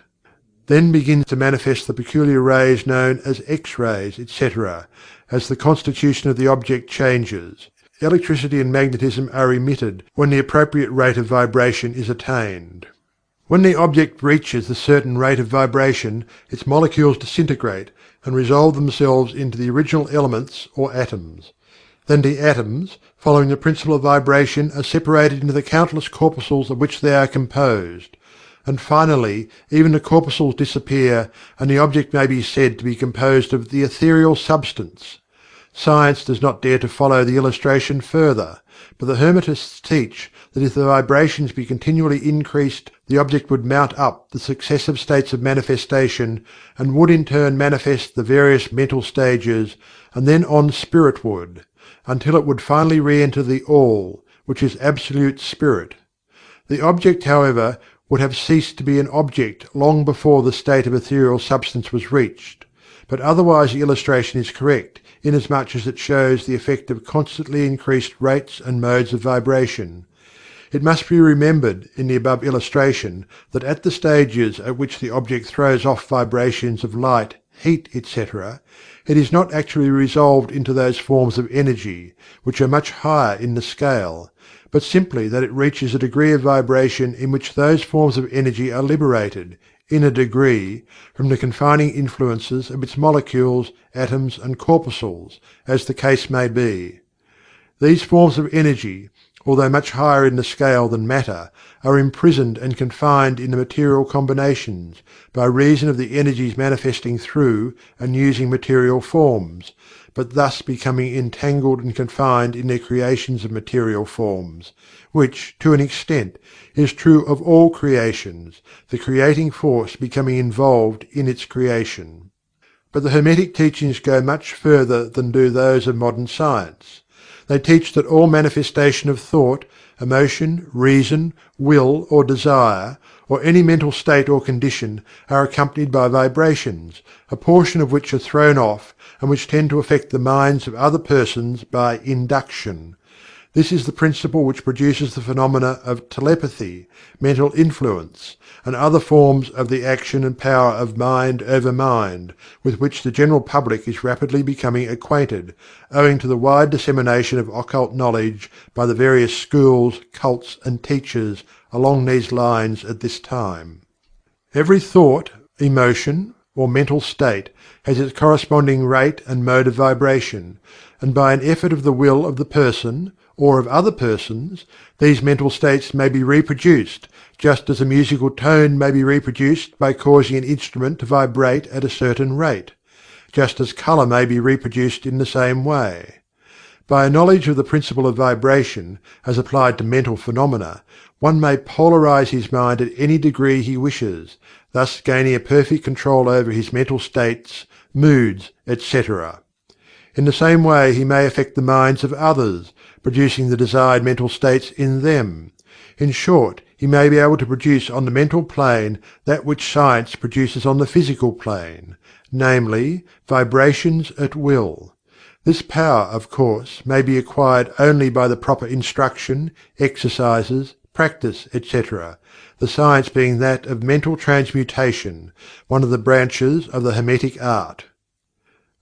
Then begins to manifest the peculiar rays known as X-rays, etc., as the constitution of the object changes. Electricity and magnetism are emitted when the appropriate rate of vibration is attained. When the object reaches a certain rate of vibration, its molecules disintegrate and resolve themselves into the original elements or atoms. Then the atoms, following the principle of vibration, are separated into the countless corpuscles of which they are composed. And finally, even the corpuscles disappear, and the object may be said to be composed of the ethereal substance. Science does not dare to follow the illustration further, but the Hermetists teach that if the vibrations be continually increased, the object would mount up the successive states of manifestation, and would in turn manifest the various mental stages, and then on spiritward, until it would finally re-enter the All, which is absolute spirit. The object, however, would have ceased to be an object long before the state of ethereal substance was reached. But otherwise the illustration is correct, inasmuch as it shows the effect of constantly increased rates and modes of vibration. It must be remembered in the above illustration that at the stages at which the object throws off vibrations of light, heat, etc., it is not actually resolved into those forms of energy, which are much higher in the scale, but simply that it reaches a degree of vibration in which those forms of energy are liberated, in a degree, from the confining influences of its molecules, atoms, and corpuscles, as the case may be. These forms of energy, although much higher in the scale than matter, are imprisoned and confined in the material combinations, by reason of the energies manifesting through and using material forms, but thus becoming entangled and confined in their creations of material forms, which, to an extent, is true of all creations, the creating force becoming involved in its creation. But the Hermetic teachings go much further than do those of modern science. They teach that all manifestation of thought, emotion, reason, will, or desire, or any mental state or condition, are accompanied by vibrations, a portion of which are thrown off, and which tend to affect the minds of other persons by induction. This is the principle which produces the phenomena of telepathy, mental influence, and other forms of the action and power of mind over mind, with which the general public is rapidly becoming acquainted, owing to the wide dissemination of occult knowledge by the various schools, cults, and teachers along these lines at this time. Every thought, emotion, or mental state has its corresponding rate and mode of vibration, and by an effort of the will of the person, or of other persons, these mental states may be reproduced, just as a musical tone may be reproduced by causing an instrument to vibrate at a certain rate, just as colour may be reproduced in the same way. By a knowledge of the principle of vibration, as applied to mental phenomena, one may polarize his mind at any degree he wishes, thus gaining a perfect control over his mental states, moods, etc. In the same way he may affect the minds of others, producing the desired mental states in them. In short, he may be able to produce on the mental plane that which science produces on the physical plane, namely, vibrations at will. This power, of course, may be acquired only by the proper instruction, exercises, practice, etc., the science being that of mental transmutation, one of the branches of the Hermetic art.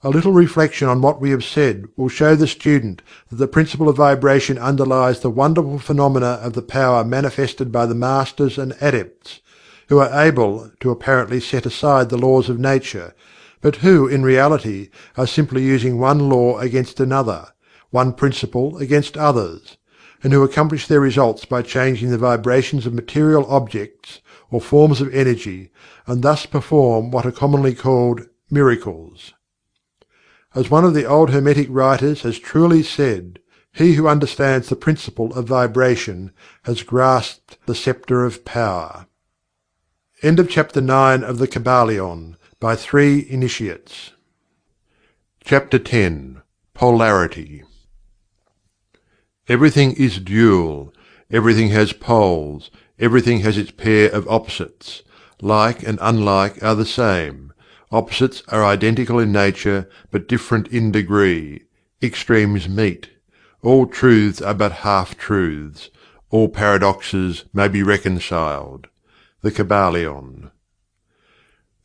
A little reflection on what we have said will show the student that the principle of vibration underlies the wonderful phenomena of the power manifested by the masters and adepts, who are able to apparently set aside the laws of nature, but who in reality are simply using one law against another, one principle against others, and who accomplish their results by changing the vibrations of material objects or forms of energy, and thus perform what are commonly called miracles. As one of the old Hermetic writers has truly said, he who understands the principle of vibration has grasped the scepter of power. End of chapter 9 of the Kybalion, by 3 initiates. Chapter 10. Polarity. Everything is dual, everything has poles, everything has its pair of opposites. Like and unlike are the same. Opposites are identical in nature, but different in degree. Extremes meet. All truths are but half-truths. All paradoxes may be reconciled. The Kybalion.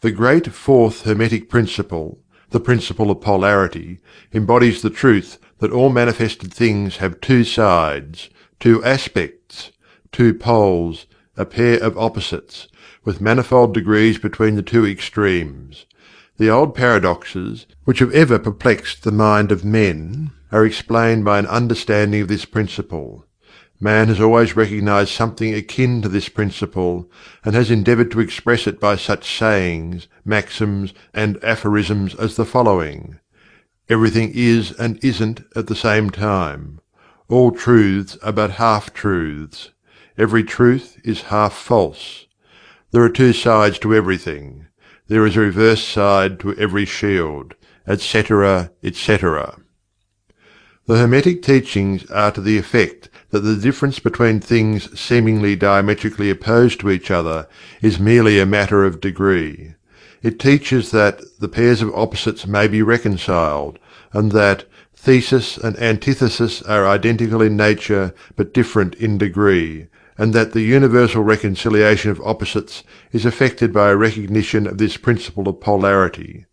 The great fourth Hermetic principle, the Principle of Polarity, embodies the truth that all manifested things have two sides, two aspects, two poles, a pair of opposites, with manifold degrees between the two extremes. The old paradoxes, which have ever perplexed the mind of men, are explained by an understanding of this principle. Man has always recognized something akin to this principle, and has endeavored to express it by such sayings, maxims, and aphorisms as the following: Everything is and isn't at the same time. All truths are but half-truths. Every truth is half false. There are two sides to everything. There is a reverse side to every shield, etc., etc. The Hermetic teachings are to the effect that the difference between things seemingly diametrically opposed to each other is merely a matter of degree. It teaches that the pairs of opposites may be reconciled, and that thesis and antithesis are identical in nature but different in degree, and that the universal reconciliation of opposites is effected by a recognition of this principle of polarity.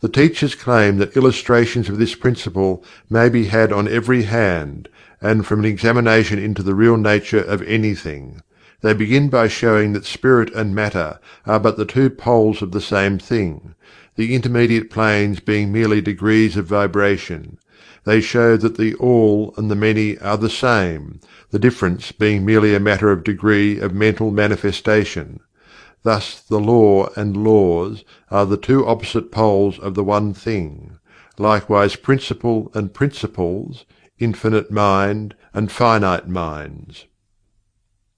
The teachers claim that illustrations of this principle may be had on every hand, and from an examination into the real nature of anything. They begin by showing that spirit and matter are but the two poles of the same thing, the intermediate planes being merely degrees of vibration. They show that the all and the many are the same, the difference being merely a matter of degree of mental manifestation. Thus the law and laws are the two opposite poles of the one thing. Likewise principle and principles, infinite mind and finite minds.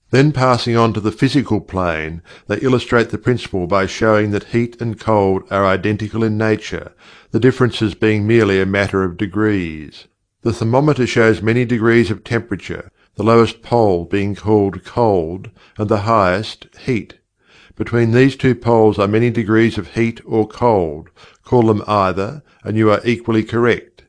Then passing on to the physical plane, they illustrate the principle by showing that heat and cold are identical in nature, the differences being merely a matter of degrees. The thermometer shows many degrees of temperature, the lowest pole being called cold, and the highest heat. Between these two poles are many degrees of heat or cold. Call them either, and you are equally correct.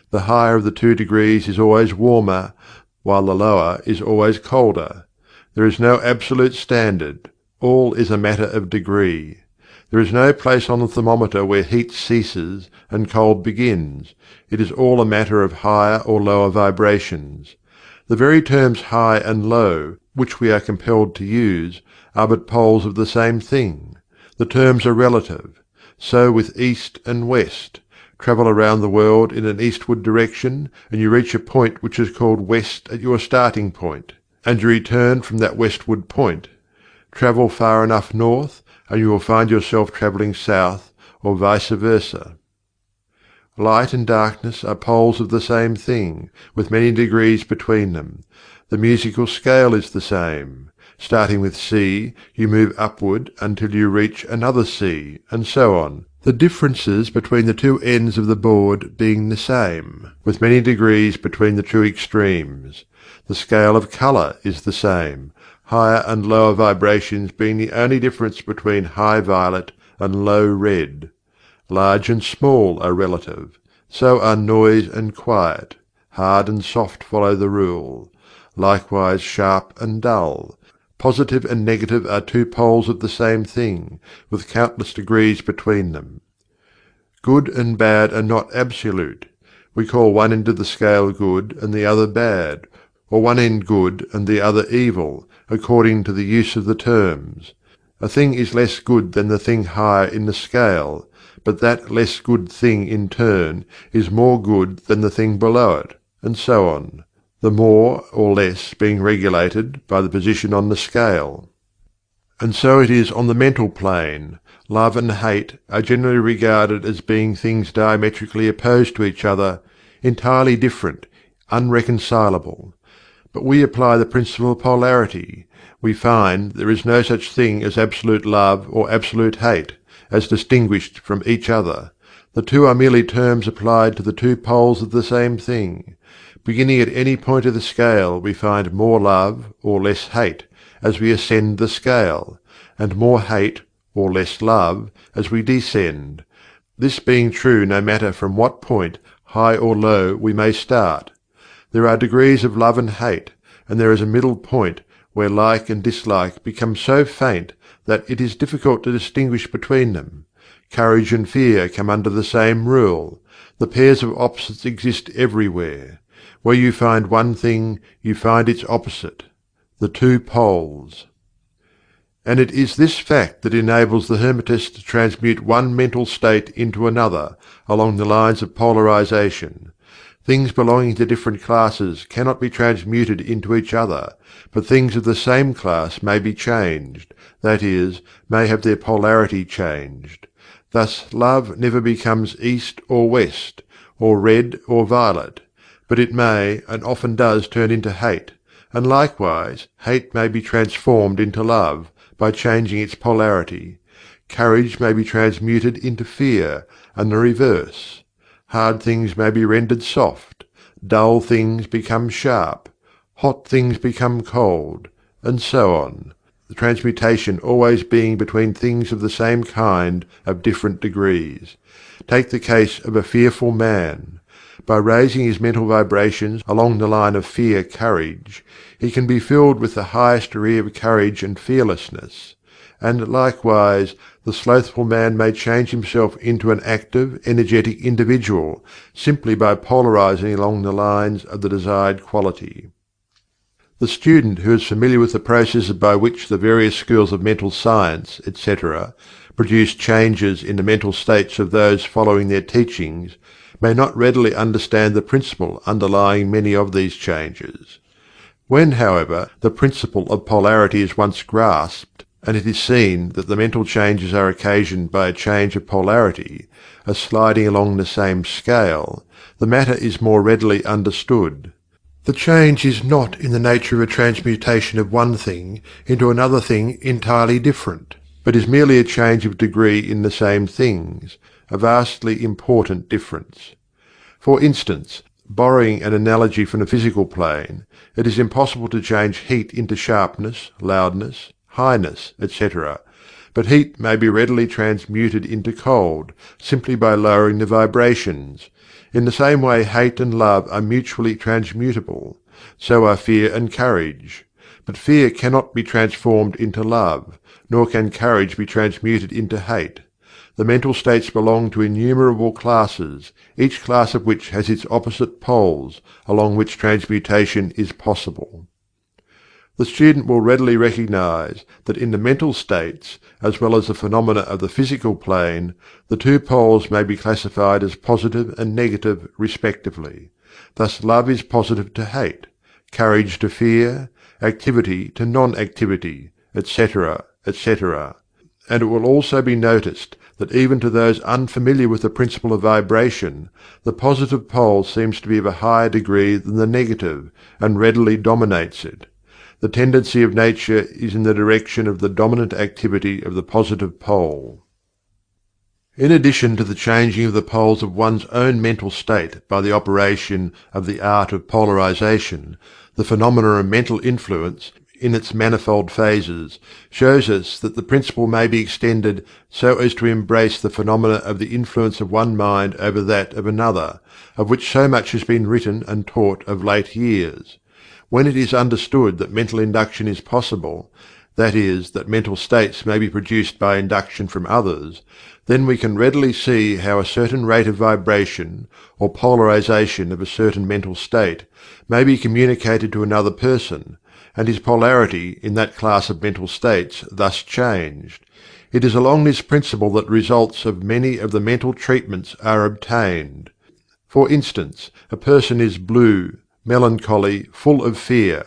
The higher of the two degrees is always warmer, while the lower is always colder. There is no absolute standard. All is a matter of degree. There is no place on the thermometer where heat ceases and cold begins. It is all a matter of higher or lower vibrations. The very terms high and low, which we are compelled to use, are but poles of the same thing. The terms are relative. So with east and west. Travel around the world in an eastward direction, and you reach a point which is called west at your starting point, and you return from that westward point. Travel far enough north, and you will find yourself traveling south, or vice versa. Light and darkness are poles of the same thing, with many degrees between them. The musical scale is the same. Starting with C, you move upward until you reach another C, and so on, the differences between the two ends of the board being the same, with many degrees between the two extremes. The scale of color is the same, higher and lower vibrations being the only difference between high violet and low red. Large and small are relative. So are noise and quiet. Hard and soft follow the rule. Likewise sharp and dull. Positive and negative are two poles of the same thing, with countless degrees between them. Good and bad are not absolute. We call one end of the scale good and the other bad, or one end good and the other evil, according to the use of the terms. A thing is less good than the thing higher in the scale, but that less good thing in turn is more good than the thing below it, and so on, the more or less being regulated by the position on the scale. And so it is on the mental plane. Love and hate are generally regarded as being things diametrically opposed to each other, entirely different, unreconcilable. But we apply the principle of polarity. We find there is no such thing as absolute love or absolute hate, as distinguished from each other. The two are merely terms applied to the two poles of the same thing. Beginning at any point of the scale, we find more love or less hate as we ascend the scale, and more hate or less love as we descend. This being true no matter from what point, high or low, we may start. There are degrees of love and hate, and there is a middle point where like and dislike become so faint that it is difficult to distinguish between them. Courage and fear come under the same rule. The pairs of opposites exist everywhere. Where you find one thing, you find its opposite. The two poles. And it is this fact that enables the Hermetist to transmute one mental state into another, along the lines of polarization. Things belonging to different classes cannot be transmuted into each other, but things of the same class may be changed, that is, may have their polarity changed. Thus love never becomes east or west, or red or violet, but it may and often does turn into hate, and likewise hate may be transformed into love by changing its polarity. Courage may be transmuted into fear, and the reverse. Hard things may be rendered soft, dull things become sharp, hot things become cold, and so on, the transmutation always being between things of the same kind of different degrees. Take the case of a fearful man. By raising his mental vibrations along the line of fear-courage, he can be filled with the highest degree of courage and fearlessness, and likewise The slothful man may change himself into an active, energetic individual simply by polarizing along the lines of the desired quality. The student who is familiar with the processes by which the various schools of mental science, etc., produce changes in the mental states of those following their teachings, may not readily understand the principle underlying many of these changes. When, however, the principle of polarity is once grasped, and it is seen that the mental changes are occasioned by a change of polarity, a sliding along the same scale, the matter is more readily understood. The change is not in the nature of a transmutation of one thing into another thing entirely different, but is merely a change of degree in the same things, a vastly important difference. For instance, borrowing an analogy from the physical plane, it is impossible to change heat into sharpness, loudness, highness, etc., but heat may be readily transmuted into cold, simply by lowering the vibrations. In the same way hate and love are mutually transmutable, so are fear and courage. But fear cannot be transformed into love, nor can courage be transmuted into hate. The mental states belong to innumerable classes, each class of which has its opposite poles, along which transmutation is possible. The student will readily recognize that in the mental states, as well as the phenomena of the physical plane, the two poles may be classified as positive and negative respectively. Thus love is positive to hate, courage to fear, activity to non-activity, etc., etc. And it will also be noticed that even to those unfamiliar with the principle of vibration, the positive pole seems to be of a higher degree than the negative, and readily dominates it. The tendency of nature is in the direction of the dominant activity of the positive pole. In addition to the changing of the poles of one's own mental state by the operation of the art of polarization, the phenomena of mental influence, in its manifold phases, shows us that the principle may be extended so as to embrace the phenomena of the influence of one mind over that of another, of which so much has been written and taught of late years. When it is understood that mental induction is possible, that is, that mental states may be produced by induction from others, then we can readily see how a certain rate of vibration, or polarization of a certain mental state, may be communicated to another person, and his polarity in that class of mental states thus changed. It is along this principle that results of many of the mental treatments are obtained. For instance, a person is blue, melancholy, full of fear.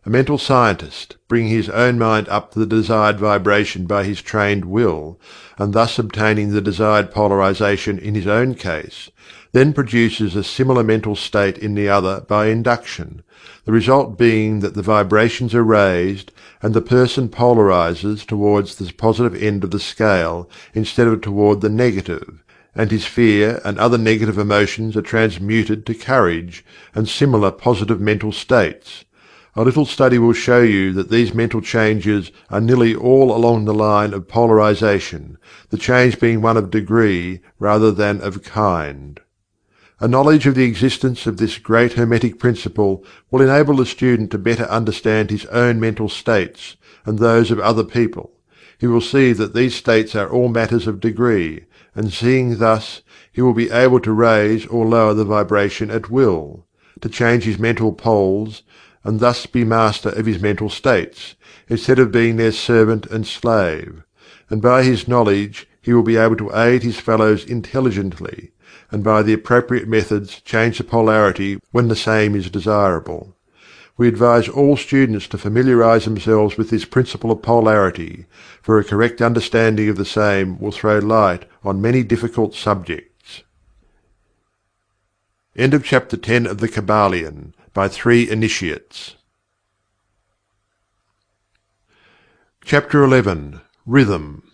A mental scientist, bringing his own mind up to the desired vibration by his trained will, and thus obtaining the desired polarization in his own case, then produces a similar mental state in the other by induction, the result being that the vibrations are raised, and the person polarizes towards the positive end of the scale instead of toward the negative, and his fear and other negative emotions are transmuted to courage and similar positive mental states. A little study will show you that these mental changes are nearly all along the line of polarization, the change being one of degree rather than of kind. A knowledge of the existence of this great Hermetic principle will enable the student to better understand his own mental states and those of other people. He will see that these states are all matters of degree, and seeing thus, he will be able to raise or lower the vibration at will, to change his mental poles, and thus be master of his mental states, instead of being their servant and slave. And by his knowledge he will be able to aid his fellows intelligently, and by the appropriate methods change the polarity when the same is desirable. We advise all students to familiarize themselves with this principle of polarity, for a correct understanding of the same will throw light on many difficult subjects. End of Chapter 10 of the Kybalion, by 3 Initiates. Chapter 11. Rhythm.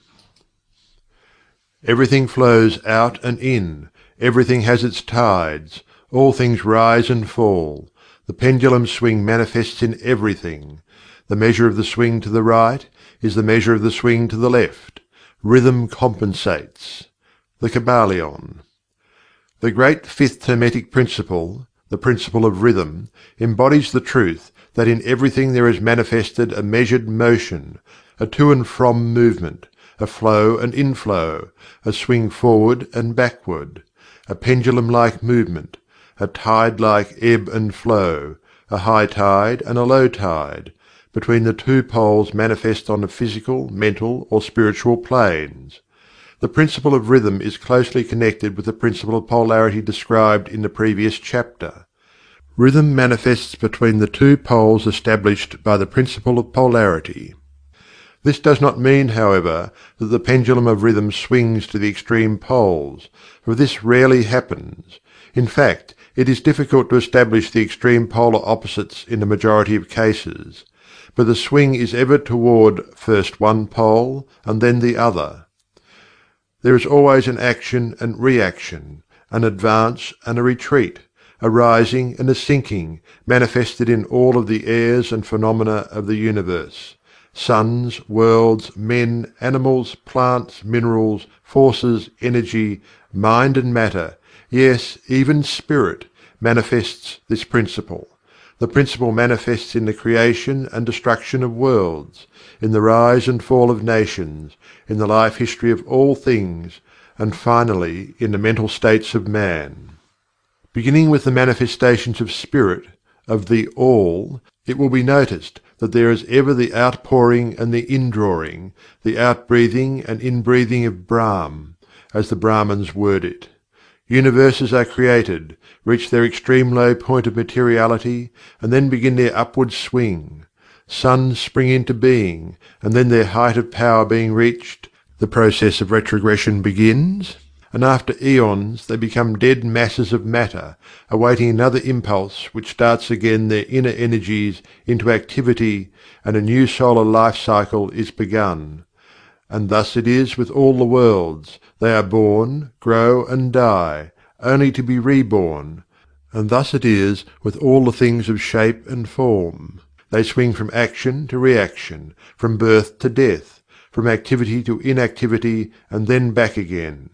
Everything flows out and in, everything has its tides, all things rise and fall. The pendulum swing manifests in everything. The measure of the swing to the right is the measure of the swing to the left. Rhythm compensates. The Kybalion. The great fifth Hermetic principle, the principle of rhythm, embodies the truth that in everything there is manifested a measured motion, a to and from movement, a flow and inflow, a swing forward and backward, a pendulum-like movement, a tide-like ebb and flow, a high tide and a low tide, between the two poles manifest on the physical, mental, or spiritual planes. The principle of rhythm is closely connected with the principle of polarity described in the previous chapter. Rhythm manifests between the two poles established by the principle of polarity. This does not mean, however, that the pendulum of rhythm swings to the extreme poles, for this rarely happens. In fact, it is difficult to establish the extreme polar opposites in the majority of cases, but the swing is ever toward first one pole and then the other. There is always an action and reaction, an advance and a retreat, a rising and a sinking, manifested in all of the airs and phenomena of the universe. Suns, worlds, men, animals, plants, minerals, forces, energy, mind and matter, yes, even spirit, manifests this principle. The principle manifests in the creation and destruction of worlds, in the rise and fall of nations, in the life history of all things, and finally in the mental states of man. Beginning with the manifestations of spirit, of the All, it will be noticed that there is ever the outpouring and the indrawing, the outbreathing and inbreathing of Brahm, as the Brahmins word it. Universes are created, reach their extreme low point of materiality, and then begin their upward swing. Suns spring into being, and then their height of power being reached, the process of retrogression begins, and after eons they become dead masses of matter, awaiting another impulse which starts again their inner energies into activity, and a new solar life cycle is begun. And thus it is with all the worlds. They are born, grow and die, only to be reborn. And thus it is with all the things of shape and form. They swing from action to reaction, from birth to death, from activity to inactivity, and then back again.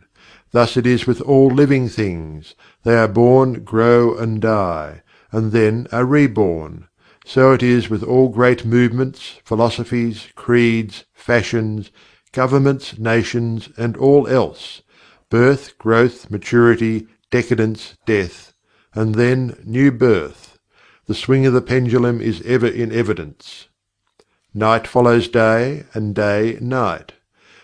Thus it is with all living things. They are born, grow and die, and then are reborn. So it is with all great movements, philosophies, creeds, fashions, governments, nations, and all else: birth, growth, maturity, decadence, death, and then new birth. The swing of the pendulum is ever in evidence. Night follows day, and day night.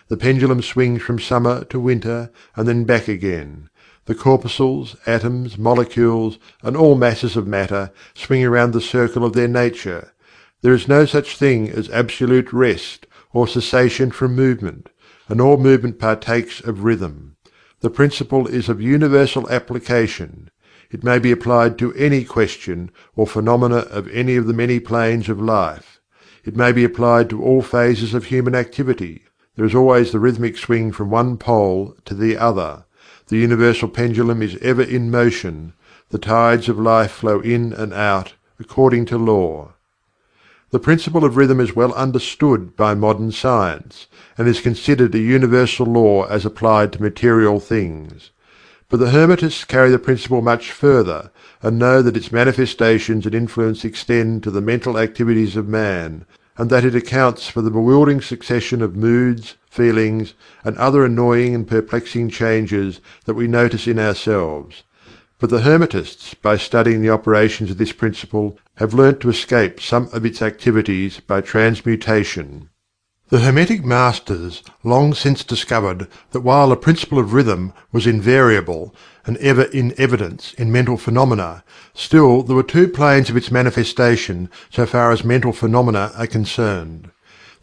The pendulum swings from summer to winter, and then back again. The corpuscles, atoms, molecules, and all masses of matter swing around the circle of their nature. There is no such thing as absolute rest, or cessation from movement, and all movement partakes of rhythm. The principle is of universal application. It may be applied to any question or phenomena of any of the many planes of life. It may be applied to all phases of human activity. There is always the rhythmic swing from one pole to the other. The universal pendulum is ever in motion. The tides of life flow in and out, according to law. The principle of rhythm is well understood by modern science, and is considered a universal law as applied to material things. But the Hermetists carry the principle much further, and know that its manifestations and influence extend to the mental activities of man, and that it accounts for the bewildering succession of moods, feelings, and other annoying and perplexing changes that we notice in ourselves. But the Hermetists, by studying the operations of this principle, have learnt to escape some of its activities by transmutation. The Hermetic Masters long since discovered that while the principle of rhythm was invariable and ever in evidence in mental phenomena, still there were two planes of its manifestation so far as mental phenomena are concerned.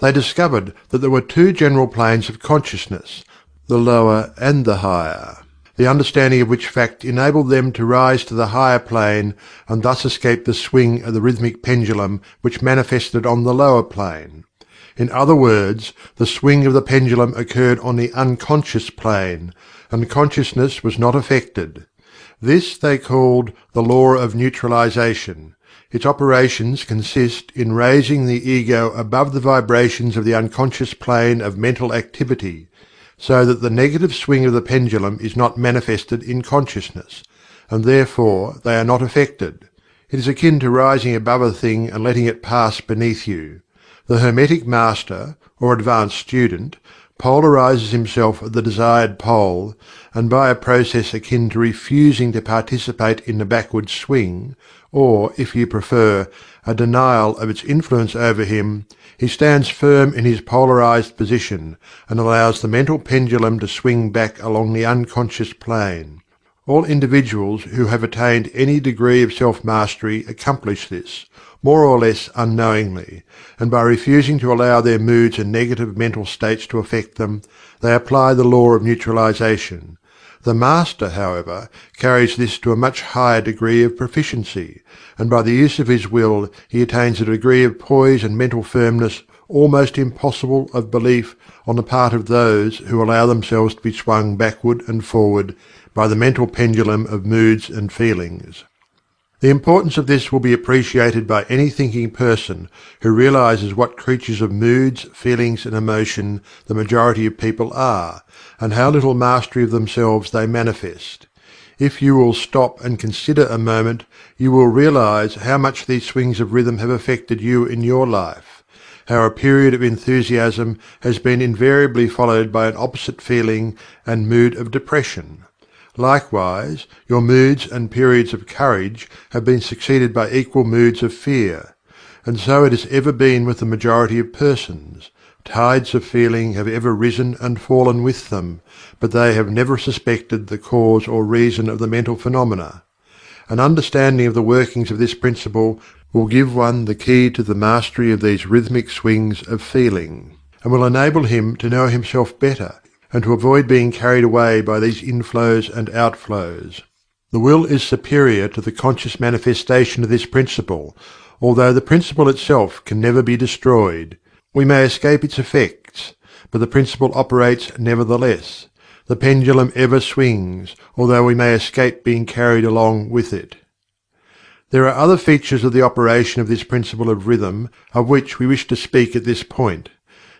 They discovered that there were two general planes of consciousness, the lower and the higher, the understanding of which fact enabled them to rise to the higher plane and thus escape the swing of the rhythmic pendulum which manifested on the lower plane. In other words, the swing of the pendulum occurred on the unconscious plane, and consciousness was not affected. This they called the law of neutralization. Its operations consist in raising the ego above the vibrations of the unconscious plane of mental activity, so that the negative swing of the pendulum is not manifested in consciousness, and therefore they are not affected. It is akin to rising above a thing and letting it pass beneath you. The Hermetic Master, or advanced student, polarizes himself at the desired pole, and by a process akin to refusing to participate in the backward swing, or, if you prefer, a denial of its influence over him, he stands firm in his polarized position and allows the mental pendulum to swing back along the unconscious plane. All individuals who have attained any degree of self-mastery accomplish this, more or less unknowingly, and by refusing to allow their moods and negative mental states to affect them, they apply the law of neutralization. The master, however, carries this to a much higher degree of proficiency, and by the use of his will he attains a degree of poise and mental firmness almost impossible of belief on the part of those who allow themselves to be swung backward and forward by the mental pendulum of moods and feelings. The importance of this will be appreciated by any thinking person who realizes what creatures of moods, feelings and emotion the majority of people are, and how little mastery of themselves they manifest. If you will stop and consider a moment, you will realize how much these swings of rhythm have affected you in your life, how a period of enthusiasm has been invariably followed by an opposite feeling and mood of depression. Likewise, your moods and periods of courage have been succeeded by equal moods of fear. And so it has ever been with the majority of persons. Tides of feeling have ever risen and fallen with them, but they have never suspected the cause or reason of the mental phenomena. An understanding of the workings of this principle will give one the key to the mastery of these rhythmic swings of feeling, and will enable him to know himself better, and to avoid being carried away by these inflows and outflows. The will is superior to the conscious manifestation of this principle, although the principle itself can never be destroyed. We may escape its effects, but the principle operates nevertheless. The pendulum ever swings, although we may escape being carried along with it. There are other features of the operation of this principle of rhythm, of which we wish to speak at this point.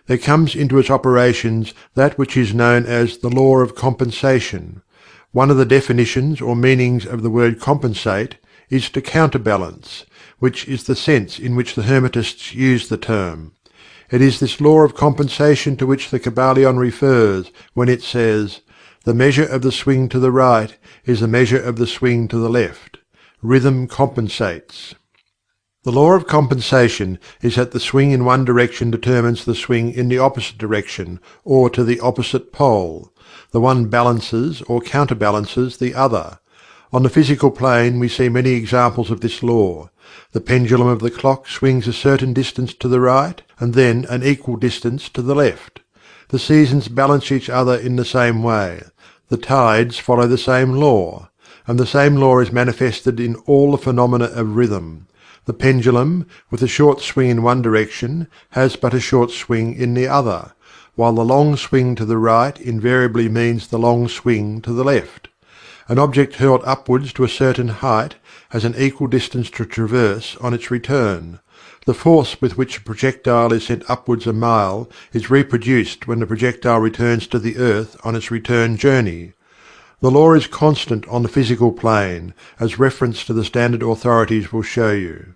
There comes into its operations that which is known as the law of compensation. One of the definitions or meanings of the word compensate is to counterbalance, which is the sense in which the Hermetists use the term. It is this law of compensation to which the Kybalion refers when it says, "The measure of the swing to the right is the measure of the swing to the left. Rhythm compensates." The law of compensation is that the swing in one direction determines the swing in the opposite direction, or to the opposite pole. The one balances or counterbalances the other. On the physical plane we see many examples of this law. The pendulum of the clock swings a certain distance to the right, and then an equal distance to the left. The seasons balance each other in the same way. The tides follow the same law. And the same law is manifested in all the phenomena of rhythm. The pendulum, with a short swing in one direction, has but a short swing in the other, while the long swing to the right invariably means the long swing to the left. An object hurled upwards to a certain height has an equal distance to traverse on its return. The force with which a projectile is sent upwards a mile is reproduced when the projectile returns to the earth on its return journey. The law is constant on the physical plane, as reference to the standard authorities will show you.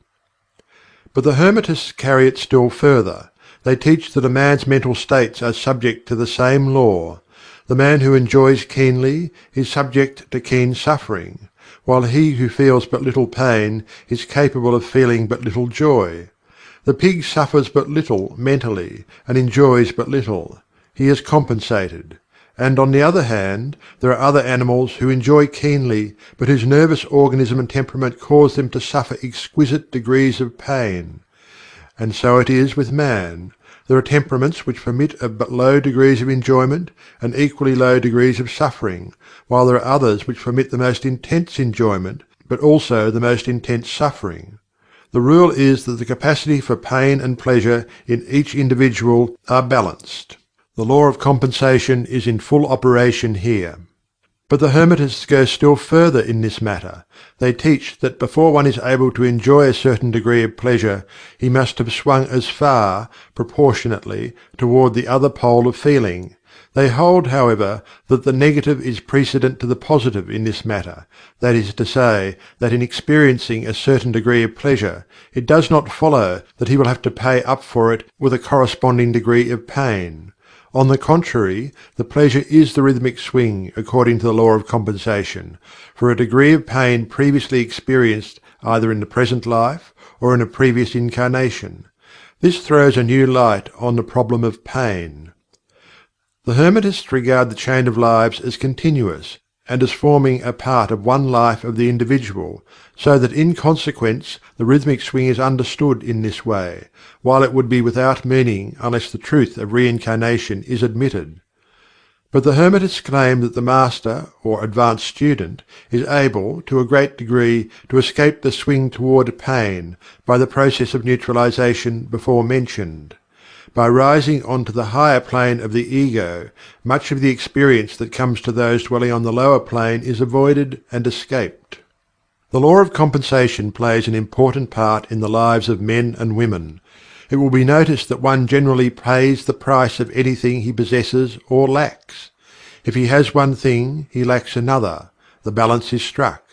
But the Hermetists carry it still further. They teach that a man's mental states are subject to the same law. The man who enjoys keenly is subject to keen suffering, while he who feels but little pain is capable of feeling but little joy. The pig suffers but little mentally, and enjoys but little. He is compensated. And on the other hand, there are other animals who enjoy keenly, but whose nervous organism and temperament cause them to suffer exquisite degrees of pain. And so it is with man. There are temperaments which permit of but low degrees of enjoyment and equally low degrees of suffering, while there are others which permit the most intense enjoyment, but also the most intense suffering. The rule is that the capacity for pain and pleasure in each individual are balanced. The law of compensation is in full operation here. But the Hermetists go still further in this matter. They teach that before one is able to enjoy a certain degree of pleasure, he must have swung as far, proportionately, toward the other pole of feeling. They hold, however, that the negative is precedent to the positive in this matter, that is to say, that in experiencing a certain degree of pleasure, it does not follow that he will have to pay up for it with a corresponding degree of pain. On the contrary, the pleasure is the rhythmic swing according to the law of compensation, for a degree of pain previously experienced either in the present life or in a previous incarnation. This throws a new light on the problem of pain. The Hermetists regard the chain of lives as continuous, and as forming a part of one life of the individual, so that in consequence the rhythmic swing is understood in this way, while it would be without meaning unless the truth of reincarnation is admitted. But the Hermetists claim that the master or advanced student is able, to a great degree, to escape the swing toward pain by the process of neutralization before mentioned. By rising onto the higher plane of the ego, much of the experience that comes to those dwelling on the lower plane is avoided and escaped. The law of compensation plays an important part in the lives of men and women. It will be noticed that one generally pays the price of anything he possesses or lacks. If he has one thing, he lacks another. The balance is struck.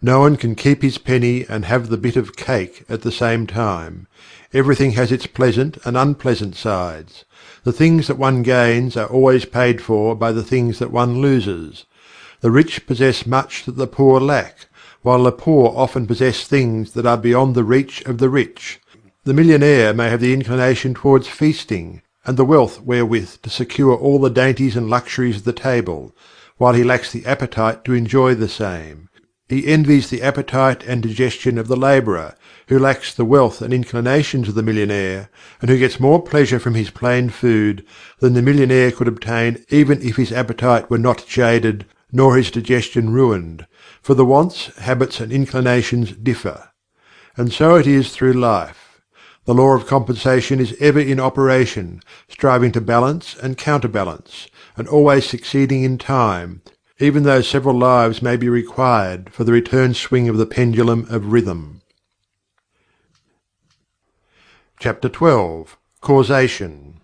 No one can keep his penny and have the bit of cake at the same time. Everything has its pleasant and unpleasant sides. The things that one gains are always paid for by the things that one loses. The rich possess much that the poor lack, while the poor often possess things that are beyond the reach of the rich. The millionaire may have the inclination towards feasting, and the wealth wherewith to secure all the dainties and luxuries of the table, while he lacks the appetite to enjoy the same. He envies the appetite and digestion of the labourer, who lacks the wealth and inclinations of the millionaire, and who gets more pleasure from his plain food than the millionaire could obtain even if his appetite were not jaded nor his digestion ruined, for the wants, habits and inclinations differ. And so it is through life. The law of compensation is ever in operation, striving to balance and counterbalance, and always succeeding in time, even though several lives may be required for the return swing of the pendulum of rhythm. Chapter XII. Causation.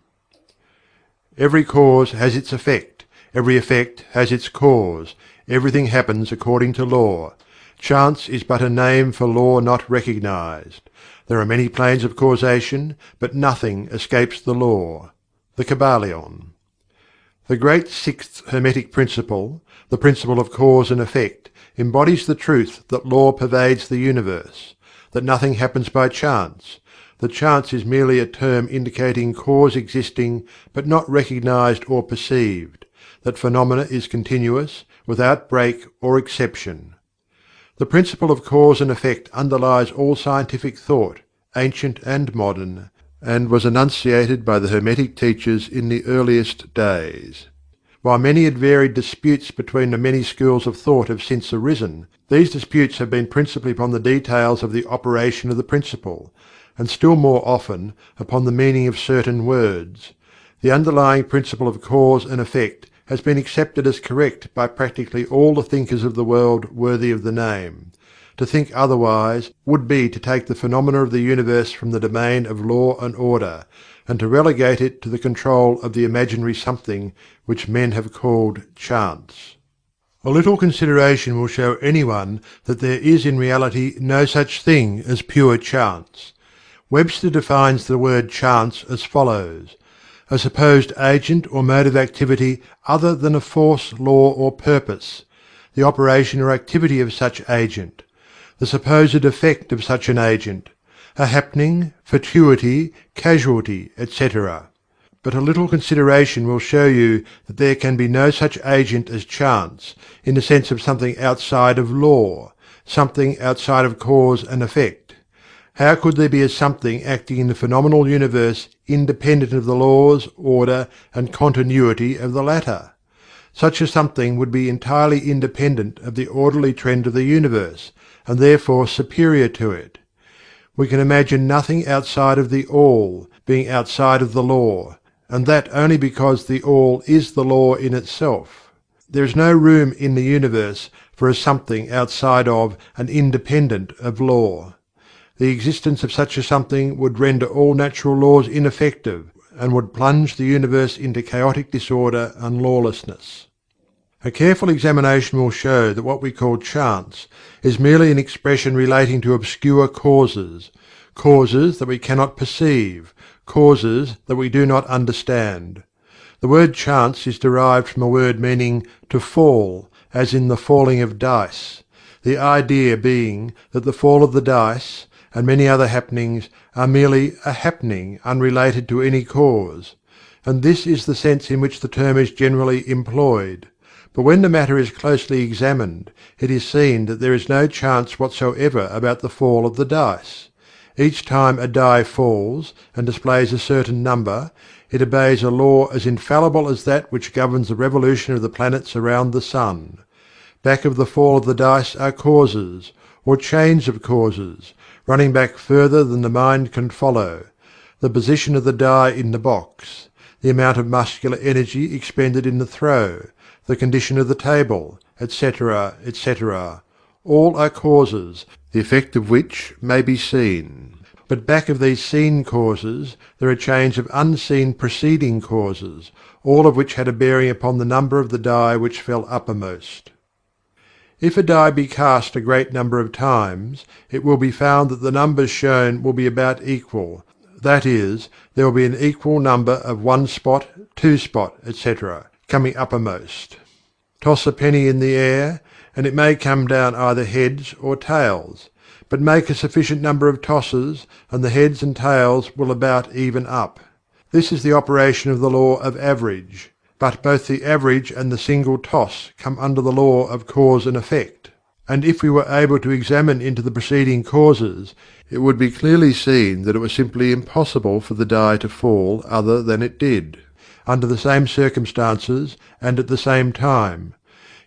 Every cause has its effect, every effect has its cause, everything happens according to law. Chance is but a name for law not recognized. There are many planes of causation, but nothing escapes the law. The Kybalion. The great sixth Hermetic principle, the principle of cause and effect, embodies the truth that law pervades the universe, that nothing happens by chance, that chance is merely a term indicating cause existing but not recognized or perceived, that phenomena is continuous, without break or exception. The principle of cause and effect underlies all scientific thought, ancient and modern, and was enunciated by the Hermetic teachers in the earliest days. While many and varied disputes between the many schools of thought have since arisen, these disputes have been principally upon the details of the operation of the principle, and still more often upon the meaning of certain words. The underlying principle of cause and effect has been accepted as correct by practically all the thinkers of the world worthy of the name. To think otherwise would be to take the phenomena of the universe from the domain of law and order, and to relegate it to the control of the imaginary something which men have called chance. A little consideration will show anyone that there is in reality no such thing as pure chance. Webster defines the word chance as follows: a supposed agent or mode of activity other than a force, law or purpose, the operation or activity of such agent, the supposed effect of such an agent, a happening, fortuity, casualty, etc. But a little consideration will show you that there can be no such agent as chance, in the sense of something outside of law, something outside of cause and effect. How could there be a something acting in the phenomenal universe independent of the laws, order, and continuity of the latter? Such a something would be entirely independent of the orderly trend of the universe, and therefore superior to it. We can imagine nothing outside of the All, being outside of the law, and that only because the All is the law in itself. There is no room in the universe for a something outside of and independent of law. The existence of such a something would render all natural laws ineffective, and would plunge the universe into chaotic disorder and lawlessness. A careful examination will show that what we call chance is merely an expression relating to obscure causes, causes that we cannot perceive, causes that we do not understand. The word chance is derived from a word meaning to fall, as in the falling of dice, the idea being that the fall of the dice, and many other happenings, are merely a happening unrelated to any cause, and this is the sense in which the term is generally employed. But when the matter is closely examined, it is seen that there is no chance whatsoever about the fall of the dice. Each time a die falls and displays a certain number, it obeys a law as infallible as that which governs the revolution of the planets around the sun. Back of the fall of the dice are causes, or chains of causes, running back further than the mind can follow: the position of the die in the box, the amount of muscular energy expended in the throw, the condition of the table, etc., etc. All are causes, the effect of which may be seen. But back of these seen causes there are chains of unseen preceding causes, all of which had a bearing upon the number of the die which fell uppermost. If a die be cast a great number of times, it will be found that the numbers shown will be about equal, that is, there will be an equal number of 1 spot, 2 spot, etc., coming uppermost. Toss a penny in the air, and it may come down either heads or tails, but make a sufficient number of tosses, and the heads and tails will about even up. This is the operation of the law of average, but both the average and the single toss come under the law of cause and effect, and if we were able to examine into the preceding causes, it would be clearly seen that it was simply impossible for the die to fall other than it did, under the same circumstances and at the same time.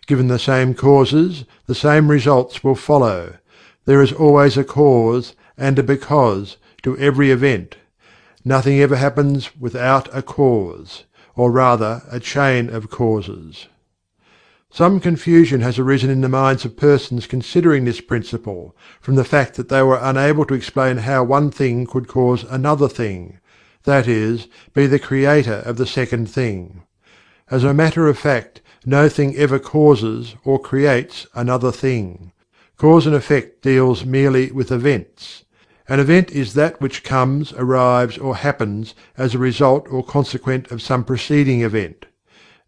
Given the same causes, the same results will follow. There is always a cause and a because to every event. Nothing ever happens without a cause, or rather a chain of causes. Some confusion has arisen in the minds of persons considering this principle, from the fact that they were unable to explain how one thing could cause another thing, that is, be the creator of the second thing. As a matter of fact, no thing ever causes or creates another thing. Cause and effect deals merely with events. An event is that which comes, arrives, or happens as a result or consequent of some preceding event.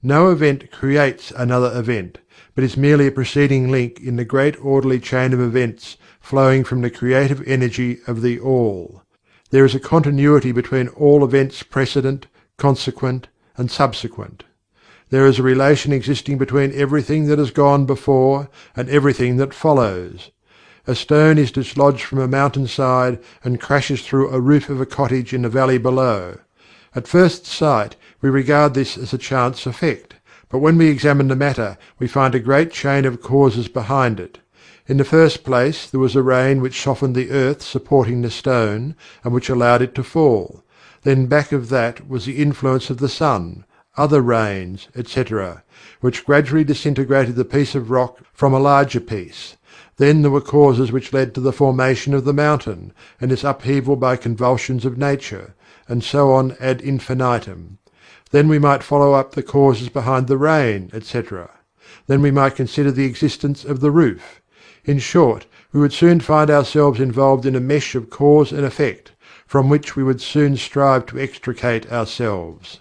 No event creates another event, but is merely a preceding link in the great orderly chain of events flowing from the creative energy of the All. There is a continuity between all events precedent, consequent, and subsequent. There is a relation existing between everything that has gone before and everything that follows. A stone is dislodged from a mountainside and crashes through a roof of a cottage in the valley below. At first sight we regard this as a chance effect, but when we examine the matter we find a great chain of causes behind it. In the first place there was a rain which softened the earth supporting the stone, and which allowed it to fall. Then back of that was the influence of the sun, other rains, etc., which gradually disintegrated the piece of rock from a larger piece. Then there were causes which led to the formation of the mountain, and its upheaval by convulsions of nature, and so on ad infinitum. Then we might follow up the causes behind the rain, etc. Then we might consider the existence of the roof. In short, we would soon find ourselves involved in a mesh of cause and effect, from which we would soon strive to extricate ourselves.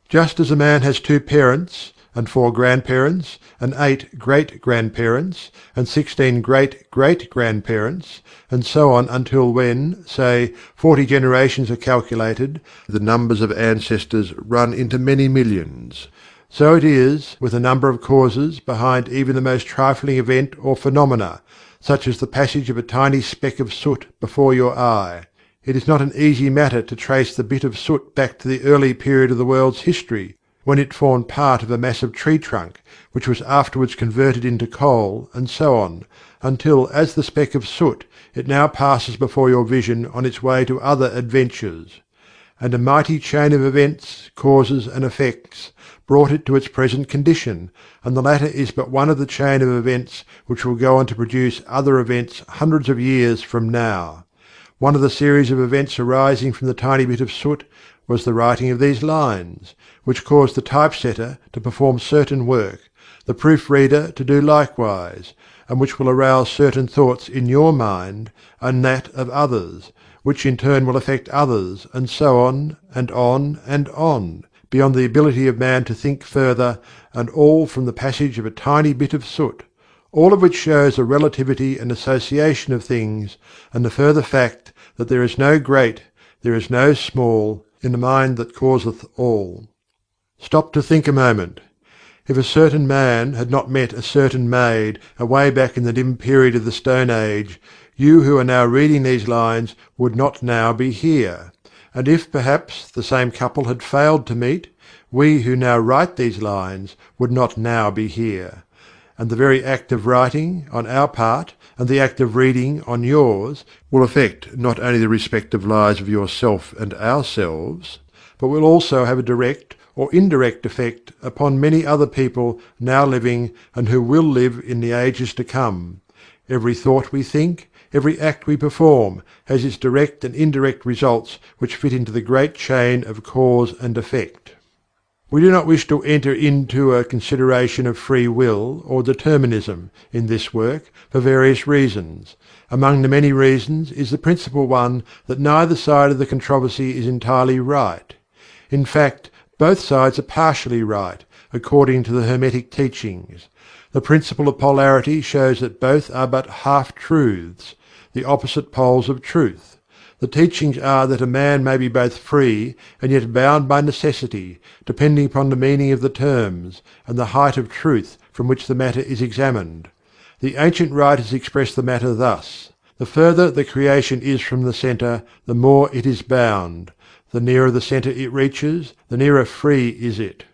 Just as a man has 2 parents, and 4 grandparents, and 8 great-grandparents, and 16 great-great-grandparents, and so on until when, say, 40 generations are calculated, the numbers of ancestors run into many millions. So it is with a number of causes behind even the most trifling event or phenomena, such as the passage of a tiny speck of soot before your eye. It is not an easy matter to trace the bit of soot back to the early period of the world's history, when it formed part of a massive tree trunk, which was afterwards converted into coal, and so on, until as the speck of soot it now passes before your vision on its way to other adventures. And a mighty chain of events, causes and effects brought it to its present condition, and the latter is but one of the chain of events which will go on to produce other events hundreds of years from now. One of the series of events arising from the tiny bit of soot was the writing of these lines, which caused the typesetter to perform certain work, the proofreader to do likewise, and which will arouse certain thoughts in your mind and that of others, which in turn will affect others, and so on, and on, and on, beyond the ability of man to think further, and all from the passage of a tiny bit of soot, all of which shows the relativity and association of things, and the further fact that there is no great, there is no small, in the mind that causeth all. Stop to think a moment. If a certain man had not met a certain maid away back in the dim period of the Stone Age, you who are now reading these lines would not now be here. And if, perhaps, the same couple had failed to meet, we who now write these lines would not now be here. And the very act of writing, on our part, and the act of reading, on yours, will affect not only the respective lives of yourself and ourselves, but will also have a direct or indirect effect upon many other people now living and who will live in the ages to come. Every thought we think, every act we perform, has its direct and indirect results which fit into the great chain of cause and effect. We do not wish to enter into a consideration of free will or determinism in this work for various reasons. Among the many reasons is the principal one that neither side of the controversy is entirely right. In fact, both sides are partially right, according to the Hermetic teachings. The Principle of Polarity shows that both are but half-truths, the opposite poles of truth. The teachings are that a man may be both free and yet bound by necessity, depending upon the meaning of the terms, and the height of truth from which the matter is examined. The ancient writers express the matter thus: the further the creation is from the centre, the more it is bound. The nearer the centre it reaches, the nearer free is it.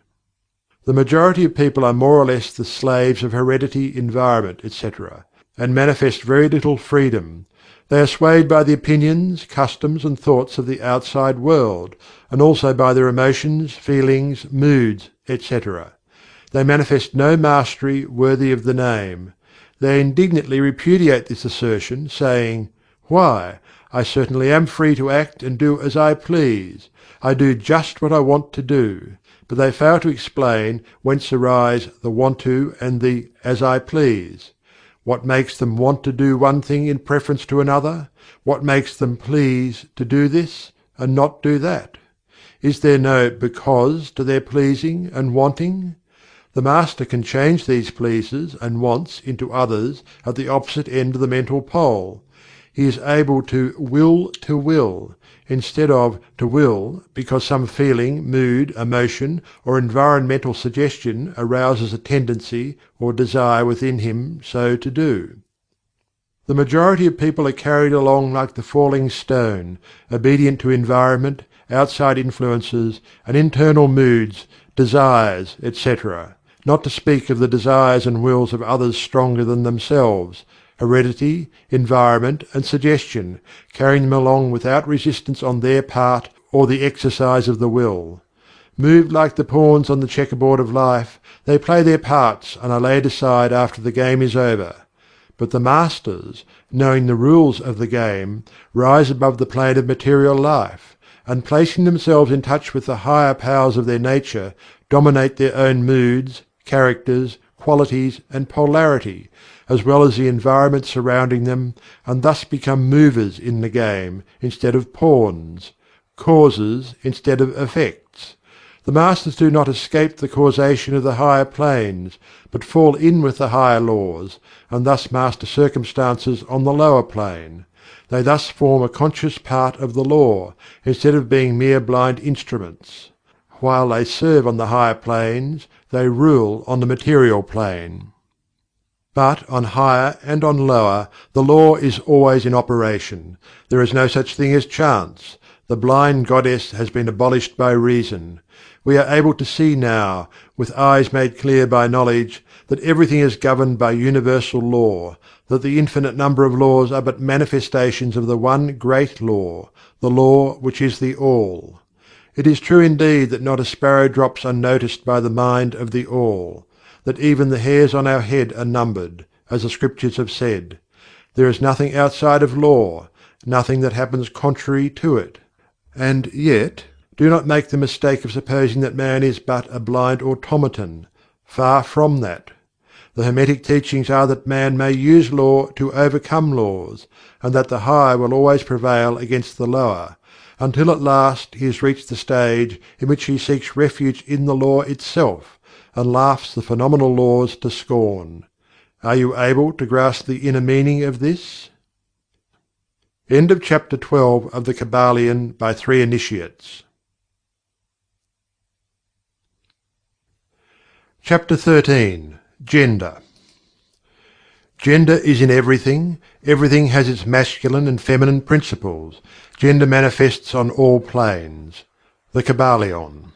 The majority of people are more or less the slaves of heredity, environment, etc., and manifest very little freedom. They are swayed by the opinions, customs, and thoughts of the outside world, and also by their emotions, feelings, moods, etc. They manifest no mastery worthy of the name. They indignantly repudiate this assertion, saying, "Why? I certainly am free to act and do as I please. I do just what I want to do." But they fail to explain whence arise the "want to" and the "as I please." What makes them want to do one thing in preference to another? What makes them please to do this, and not do that? Is there no "because" to their pleasing and wanting? The Master can change these pleases and wants into others at the opposite end of the mental pole. He is able to will, instead of to will because some feeling, mood, emotion, or environmental suggestion arouses a tendency or desire within him so to do. The majority of people are carried along like the falling stone, obedient to environment, outside influences, and internal moods, desires, etc., not to speak of the desires and wills of others stronger than themselves, heredity, environment, and suggestion, carrying them along without resistance on their part or the exercise of the will. Moved like the pawns on the checkerboard of life, they play their parts and are laid aside after the game is over. But the Masters, knowing the rules of the game, rise above the plane of material life, and placing themselves in touch with the higher powers of their nature, dominate their own moods, characters, qualities, and polarity, as well as the environment surrounding them, and thus become movers in the game, instead of pawns, causes instead of effects. The Masters do not escape the causation of the higher planes, but fall in with the higher laws, and thus master circumstances on the lower plane. They thus form a conscious part of the law, instead of being mere blind instruments. While they serve on the higher planes, they rule on the material plane. But on higher and on lower, the law is always in operation. There is no such thing as chance. The blind goddess has been abolished by reason. We are able to see now, with eyes made clear by knowledge, that everything is governed by universal law, that the infinite number of laws are but manifestations of the one great law, the law which is the All. It is true indeed that not a sparrow drops unnoticed by the mind of the All, that even the hairs on our head are numbered, as the scriptures have said. There is nothing outside of law, nothing that happens contrary to it. And yet, do not make the mistake of supposing that man is but a blind automaton. Far from that. The Hermetic teachings are that man may use law to overcome laws, and that the higher will always prevail against the lower, until at last he has reached the stage in which he seeks refuge in the law itself, and laughs the phenomenal laws to scorn. Are you able to grasp the inner meaning of this? End of chapter 12 of the Kybalion by 3 Initiates. Chapter 13. Gender. Gender is in everything. Everything has its masculine and feminine principles. Gender manifests on all planes. The Kybalion.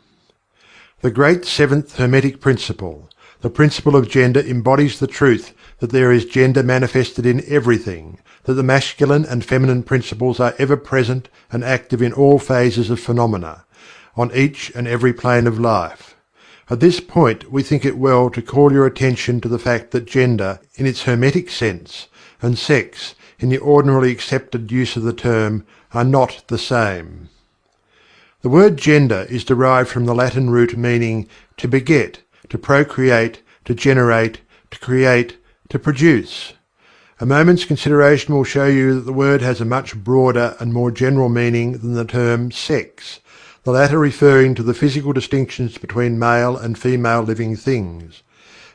The great seventh Hermetic principle, the principle of gender, embodies the truth that there is gender manifested in everything, that the masculine and feminine principles are ever present and active in all phases of phenomena, on each and every plane of life. At this point we think it well to call your attention to the fact that gender, in its Hermetic sense, and sex, in the ordinarily accepted use of the term, are not the same. The word gender is derived from the Latin root meaning to beget, to procreate, to generate, to create, to produce. A moment's consideration will show you that the word has a much broader and more general meaning than the term sex, the latter referring to the physical distinctions between male and female living things.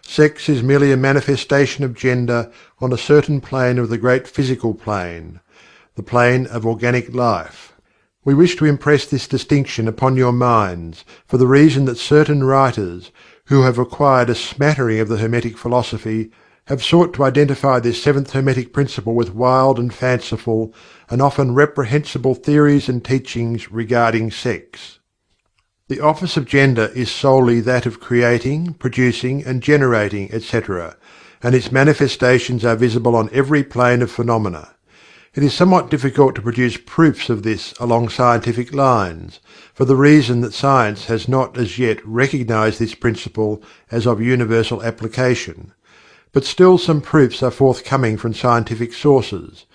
Sex is merely a manifestation of gender on a certain plane of the great physical plane, the plane of organic life. We wish to impress this distinction upon your minds, for the reason that certain writers, who have acquired a smattering of the Hermetic philosophy, have sought to identify this seventh Hermetic principle with wild and fanciful, and often reprehensible theories and teachings regarding sex. The office of gender is solely that of creating, producing, and generating, etc., and its manifestations are visible on every plane of phenomena. It is somewhat difficult to produce proofs of this along scientific lines, for the reason that science has not as yet recognized this principle as of universal application. But still some proofs are forthcoming from scientific sources.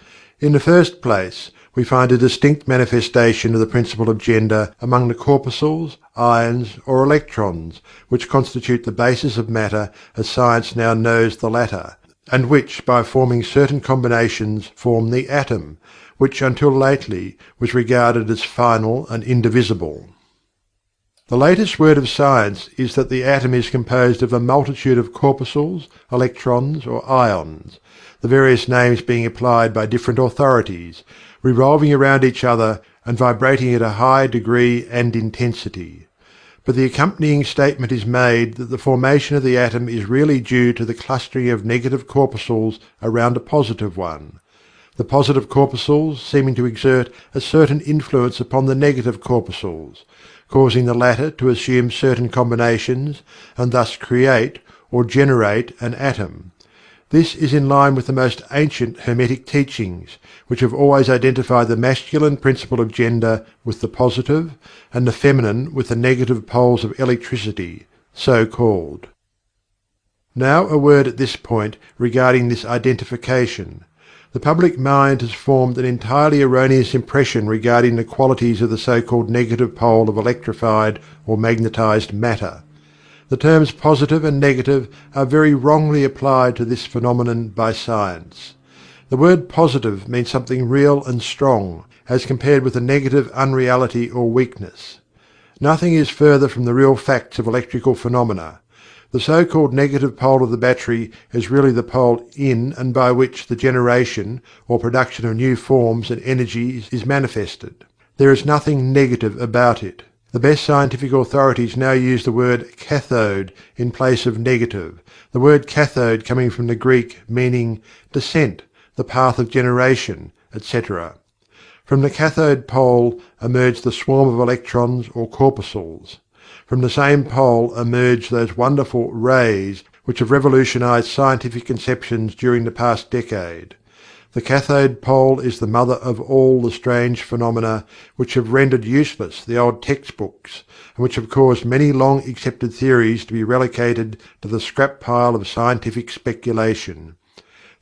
In the first place, we find a distinct manifestation of the principle of gender among the corpuscles, ions, or electrons, which constitute the basis of matter as science now knows the latter, and which by forming certain combinations form the atom, which until lately was regarded as final and indivisible. The latest word of science is that the atom is composed of a multitude of corpuscles, electrons, or ions, the various names being applied by different authorities, revolving around each other and vibrating at a high degree and intensity. But the accompanying statement is made that the formation of the atom is really due to the clustering of negative corpuscles around a positive one, the positive corpuscles seeming to exert a certain influence upon the negative corpuscles, causing the latter to assume certain combinations and thus create or generate an atom. This is in line with the most ancient Hermetic teachings, which have always identified the masculine principle of gender with the positive, and the feminine with the negative poles of electricity, so called. Now a word at this point regarding this identification. The public mind has formed an entirely erroneous impression regarding the qualities of the so-called negative pole of electrified or magnetized matter. The terms positive and negative are very wrongly applied to this phenomenon by science. The word positive means something real and strong, as compared with the negative unreality or weakness. Nothing is further from the real facts of electrical phenomena. The so-called negative pole of the battery is really the pole in and by which the generation or production of new forms and energies is manifested. There is nothing negative about it. The best scientific authorities now use the word cathode in place of negative, the word cathode coming from the Greek meaning descent, the path of generation, etc. From the cathode pole emerge the swarm of electrons or corpuscles. From the same pole emerge those wonderful rays which have revolutionized scientific conceptions during the past decade. The cathode pole is the mother of all the strange phenomena which have rendered useless the old textbooks, and which have caused many long accepted theories to be relegated to the scrap pile of scientific speculation.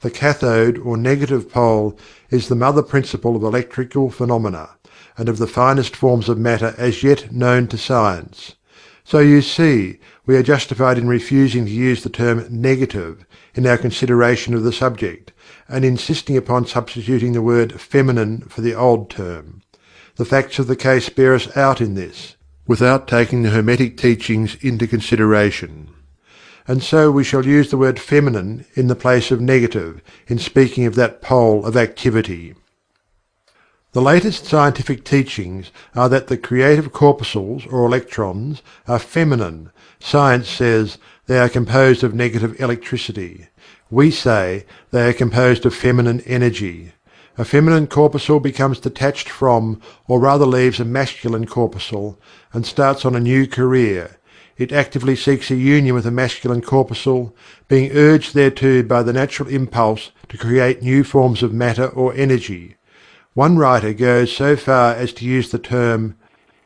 The cathode or negative pole is the mother principle of electrical phenomena, and of the finest forms of matter as yet known to science. So you see, we are justified in refusing to use the term negative in our consideration of the subject, and insisting upon substituting the word feminine for the old term. The facts of the case bear us out in this, without taking the Hermetic teachings into consideration. And so we shall use the word feminine in the place of negative in speaking of that pole of activity. The latest scientific teachings are that the creative corpuscles or electrons are feminine. Science says they are composed of negative electricity. We say they are composed of feminine energy. A feminine corpuscle becomes detached from, or rather leaves a masculine corpuscle, and starts on a new career. It actively seeks a union with a masculine corpuscle, being urged thereto by the natural impulse to create new forms of matter or energy. One writer goes so far as to use the term,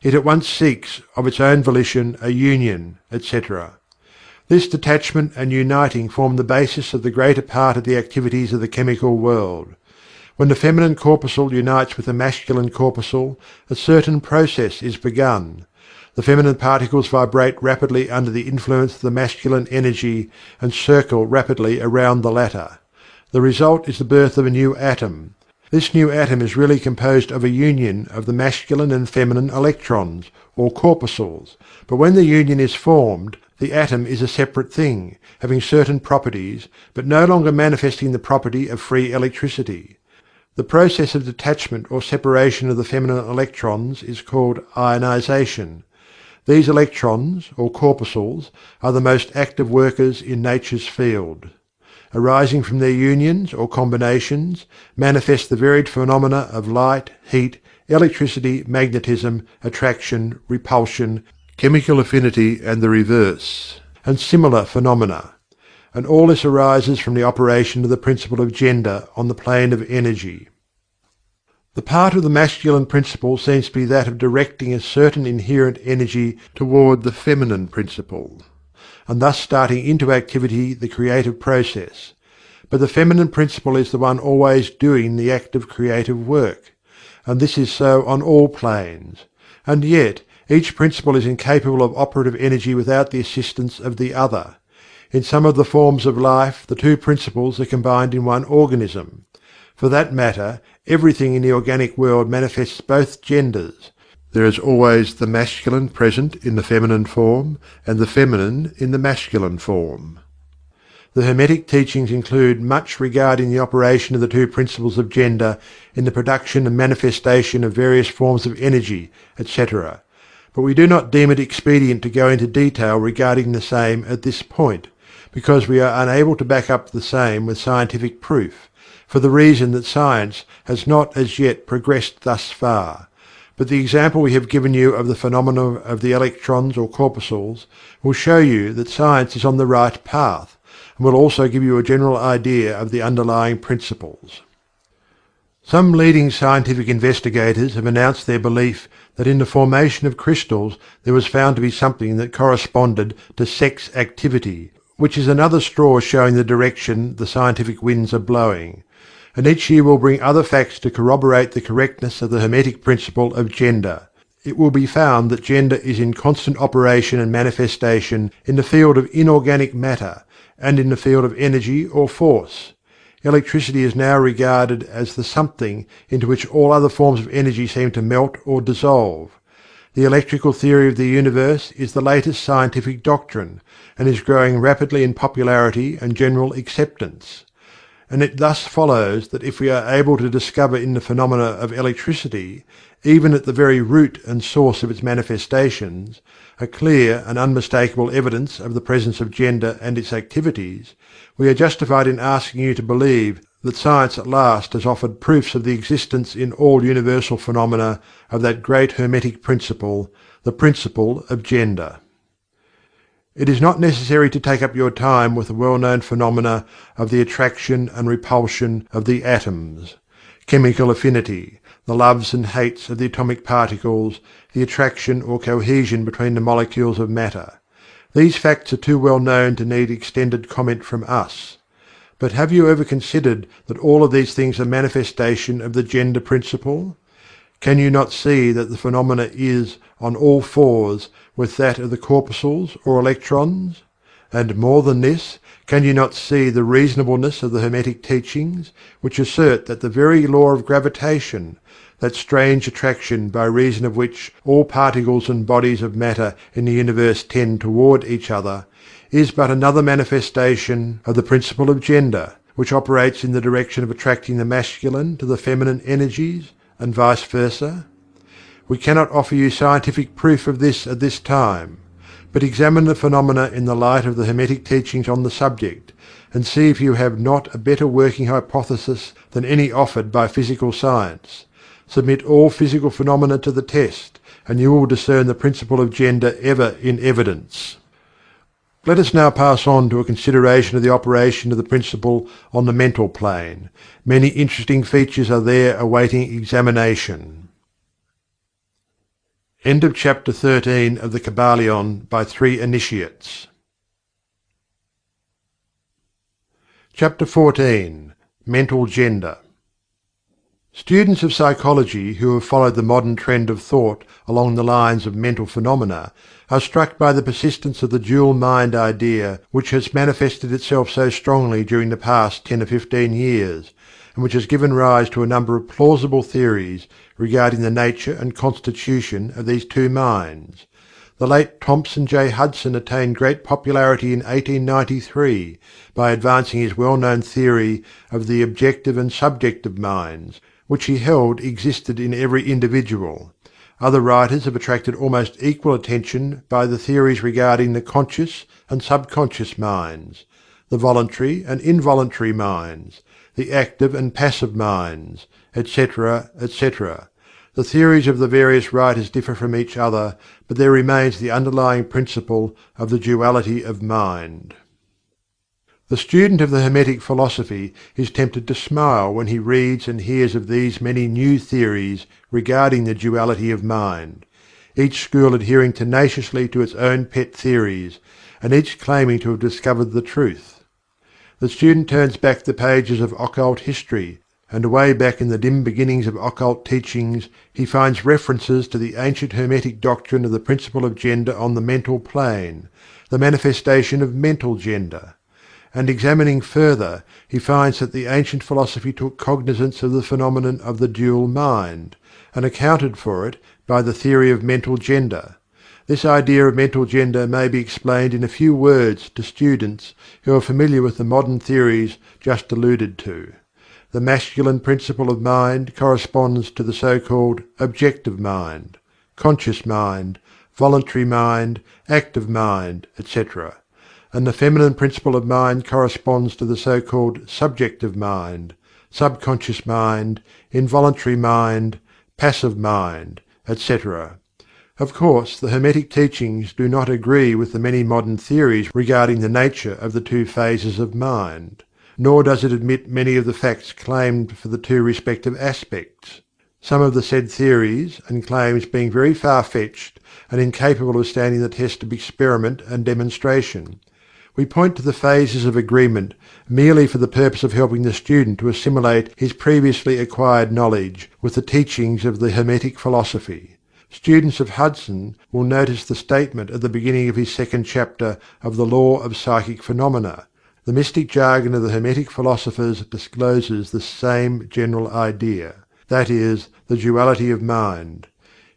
"It at once seeks, of its own volition, a union," etc. This detachment and uniting form the basis of the greater part of the activities of the chemical world. When the feminine corpuscle unites with the masculine corpuscle, a certain process is begun. The feminine particles vibrate rapidly under the influence of the masculine energy and circle rapidly around the latter. The result is the birth of a new atom. This new atom is really composed of a union of the masculine and feminine electrons, or corpuscles, but when the union is formed, the atom is a separate thing, having certain properties, but no longer manifesting the property of free electricity. The process of detachment or separation of the feminine electrons is called ionization. These electrons, or corpuscles, are the most active workers in nature's field. Arising from their unions, or combinations, manifest the varied phenomena of light, heat, electricity, magnetism, attraction, repulsion, chemical affinity and the reverse, and similar phenomena. And all this arises from the operation of the principle of gender on the plane of energy. The part of the masculine principle seems to be that of directing a certain inherent energy toward the feminine principle, and thus starting into activity the creative process. But the feminine principle is the one always doing the act of creative work, and this is so on all planes. And yet, each principle is incapable of operative energy without the assistance of the other. In some of the forms of life, the two principles are combined in one organism. For that matter, everything in the organic world manifests both genders. There is always the masculine present in the feminine form, and the feminine in the masculine form. The Hermetic teachings include much regarding the operation of the two principles of gender in the production and manifestation of various forms of energy, etc. But we do not deem it expedient to go into detail regarding the same at this point, because we are unable to back up the same with scientific proof, for the reason that science has not as yet progressed thus far. But the example we have given you of the phenomena of the electrons or corpuscles will show you that science is on the right path, and will also give you a general idea of the underlying principles. Some leading scientific investigators have announced their belief that in the formation of crystals there was found to be something that corresponded to sex activity, which is another straw showing the direction the scientific winds are blowing. And each year will bring other facts to corroborate the correctness of the Hermetic principle of gender. It will be found that gender is in constant operation and manifestation in the field of inorganic matter, and in the field of energy or force. Electricity is now regarded as the something into which all other forms of energy seem to melt or dissolve. The electrical theory of the universe is the latest scientific doctrine, and is growing rapidly in popularity and general acceptance. And it thus follows that if we are able to discover in the phenomena of electricity, even at the very root and source of its manifestations, a clear and unmistakable evidence of the presence of gender and its activities, we are justified in asking you to believe that science at last has offered proofs of the existence in all universal phenomena of that great Hermetic principle, the principle of gender. It is not necessary to take up your time with the well-known phenomena of the attraction and repulsion of the atoms, chemical affinity, the loves and hates of the atomic particles, the attraction or cohesion between the molecules of matter. These facts are too well known to need extended comment from us. But have you ever considered that all of these things are manifestation of the gender principle? Can you not see that the phenomena is on all fours with that of the corpuscles or electrons? And more than this, can you not see the reasonableness of the Hermetic teachings, which assert that the very law of gravitation, that strange attraction by reason of which all particles and bodies of matter in the universe tend toward each other, is but another manifestation of the principle of gender, which operates in the direction of attracting the masculine to the feminine energies, and vice versa? We cannot offer you scientific proof of this at this time, but examine the phenomena in the light of the Hermetic teachings on the subject, and see if you have not a better working hypothesis than any offered by physical science. Submit all physical phenomena to the test, and you will discern the principle of gender ever in evidence. Let us now pass on to a consideration of the operation of the principle on the mental plane. Many interesting features are there awaiting examination. End of chapter 13 of the Kybalion by 3 initiates. Chapter 14. Mental Gender. Students of psychology who have followed the modern trend of thought along the lines of mental phenomena are struck by the persistence of the dual mind idea, which has manifested itself so strongly during the past 10 or 15 years, and which has given rise to a number of plausible theories regarding the nature and constitution of these two minds. The late Thomson J. Hudson attained great popularity in 1893 by advancing his well-known theory of the objective and subjective minds, which he held existed in every individual. Other writers have attracted almost equal attention by the theories regarding the conscious and subconscious minds, the voluntary and involuntary minds, the active and passive minds, etc., etc. The theories of the various writers differ from each other, but there remains the underlying principle of the duality of mind. The student of the Hermetic philosophy is tempted to smile when he reads and hears of these many new theories regarding the duality of mind, each school adhering tenaciously to its own pet theories, and each claiming to have discovered the truth. The student turns back the pages of occult history, and away back in the dim beginnings of occult teachings he finds references to the ancient Hermetic doctrine of the principle of gender on the mental plane, the manifestation of mental gender. And examining further, he finds that the ancient philosophy took cognizance of the phenomenon of the dual mind, and accounted for it by the theory of mental gender. This idea of mental gender may be explained in a few words to students who are familiar with the modern theories just alluded to. The masculine principle of mind corresponds to the so-called objective mind, conscious mind, voluntary mind, active mind, etc., and the feminine principle of mind corresponds to the so-called subjective mind, subconscious mind, involuntary mind, passive mind, etc. Of course, the Hermetic teachings do not agree with the many modern theories regarding the nature of the two phases of mind, nor does it admit many of the facts claimed for the two respective aspects, some of the said theories and claims being very far-fetched and incapable of standing the test of experiment and demonstration. We point to the phases of agreement merely for the purpose of helping the student to assimilate his previously acquired knowledge with the teachings of the Hermetic philosophy. Students of Hudson will notice the statement at the beginning of his second chapter of the law of psychic phenomena. The mystic jargon of the Hermetic philosophers discloses the same general idea, that is, the duality of mind.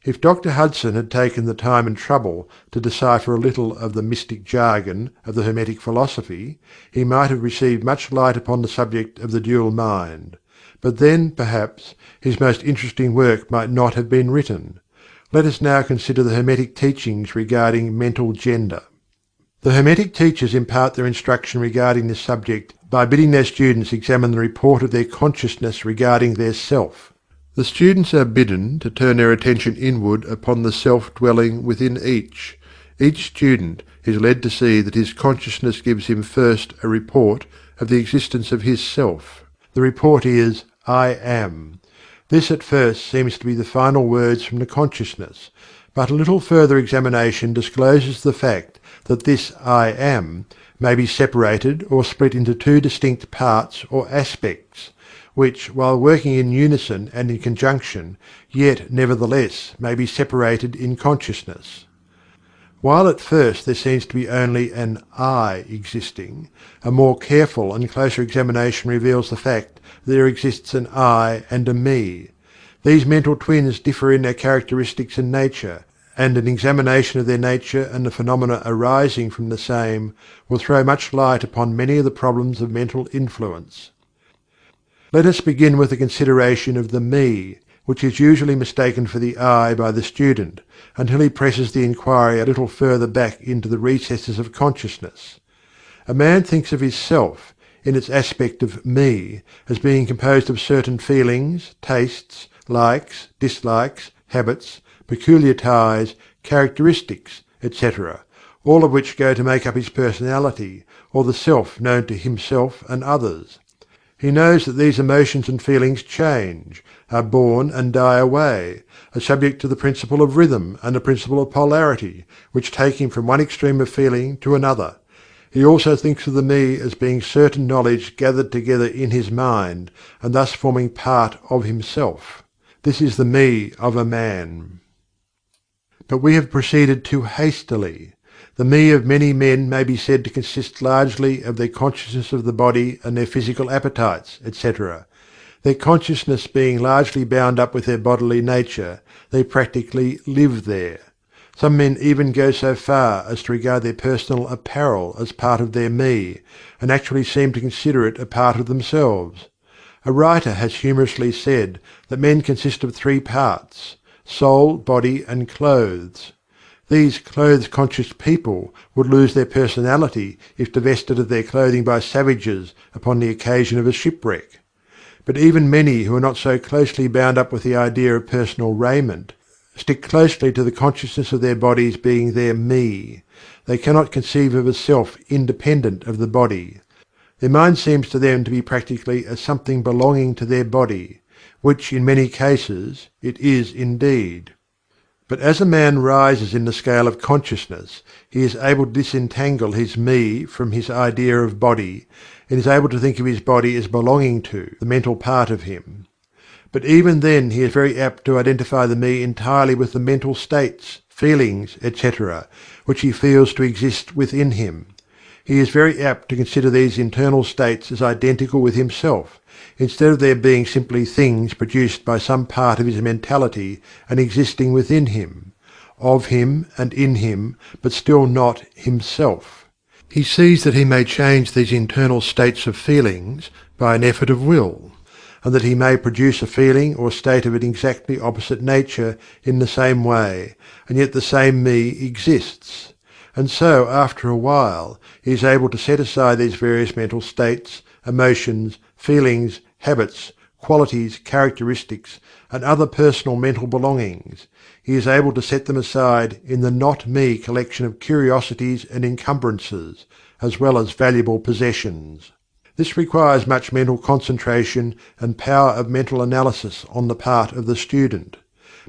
If Dr. Hudson had taken the time and trouble to decipher a little of the mystic jargon of the Hermetic philosophy, he might have received much light upon the subject of the dual mind. But then, perhaps, his most interesting work might not have been written. Let us now consider the Hermetic teachings regarding mental gender. The Hermetic teachers impart their instruction regarding this subject by bidding their students examine the report of their consciousness regarding their self. The students are bidden to turn their attention inward upon the self dwelling within each. Each student is led to see that his consciousness gives him first a report of the existence of his self. The report is, "I am." This at first seems to be the final words from the consciousness, but a little further examination discloses the fact that this "I am" may be separated or split into two distinct parts or aspects, which, while working in unison and in conjunction, yet nevertheless may be separated in consciousness. While at first there seems to be only an "I" existing, a more careful and closer examination reveals the fact that there exists an "I" and a "me." These mental twins differ in their characteristics and nature, and an examination of their nature and the phenomena arising from the same will throw much light upon many of the problems of mental influence. Let us begin with a consideration of the "me," which is usually mistaken for the "I" by the student, until he presses the inquiry a little further back into the recesses of consciousness. A man thinks of his self, in its aspect of "me," as being composed of certain feelings, tastes, likes, dislikes, habits, peculiar ties, characteristics, etc., all of which go to make up his personality, or the self known to himself and others. He knows that these emotions and feelings change, are born and die away, are subject to the principle of rhythm and the principle of polarity, which take him from one extreme of feeling to another. He also thinks of the "me" as being certain knowledge gathered together in his mind, and thus forming part of himself. This is the "me" of a man. But we have proceeded too hastily. The "me" of many men may be said to consist largely of their consciousness of the body and their physical appetites, etc. Their consciousness being largely bound up with their bodily nature, they practically live there. Some men even go so far as to regard their personal apparel as part of their "me," and actually seem to consider it a part of themselves. A writer has humorously said that men consist of three parts: soul, body, and clothes. These clothes-conscious people would lose their personality if divested of their clothing by savages upon the occasion of a shipwreck. But even many who are not so closely bound up with the idea of personal raiment stick closely to the consciousness of their bodies being their "me." They cannot conceive of a self independent of the body. Their mind seems to them to be practically a something belonging to their body, which in many cases it is indeed. But as a man rises in the scale of consciousness, he is able to disentangle his "me" from his idea of body, and is able to think of his body as belonging to the mental part of him. But even then he is very apt to identify the "me" entirely with the mental states, feelings, etc., which he feels to exist within him. He is very apt to consider these internal states as identical with himself, instead of their being simply things produced by some part of his mentality and existing within him, of him and in him, but still not himself. He sees that he may change these internal states of feelings by an effort of will, and that he may produce a feeling or state of an exactly opposite nature in the same way, and yet the same "me" exists. And so, after a while, he is able to set aside these various mental states, emotions, feelings, habits, qualities, characteristics, and other personal mental belongings. He is able to set them aside in the "not me" collection of curiosities and encumbrances, as well as valuable possessions. This requires much mental concentration and power of mental analysis on the part of the student.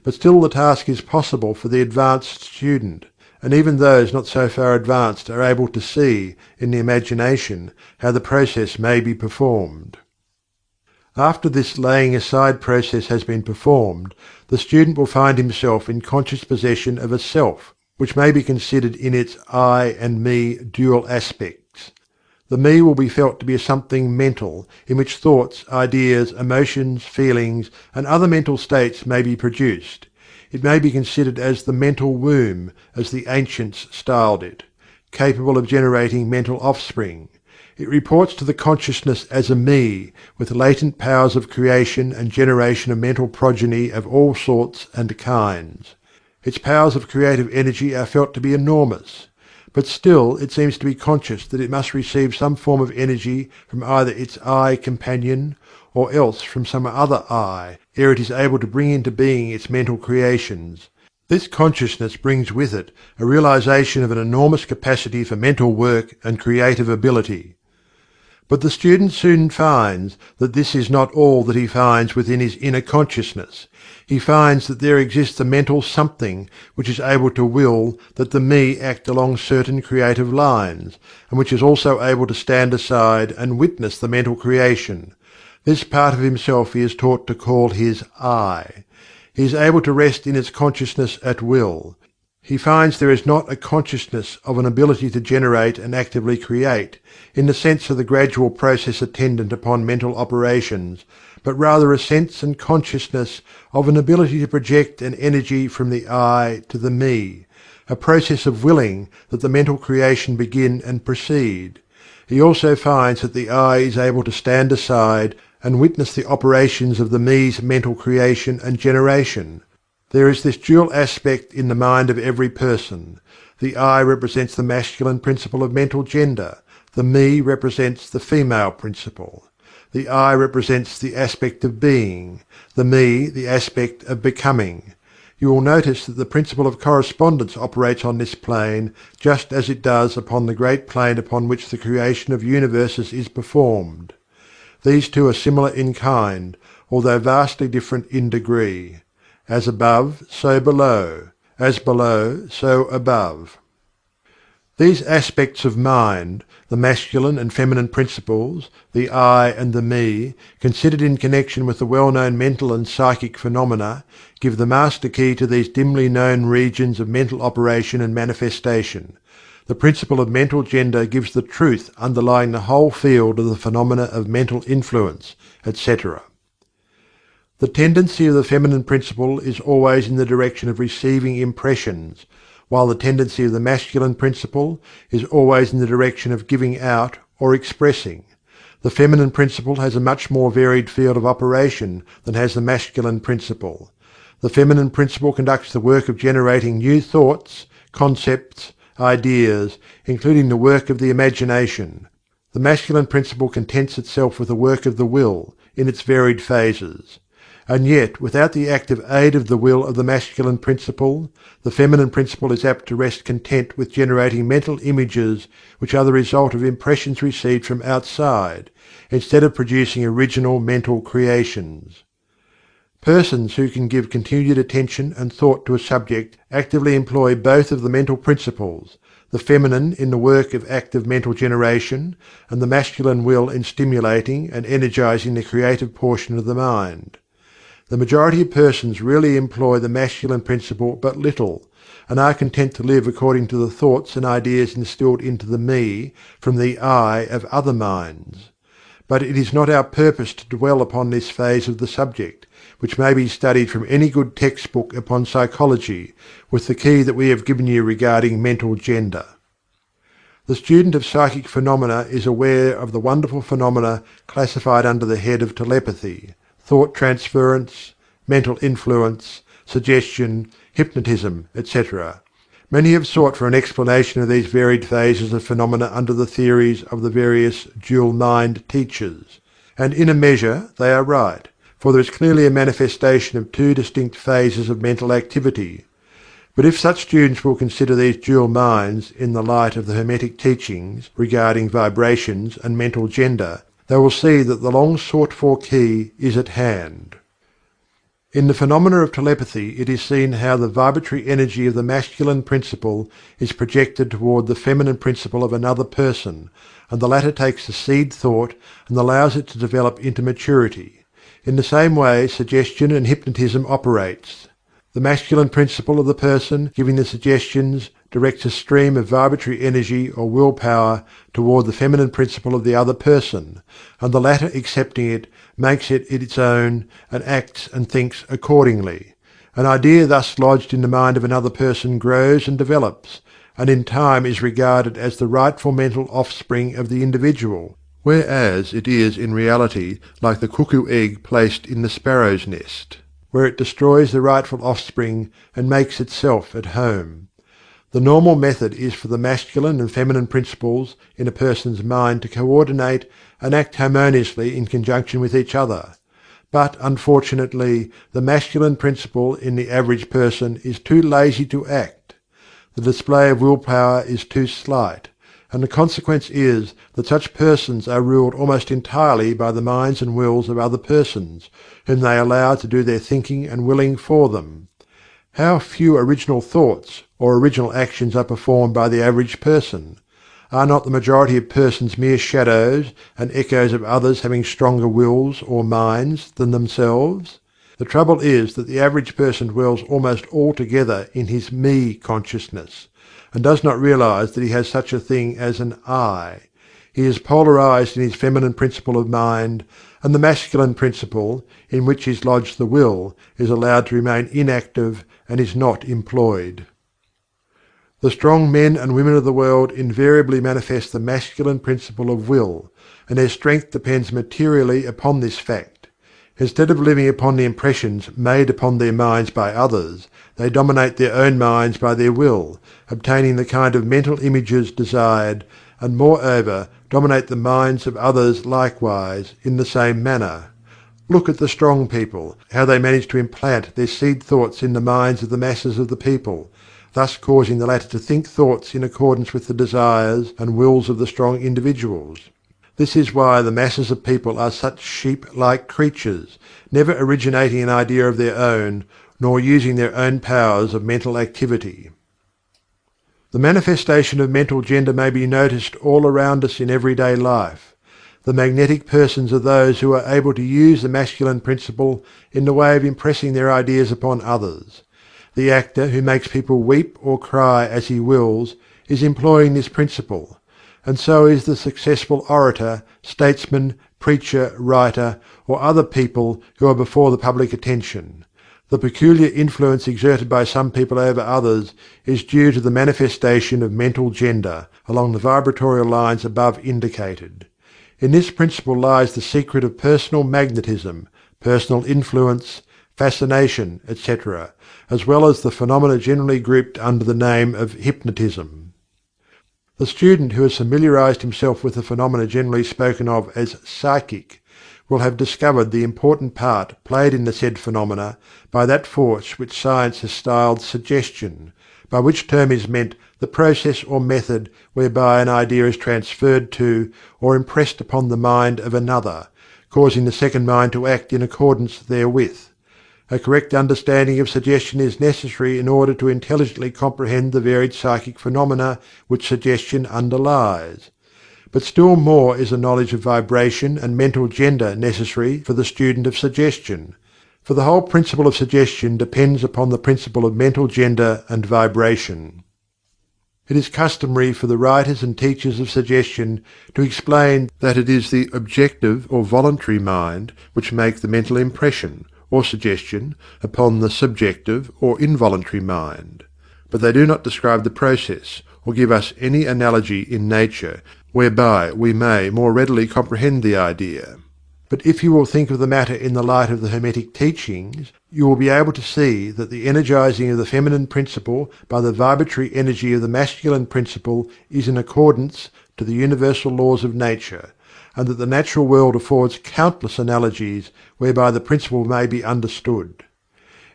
But still the task is possible for the advanced student, and even those not so far advanced are able to see, in the imagination, how the process may be performed. After this laying aside process has been performed, the student will find himself in conscious possession of a self, which may be considered in its "I" and "me" dual aspects. The "me" will be felt to be a something mental, in which thoughts, ideas, emotions, feelings, and other mental states may be produced. It may be considered as the "mental womb," as the ancients styled it, capable of generating mental offspring. It reports to the consciousness as a "me," with latent powers of creation and generation of mental progeny of all sorts and kinds. Its powers of creative energy are felt to be enormous. But still it seems to be conscious that it must receive some form of energy from either its "I" companion, or else from some other "I," ere it is able to bring into being its mental creations. This consciousness brings with it a realization of an enormous capacity for mental work and creative ability. But the student soon finds that this is not all that he finds within his inner consciousness. He finds that there exists a mental something which is able to will that the "me" act along certain creative lines, and which is also able to stand aside and witness the mental creation. This part of himself he is taught to call his "I." He is able to rest in its consciousness at will. he finds there is not a consciousness of an ability to generate and actively create, in the sense of the gradual process attendant upon mental operations, but rather a sense and consciousness of an ability to project an energy from the I to the Me, a process of willing that the mental creation begin and proceed. He also finds that the I is able to stand aside and witness the operations of the Me's mental creation and generation. There is this dual aspect in the mind of every person. The I represents the masculine principle of mental gender, the Me represents the female principle. The I represents the aspect of being, the Me the aspect of becoming. You will notice that the principle of correspondence operates on this plane just as it does upon the great plane upon which the creation of universes is performed. These two are similar in kind, although vastly different in degree. As above, so below. As below, so above. These aspects of mind, the masculine and feminine principles, the I and the Me, considered in connection with the well-known mental and psychic phenomena, give the master key to these dimly known regions of mental operation and manifestation. The principle of mental gender gives the truth underlying the whole field of the phenomena of mental influence, etc. The tendency of the feminine principle is always in the direction of receiving impressions, while the tendency of the masculine principle is always in the direction of giving out or expressing. The feminine principle has a much more varied field of operation than has the masculine principle. The feminine principle conducts the work of generating new thoughts, concepts, ideas, including the work of the imagination. The masculine principle contents itself with the work of the will, in its varied phases. And yet, without the active aid of the will of the masculine principle, the feminine principle is apt to rest content with generating mental images which are the result of impressions received from outside, instead of producing original mental creations. Persons who can give continued attention and thought to a subject actively employ both of the mental principles, the feminine in the work of active mental generation, and the masculine will in stimulating and energizing the creative portion of the mind. The majority of persons really employ the masculine principle but little, and are content to live according to the thoughts and ideas instilled into the Me from the I of other minds. But it is not our purpose to dwell upon this phase of the subject, which may be studied from any good textbook upon psychology, with the key that we have given you regarding mental gender. The student of psychic phenomena is aware of the wonderful phenomena classified under the head of telepathy, thought transference, mental influence, suggestion, hypnotism, etc. Many have sought for an explanation of these varied phases of phenomena under the theories of the various dual mind teachers, and in a measure they are right, for there is clearly a manifestation of two distinct phases of mental activity. But if such students will consider these dual minds in the light of the Hermetic teachings regarding vibrations and mental gender, they will see that the long sought for key is at hand. In the phenomena of telepathy it is seen how the vibratory energy of the masculine principle is projected toward the feminine principle of another person, and the latter takes the seed thought and allows it to develop into maturity. In the same way suggestion and hypnotism operates. The masculine principle of the person giving the suggestions directs a stream of vibratory energy or willpower toward the feminine principle of the other person, and the latter accepting it makes it its own and acts and thinks accordingly. An idea thus lodged in the mind of another person grows and develops, and in time is regarded as the rightful mental offspring of the individual, whereas it is in reality like the cuckoo egg placed in the sparrow's nest, where it destroys the rightful offspring and makes itself at home. The normal method is for the masculine and feminine principles in a person's mind to coordinate and act harmoniously in conjunction with each other. But, unfortunately, the masculine principle in the average person is too lazy to act. The display of willpower is too slight, and the consequence is that such persons are ruled almost entirely by the minds and wills of other persons, whom they allow to do their thinking and willing for them. How few original thoughts or original actions are performed by the average person! Are not the majority of persons mere shadows and echoes of others having stronger wills or minds than themselves? The trouble is that the average person dwells almost altogether in his me consciousness, and does not realize that he has such a thing as an I. He is polarized in his feminine principle of mind, and the masculine principle, in which is lodged the will, is allowed to remain inactive and is not employed. The strong men and women of the world invariably manifest the masculine principle of will, and their strength depends materially upon this fact. Instead of living upon the impressions made upon their minds by others, they dominate their own minds by their will, obtaining the kind of mental images desired, and moreover dominate the minds of others likewise, in the same manner. Look at the strong people, how they manage to implant their seed thoughts in the minds of the masses of the people, thus causing the latter to think thoughts in accordance with the desires and wills of the strong individuals. This is why the masses of people are such sheep-like creatures, never originating an idea of their own, nor using their own powers of mental activity. The manifestation of mental gender may be noticed all around us in everyday life. The magnetic persons are those who are able to use the masculine principle in the way of impressing their ideas upon others. The actor who makes people weep or cry as he wills is employing this principle, and so is the successful orator, statesman, preacher, writer, or other people who are before the public attention. The peculiar influence exerted by some people over others is due to the manifestation of mental gender along the vibratorial lines above indicated. In this principle lies the secret of personal magnetism, personal influence, fascination, etc., as well as the phenomena generally grouped under the name of hypnotism. The student who has familiarized himself with the phenomena generally spoken of as psychic will have discovered the important part played in the said phenomena by that force which science has styled suggestion, by which term is meant the process or method whereby an idea is transferred to or impressed upon the mind of another, causing the second mind to act in accordance therewith. A correct understanding of suggestion is necessary in order to intelligently comprehend the varied psychic phenomena which suggestion underlies. But still more is a knowledge of vibration and mental gender necessary for the student of suggestion, for the whole principle of suggestion depends upon the principle of mental gender and vibration. It is customary for the writers and teachers of suggestion to explain that it is the objective or voluntary mind which makes the mental impression, or suggestion, upon the subjective or involuntary mind. But they do not describe the process, or give us any analogy in nature whereby we may more readily comprehend the idea. But if you will think of the matter in the light of the Hermetic teachings, you will be able to see that the energizing of the feminine principle by the vibratory energy of the masculine principle is in accordance to the universal laws of nature, and that the natural world affords countless analogies whereby the principle may be understood.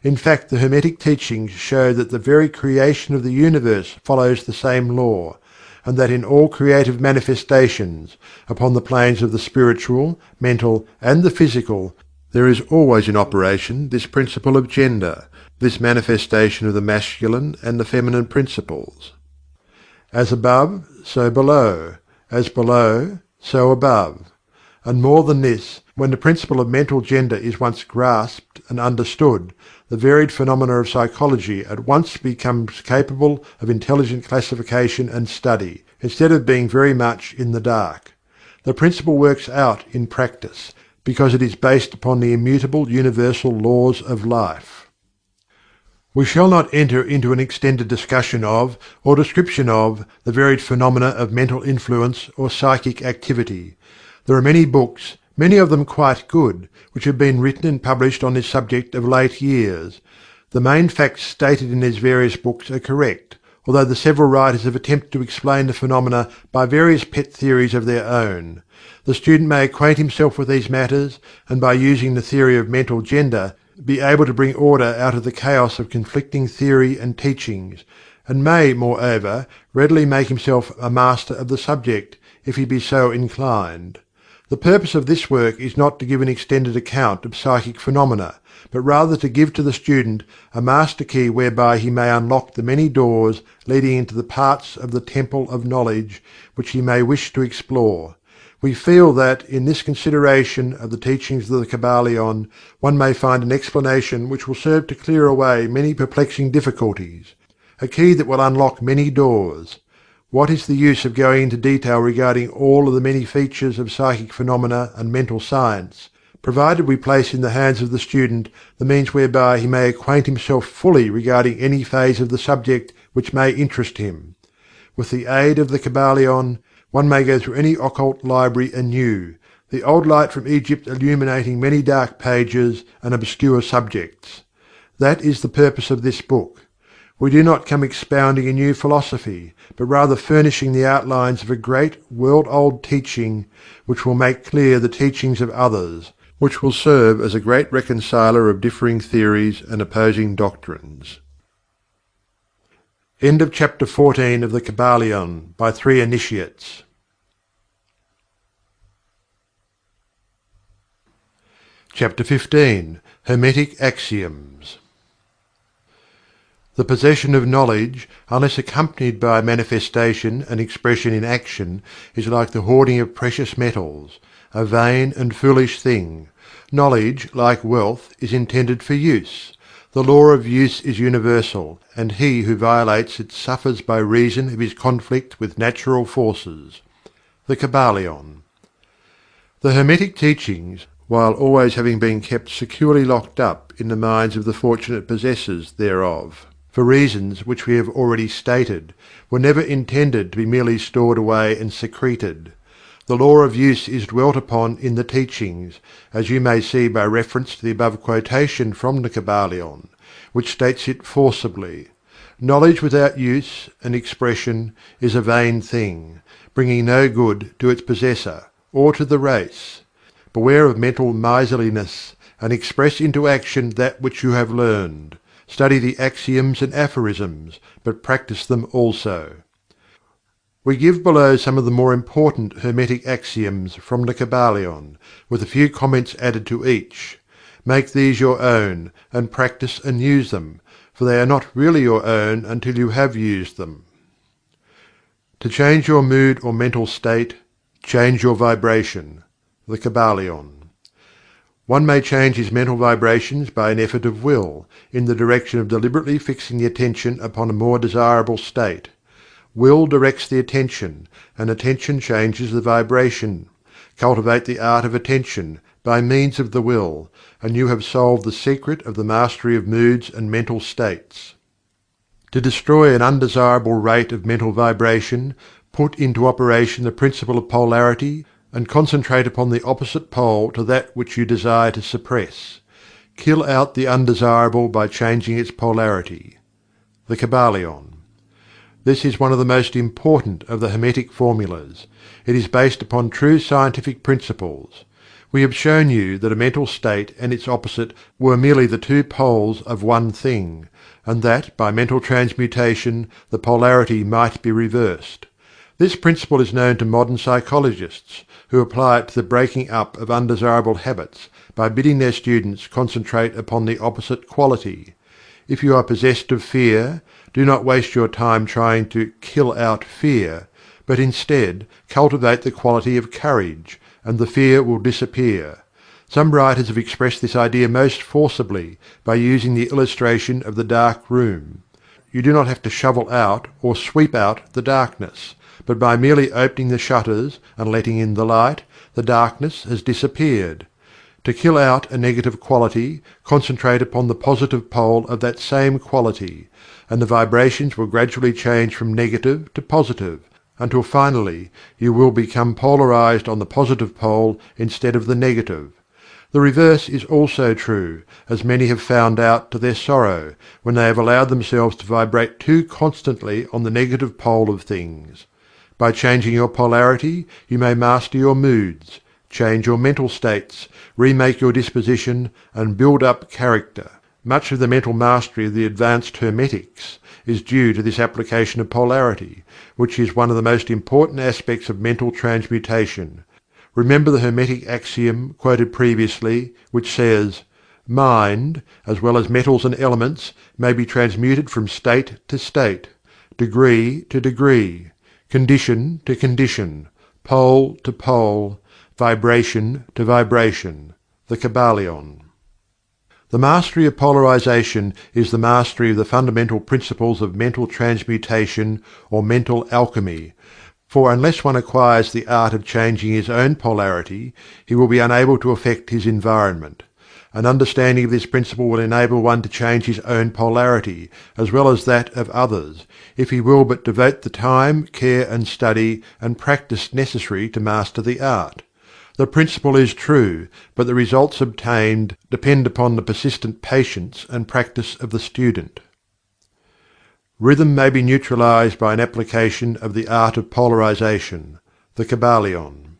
In fact, the Hermetic teachings show that the very creation of the universe follows the same law, and that in all creative manifestations, upon the planes of the spiritual, mental, and the physical, there is always in operation this principle of gender, this manifestation of the masculine and the feminine principles. As above, so below; as below, so above. And more than this, when the principle of mental gender is once grasped and understood, the varied phenomena of psychology at once becomes capable of intelligent classification and study, instead of being very much in the dark. The principle works out in practice, because it is based upon the immutable universal laws of life. We shall not enter into an extended discussion of, or description of, the varied phenomena of mental influence or psychic activity. There are many books, many of them quite good, which have been written and published on this subject of late years. The main facts stated in these various books are correct, although the several writers have attempted to explain the phenomena by various pet theories of their own. The student may acquaint himself with these matters, and by using the theory of mental gender, be able to bring order out of the chaos of conflicting theory and teachings, and may, moreover, readily make himself a master of the subject, if he be so inclined. The purpose of this work is not to give an extended account of psychic phenomena, but rather to give to the student a master key whereby he may unlock the many doors leading into the parts of the temple of knowledge which he may wish to explore. We feel that, in this consideration of the teachings of the Kybalion, one may find an explanation which will serve to clear away many perplexing difficulties, a key that will unlock many doors. What is the use of going into detail regarding all of the many features of psychic phenomena and mental science, provided we place in the hands of the student the means whereby he may acquaint himself fully regarding any phase of the subject which may interest him? With the aid of the Kybalion, one may go through any occult library anew, the old light from Egypt illuminating many dark pages and obscure subjects. That is the purpose of this book. We do not come expounding a new philosophy, but rather furnishing the outlines of a great world-old teaching which will make clear the teachings of others, which will serve as a great reconciler of differing theories and opposing doctrines. End of chapter 14 of the Kybalion by 3 Initiates. Chapter 15. Hermetic Axioms. The possession of knowledge, unless accompanied by manifestation and expression in action, is like the hoarding of precious metals, a vain and foolish thing. Knowledge, like wealth, is intended for use. The law of use is universal, and he who violates it suffers by reason of his conflict with natural forces. The Kybalion. The Hermetic teachings, while always having been kept securely locked up in the minds of the fortunate possessors thereof, for reasons which we have already stated, were never intended to be merely stored away and secreted. The law of use is dwelt upon in the teachings, as you may see by reference to the above quotation from the Kybalion, which states it forcibly. Knowledge without use and expression is a vain thing, bringing no good to its possessor, or to the race. Beware of mental miserliness, and express into action that which you have learned. Study the axioms and aphorisms, but practice them also. We give below some of the more important Hermetic Axioms from the Kybalion, with a few comments added to each. Make these your own, and practice and use them, for they are not really your own until you have used them. To change your mood or mental state, change your vibration. The Kybalion. One may change his mental vibrations by an effort of will, in the direction of deliberately fixing the attention upon a more desirable state. Will directs the attention, and attention changes the vibration. Cultivate the art of attention, by means of the will, and you have solved the secret of the mastery of moods and mental states. To destroy an undesirable rate of mental vibration, put into operation the Principle of Polarity, and concentrate upon the opposite pole to that which you desire to suppress. Kill out the undesirable by changing its polarity. The Kybalion. This is one of the most important of the Hermetic formulas. It is based upon true scientific principles. We have shown you that a mental state and its opposite were merely the two poles of one thing, and that by mental transmutation the polarity might be reversed. This principle is known to modern psychologists, who apply it to the breaking up of undesirable habits by bidding their students concentrate upon the opposite quality. If you are possessed of fear, do not waste your time trying to "kill out fear," but instead cultivate the quality of courage, and the fear will disappear. Some writers have expressed this idea most forcibly by using the illustration of the dark room. You do not have to shovel out or sweep out the darkness, but by merely opening the shutters and letting in the light, the darkness has disappeared. To kill out a negative quality, concentrate upon the positive pole of that same quality, and the vibrations will gradually change from negative to positive, until finally you will become polarized on the positive pole instead of the negative. The reverse is also true, as many have found out to their sorrow, when they have allowed themselves to vibrate too constantly on the negative pole of things. By changing your polarity, you may master your moods, change your mental states, remake your disposition, and build up character. Much of the mental mastery of the advanced Hermetics is due to this application of polarity, which is one of the most important aspects of mental transmutation. Remember the Hermetic axiom quoted previously, which says, "Mind, as well as metals and elements, may be transmuted from state to state, degree to degree, condition to condition, pole to pole, vibration to vibration. The Kybalion. The mastery of polarization is the mastery of the fundamental principles of mental transmutation or mental alchemy, for unless one acquires the art of changing his own polarity, he will be unable to affect his environment. An understanding of this principle will enable one to change his own polarity, as well as that of others, if he will but devote the time, care and study and practice necessary to master the art. The principle is true, but the results obtained depend upon the persistent patience and practice of the student. Rhythm may be neutralized by an application of the art of polarization. The Kybalion.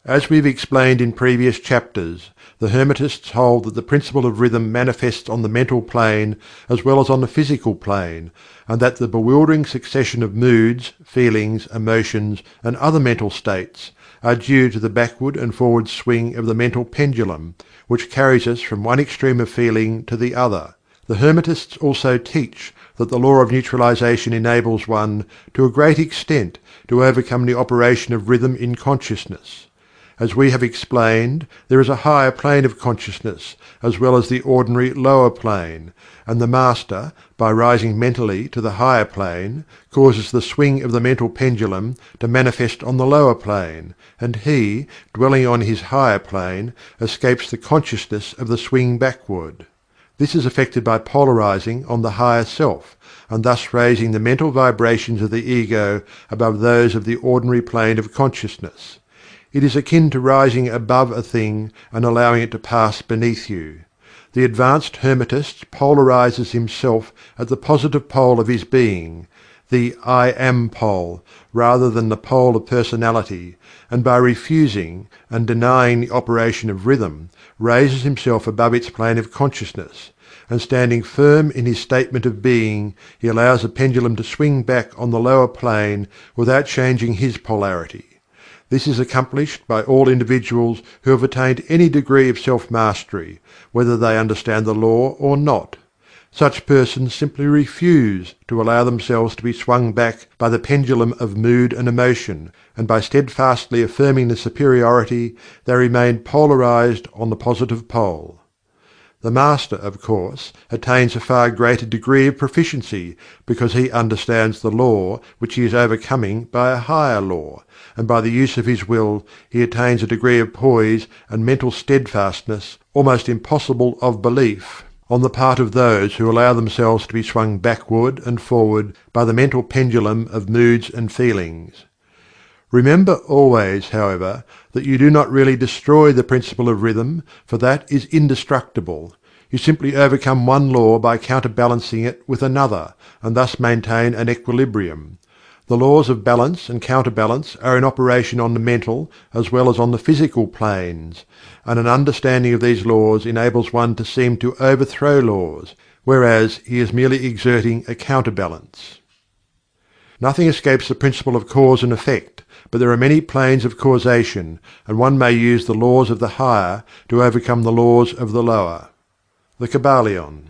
As we've explained in previous chapters, the Hermetists hold that the principle of rhythm manifests on the mental plane as well as on the physical plane, and that the bewildering succession of moods, feelings, emotions, and other mental states are due to the backward and forward swing of the mental pendulum, which carries us from one extreme of feeling to the other. The Hermetists also teach that the law of neutralization enables one, to a great extent, to overcome the operation of rhythm in consciousness. As we have explained, there is a higher plane of consciousness, as well as the ordinary lower plane, and the Master, by rising mentally to the higher plane, causes the swing of the mental pendulum to manifest on the lower plane, and he, dwelling on his higher plane, escapes the consciousness of the swing backward. This is effected by polarizing on the higher self, and thus raising the mental vibrations of the ego above those of the ordinary plane of consciousness. It is akin to rising above a thing and allowing it to pass beneath you. The advanced Hermetist polarizes himself at the positive pole of his being, the I Am pole, rather than the pole of personality, and by refusing and denying the operation of rhythm, raises himself above its plane of consciousness, and standing firm in his statement of being, he allows the pendulum to swing back on the lower plane without changing his polarity. This is accomplished by all individuals who have attained any degree of self-mastery, whether they understand the law or not. Such persons simply refuse to allow themselves to be swung back by the pendulum of mood and emotion, and by steadfastly affirming the superiority, they remain polarized on the positive pole. The Master, of course, attains a far greater degree of proficiency, because he understands the law which he is overcoming by a higher law, and by the use of his will he attains a degree of poise and mental steadfastness almost impossible of belief on the part of those who allow themselves to be swung backward and forward by the mental pendulum of moods and feelings. Remember always, however, that you do not really destroy the principle of rhythm, for that is indestructible. You simply overcome one law by counterbalancing it with another, and thus maintain an equilibrium. The laws of balance and counterbalance are in operation on the mental as well as on the physical planes, and an understanding of these laws enables one to seem to overthrow laws, whereas he is merely exerting a counterbalance. Nothing escapes the principle of cause and effect, but there are many planes of causation, and one may use the laws of the higher to overcome the laws of the lower. The Kybalion.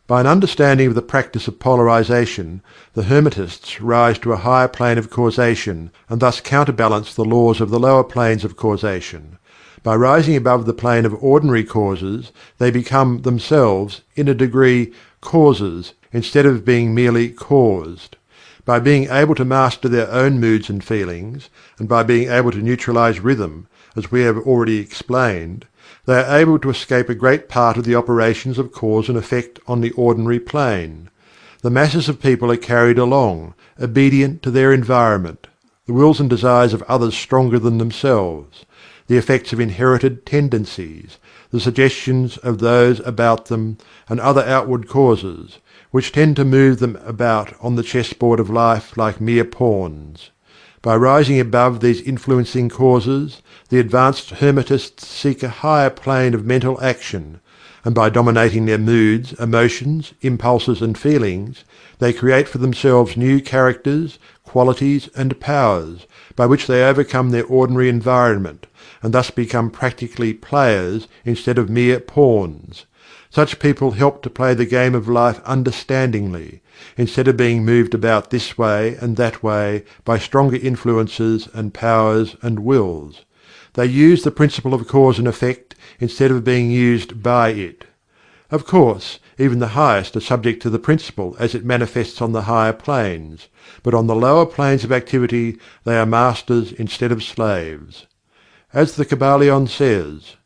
By an understanding of the practice of polarization, the Hermetists rise to a higher plane of causation, and thus counterbalance the laws of the lower planes of causation. By rising above the plane of ordinary causes, they become themselves, in a degree, causes, instead of being merely caused. By being able to master their own moods and feelings, and by being able to neutralize rhythm, as we have already explained, they are able to escape a great part of the operations of cause and effect on the ordinary plane. The masses of people are carried along, obedient to their environment, the wills and desires of others stronger than themselves, the effects of inherited tendencies, the suggestions of those about them, and other outward causes, which tend to move them about on the chessboard of life like mere pawns. By rising above these influencing causes, the advanced Hermetists seek a higher plane of mental action, and by dominating their moods, emotions, impulses and feelings, they create for themselves new characters, qualities and powers, by which they overcome their ordinary environment, and thus become practically players instead of mere pawns. Such people help to play the game of life understandingly, instead of being moved about this way and that way by stronger influences and powers and wills. They use the principle of cause and effect instead of being used by it. Of course, even the highest are subject to the principle as it manifests on the higher planes, but on the lower planes of activity they are masters instead of slaves. As the Kybalion says,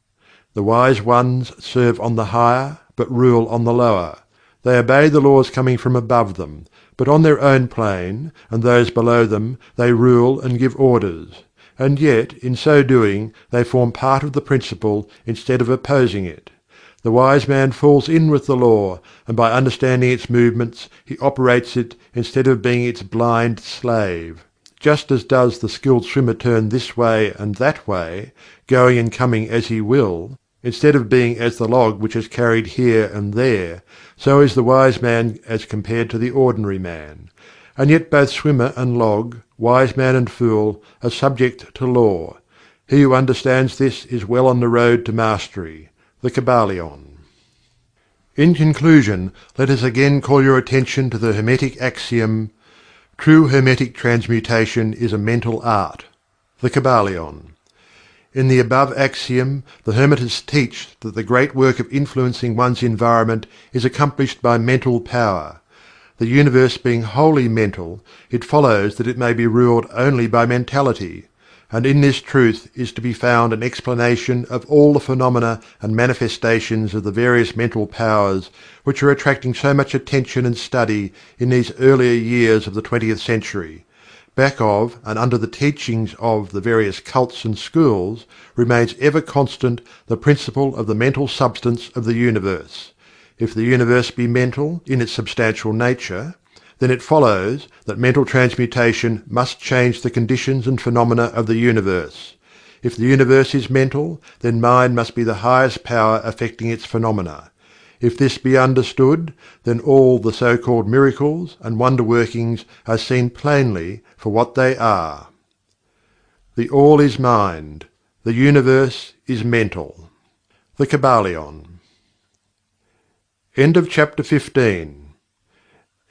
"The wise ones serve on the higher, but rule on the lower. They obey the laws coming from above them, but on their own plane, and those below them, they rule and give orders. And yet, in so doing, they form part of the principle instead of opposing it. The wise man falls in with the law, and by understanding its movements, he operates it instead of being its blind slave. Just as does the skilled swimmer turn this way and that way, going and coming as he will, instead of being as the log which is carried here and there, so is the wise man as compared to the ordinary man. And yet both swimmer and log, wise man and fool, are subject to law. He who understands this is well on the road to mastery." The Kybalion. In conclusion, let us again call your attention to the Hermetic axiom: "True Hermetic transmutation is a mental art." The Kybalion. In the above axiom, the Hermetists teach that the great work of influencing one's environment is accomplished by mental power. The universe being wholly mental, it follows that it may be ruled only by mentality. And in this truth is to be found an explanation of all the phenomena and manifestations of the various mental powers which are attracting so much attention and study in these earlier years of the 20th century. Back of and under the teachings of the various cults and schools remains ever constant the principle of the mental substance of the universe. If the universe be mental in its substantial nature, then it follows that mental transmutation must change the conditions and phenomena of the universe. If the universe is mental, then mind must be the highest power affecting its phenomena. If this be understood, then all the so-called miracles and wonder workings are seen plainly for what they are. The All is Mind. The Universe is Mental. The Kybalion. End of chapter 15.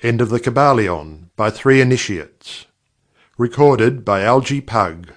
End of the Kybalion by 3 initiates. Recorded by Algie Pug.